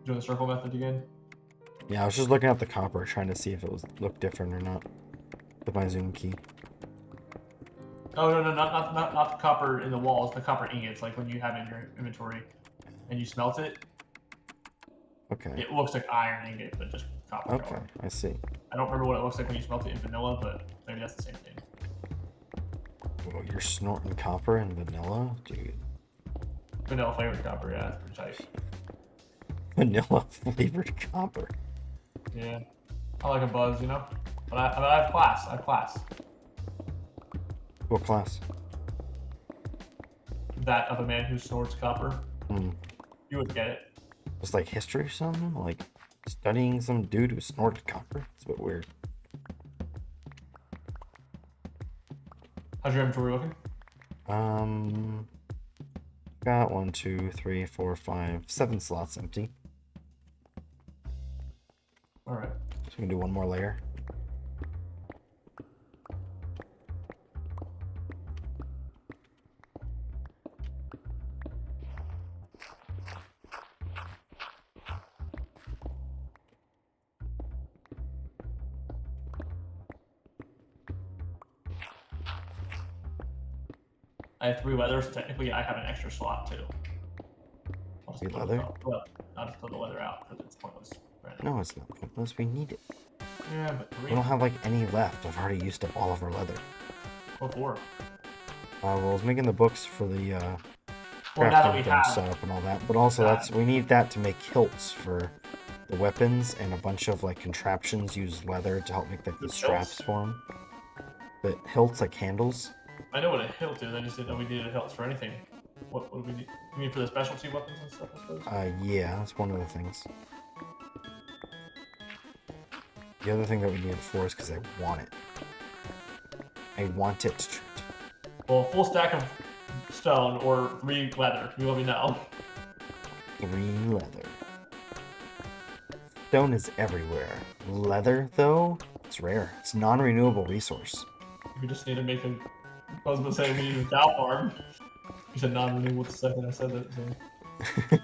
Speaker 3: Doing the circle method again?
Speaker 1: Yeah, I was just looking at the copper, trying to see if it looked different or not with my zoom key.
Speaker 3: Oh, no, not the copper in the walls, the copper ingots, like when you have it in your inventory and you smelt it.
Speaker 1: Okay.
Speaker 3: It looks like iron ingot, but just copper color.
Speaker 1: Okay, I see.
Speaker 3: I don't remember what it looks like when you smelt it in vanilla, but maybe that's the same thing.
Speaker 1: Whoa, you're snorting copper and vanilla? Dude.
Speaker 3: Vanilla flavored copper, yeah, that's pretty tight.
Speaker 1: Vanilla flavored copper.
Speaker 3: Yeah. I like a buzz, But I have class.
Speaker 1: What class?
Speaker 3: That of a man who snorts copper. You would get it.
Speaker 1: It's like history or something? Like studying some dude who snorted copper? It's a bit weird.
Speaker 3: How's your inventory looking?
Speaker 1: Got 1, 2, 3, 4, 5, 7 slots empty.
Speaker 3: Alright.
Speaker 1: So we can do one more layer.
Speaker 3: I have 3 leather, so technically I have an extra slot too. I'll just
Speaker 1: leather?
Speaker 3: I'll just throw the leather out because it's pointless. Right?
Speaker 1: No, it's not pointless. We need it.
Speaker 3: Yeah, but 3.
Speaker 1: We don't have like any left. I've already used up all of our leather.
Speaker 3: What for?
Speaker 1: Well, I was making the books for the
Speaker 3: crafting
Speaker 1: setup and all that, but also we need that to make hilts for the weapons, and a bunch of like contraptions use leather to help make like the straps for them. But hilts like handles.
Speaker 3: I know what a hilt is. I just didn't know we needed hilts for anything. What do we need? You mean for the specialty weapons and stuff, I suppose?
Speaker 1: Yeah, that's one of the things. The other thing that we need it for is because I want it. I want it, Trent.
Speaker 3: Well, full stack of stone or 3 leather. You let me know.
Speaker 1: 3 leather. Stone is everywhere. Leather, though, it's rare. It's a non-renewable resource.
Speaker 3: We just need to make a... I was going to say we need a cow farm. You said non-renewable the second I said that. So.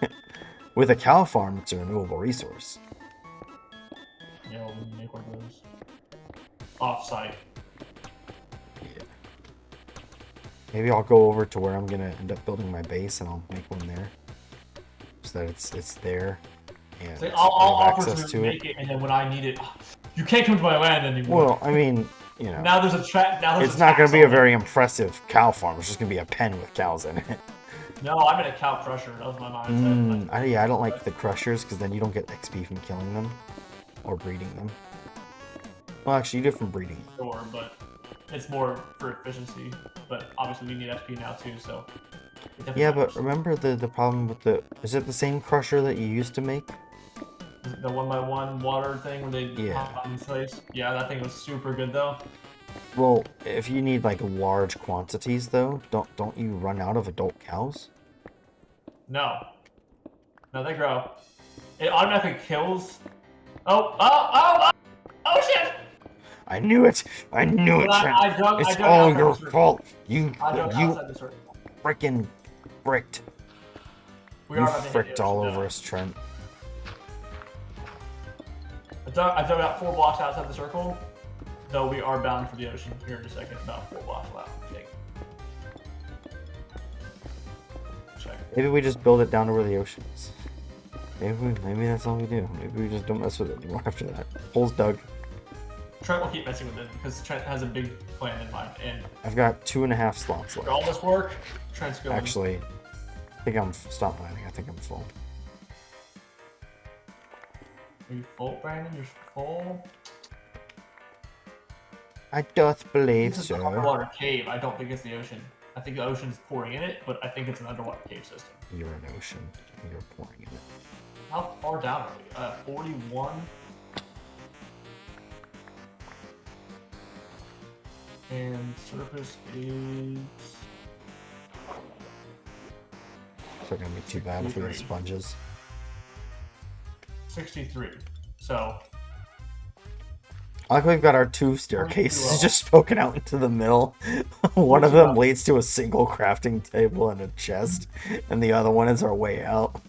Speaker 1: With a cow farm, it's a renewable resource.
Speaker 3: Yeah, we'll make one of those. Off-site.
Speaker 1: Maybe I'll go over to where I'm gonna end up building my base, and I'll make one there, so that it's there, and
Speaker 3: so I'll
Speaker 1: have
Speaker 3: offer
Speaker 1: access
Speaker 3: to
Speaker 1: to
Speaker 3: make it, and then when I need it, you can't come to my land anymore.
Speaker 1: Well, I mean, you know,
Speaker 3: now there's a trap. Now there's
Speaker 1: it's
Speaker 3: a
Speaker 1: not going to be a very
Speaker 3: it.
Speaker 1: impressive cow farm. It's just going to be a pen with cows in it.
Speaker 3: No, I'm in a cow crusher. That was my mindset.
Speaker 1: Yeah, I don't like the crushers because then you don't get XP from killing them or breeding them. Well, actually, you do from breeding.
Speaker 3: Sure, but it's more for efficiency. But obviously, we need XP now too, so.
Speaker 1: Yeah, but remember the problem with the... Is it the same crusher that you used to make?
Speaker 3: Is it the 1x1 water thing where they pop on place? Yeah, that thing was super good though.
Speaker 1: Well, if you need like large quantities though, don't you run out of adult cows?
Speaker 3: No. No, they grow. It automatically kills. Oh shit!
Speaker 1: I knew it! I knew it, Trent! It's all your fault! You freaking bricked. You fricked all over us, Trent.
Speaker 3: I dug out 4 blocks outside the circle, though we are bound for the ocean here in a second. About 4 blocks left, I think. Check.
Speaker 1: Maybe we just build it down to where the ocean is. Maybe that's all we do. Maybe we just don't mess with it anymore after that. Hole's dug.
Speaker 3: Trent will keep messing with it because Trent has a big plan in mind. And
Speaker 1: I've got 2.5 slots left.
Speaker 3: For all this work, Trent's going.
Speaker 1: Actually, I think I'm stop mining. I think I'm full.
Speaker 3: Are you full, Brandon? You're full?
Speaker 1: I doth believe
Speaker 3: this is
Speaker 1: so.
Speaker 3: An underwater cave. I don't think it's the ocean. I think the ocean's pouring in it, but I think it's an underwater cave system.
Speaker 1: You're an ocean. You're pouring in it.
Speaker 3: How far down are we? 41? And surface is...
Speaker 1: It's not gonna be too bad if we get sponges.
Speaker 3: 63. So...
Speaker 1: I like we've got our 2 staircases just poking out into the middle. One of them leads to a single crafting table and a chest, and the other one is our way out.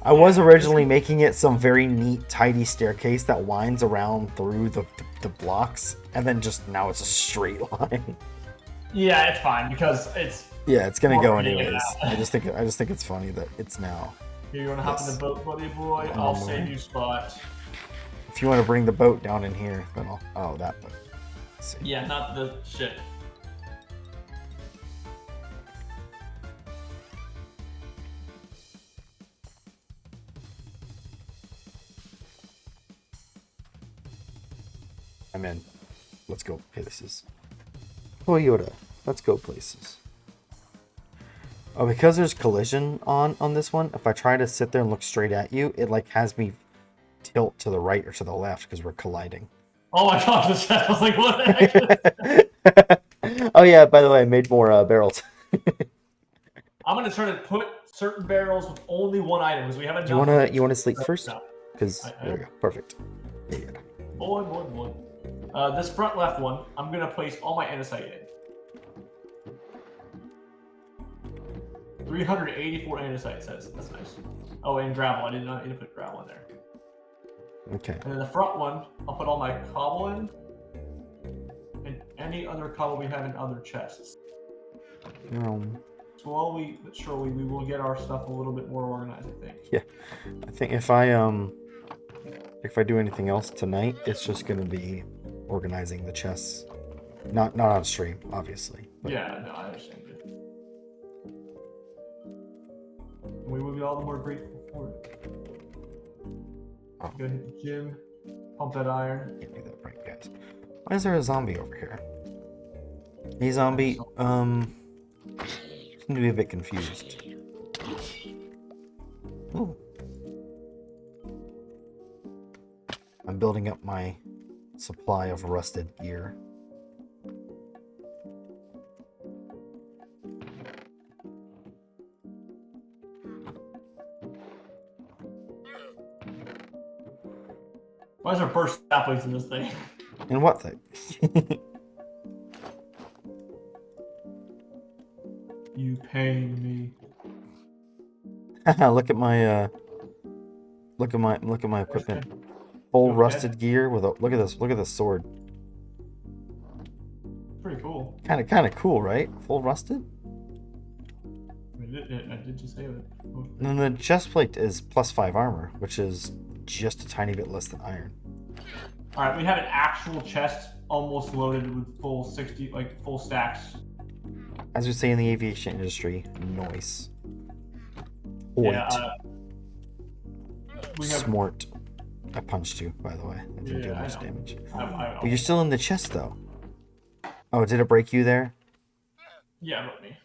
Speaker 1: I was originally making it some very neat, tidy staircase that winds around through the blocks, and then just now it's a straight line.
Speaker 3: Yeah, it's fine because it's...
Speaker 1: Yeah, it's gonna go anyways. I just think it's funny that it's now.
Speaker 3: Here, you wanna hop in the boat, buddy boy? I'll save you spot.
Speaker 1: If you want to bring the boat down in here, then I'll... Oh, that boat. Let's see.
Speaker 3: Yeah, not the shit.
Speaker 1: I'm in. Let's go places. Toyota. Let's go places. Oh, because there's collision on this one, if I try to sit there and look straight at you, it like has me tilt to the right or to the left because we're colliding.
Speaker 3: Oh my gosh, I was like, what the
Speaker 1: heck? Oh yeah, by the way, I made more barrels.
Speaker 3: I'm gonna try to put certain barrels with only one item because we have enough.
Speaker 1: You wanna sleep first? Because there we go. Perfect. Yeah.
Speaker 3: Boy. This front left one, I'm gonna place all my andesite in. 384 andesite says. That's nice. Oh, and gravel. I did not need to put gravel in there.
Speaker 1: Okay.
Speaker 3: And then the front one, I'll put all my cobble in. And any other cobble we have in other chests. Slowly but surely we will get our stuff a little bit more organized, I think.
Speaker 1: Yeah. I think if I do anything else tonight, it's just gonna be organizing the chests. Not on stream, obviously. But...
Speaker 3: Yeah, no, I understand. We will be all the more grateful for it. Go hit the gym, pump that iron.
Speaker 1: Can't do that right, guys. Why is there a zombie over here? Hey, zombie. Seem to be a bit confused. Ooh. I'm building up my supply of rusted gear.
Speaker 3: Why is there burst saplings in this thing?
Speaker 1: In what thing?
Speaker 3: You pain me.
Speaker 1: Look at my equipment. Full rusted gear with a look at this sword.
Speaker 3: Pretty cool.
Speaker 1: Kind of cool, right? Full rusted.
Speaker 3: I did just say that.
Speaker 1: And then the chest plate is +5 armor, which is just a tiny bit less than iron.
Speaker 3: All right, we have an actual chest almost loaded with full 60, like full stacks.
Speaker 1: As we say in the aviation industry, noise.
Speaker 3: Yeah.
Speaker 1: Smart. I punched you, by the way. That didn't do much damage. But you're still in the chest, though. Oh, did it break you there?
Speaker 3: Yeah, it broke me.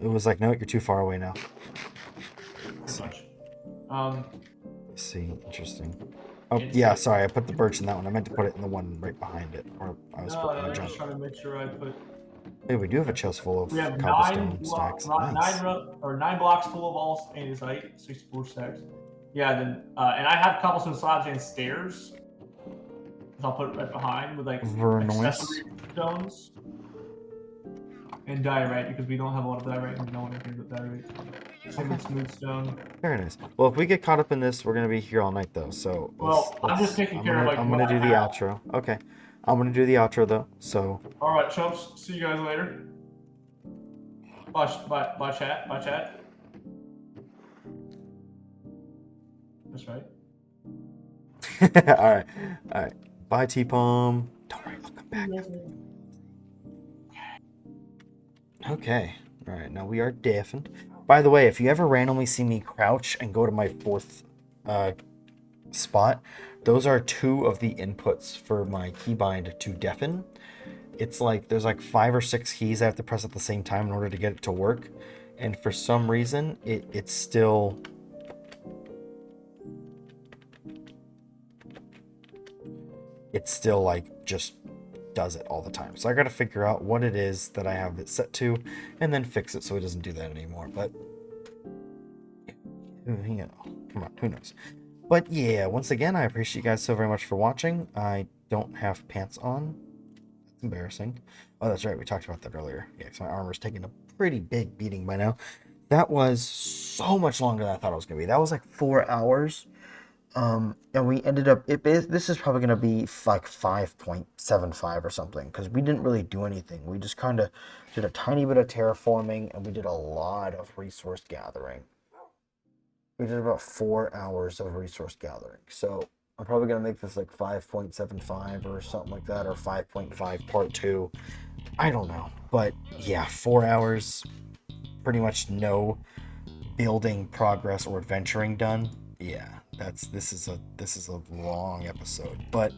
Speaker 1: It was like, no, you're too far away now.
Speaker 3: Pretty much.
Speaker 1: Let's see, interesting. Oh, yeah, sorry, I put the birch in that one. I meant to put it in the one right behind it. Or I was putting a jump.
Speaker 3: Just trying to make sure I put...
Speaker 1: Hey, we do have a chest full of cobblestone stacks.
Speaker 3: Nice. 9 blocks full of all andesite, 64 stacks. Yeah, then and I have cobblestone slabs and stairs. I'll put it right behind with like accessory stones. And diorite, because we don't have a lot of diorite and no one cares about diorite. Same with smooth stone.
Speaker 1: Very nice. Well, if we get caught up in this, we're going to be here all night, though. So,
Speaker 3: I'm just taking care of like.
Speaker 1: I'm going to do the outro. Okay. I'm going to do the outro, though. So.
Speaker 3: All right, chumps. See you guys later. Bye, chat. Bye, chat. That's right.
Speaker 1: All right. Bye, TPalm. Don't worry, I'll come back. Okay. All right. Now we are deafened. By the way, if you ever randomly see me crouch and go to my 4th spot, those are 2 of the inputs for my keybind to deafen. It's like there's like 5 or 6 keys I have to press at the same time in order to get it to work. And for some reason, it's still... It's still like just does it all the time. So I got to figure out what it is that I have it set to and then fix it so it doesn't do that anymore. But, you know, come on, who knows? But yeah, once again, I appreciate you guys so very much for watching. I don't have pants on. That's embarrassing. Oh, that's right. We talked about that earlier. Yeah, because my armor's taking a pretty big beating by now. That was so much longer than I thought it was going to be. That was like 4 hours. And we ended up, this is probably going to be like 5.75 or something, because we didn't really do anything. We just kind of did a tiny bit of terraforming, and we did a lot of resource gathering. We did about 4 hours of resource gathering. So I'm probably going to make this like 5.75 or something like that, or 5.5 part 2. I don't know. But yeah, 4 hours, pretty much no building progress or adventuring done. Yeah. This is a long episode, but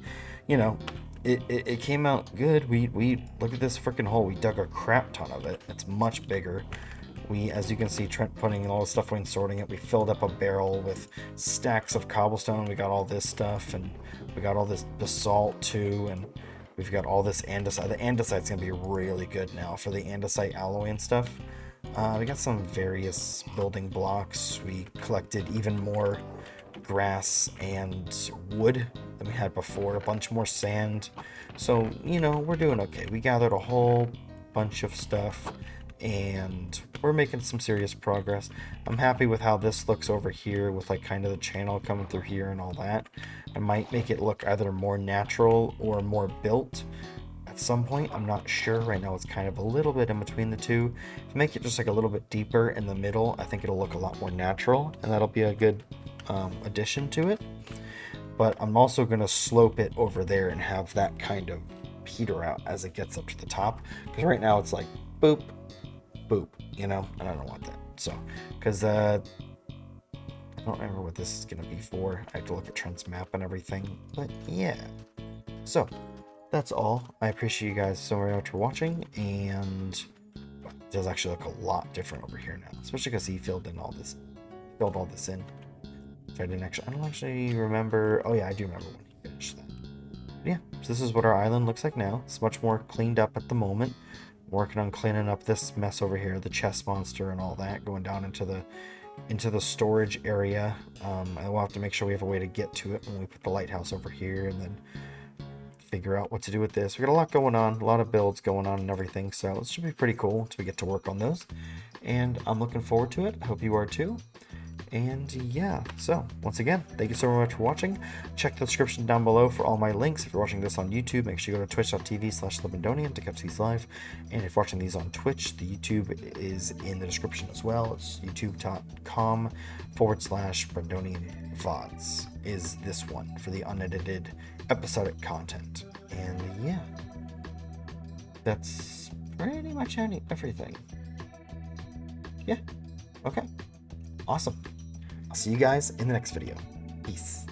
Speaker 1: you know, it came out good. We look at this freaking hole. We dug a crap ton of it. It's much bigger. We, as you can see, Trent putting in all the stuff when sorting it. We filled up a barrel with stacks of cobblestone. We got all this stuff, and we got all this basalt too, and we've got all this andesite. The andesite's gonna be really good now for the andesite alloy and stuff. We got some various building blocks. We collected even more grass and wood than we had before, a bunch more sand. So, you know, we're doing okay. We gathered a whole bunch of stuff and we're making some serious progress. I'm happy with how this looks over here with like kind of the channel coming through here and all that. I might make it look either more natural or more built at some point. I'm not sure. Right now it's kind of a little bit in between the two. If I make it just like a little bit deeper in the middle, I think it'll look a lot more natural, and that'll be a good addition to it. But I'm also going to slope it over there and have that kind of peter out as it gets up to the top, because right now it's like boop boop, you know, and I don't want that. So because I don't remember what this is going to be for. I have to look at Trent's map and everything, but yeah. So that's all. I appreciate you guys so very much for watching, and it does actually look a lot different over here now, especially because he filled all this in. So I don't actually remember. Oh yeah, I do remember when he finished that. But yeah, so this is what our island looks like now. It's much more cleaned up at the moment. Working on cleaning up this mess over here, the chest monster and all that, going down into the storage area. And we'll have to make sure we have a way to get to it when we put the lighthouse over here, and then figure out what to do with this. We got a lot going on, a lot of builds going on and everything, so it should be pretty cool once we get to work on those. And I'm looking forward to it. I hope you are too. And yeah, so once again, thank you so much for watching. Check the description down below for all my links. If you're watching this on YouTube, make sure you go to twitch.tv/Libandonian to catch these live. And if you're watching these on Twitch, the YouTube is in the description as well. It's youtube.com/Brendonian VODs is this one for the unedited episodic content. And yeah, that's pretty much everything. Yeah, okay, awesome. I'll see you guys in the next video. Peace.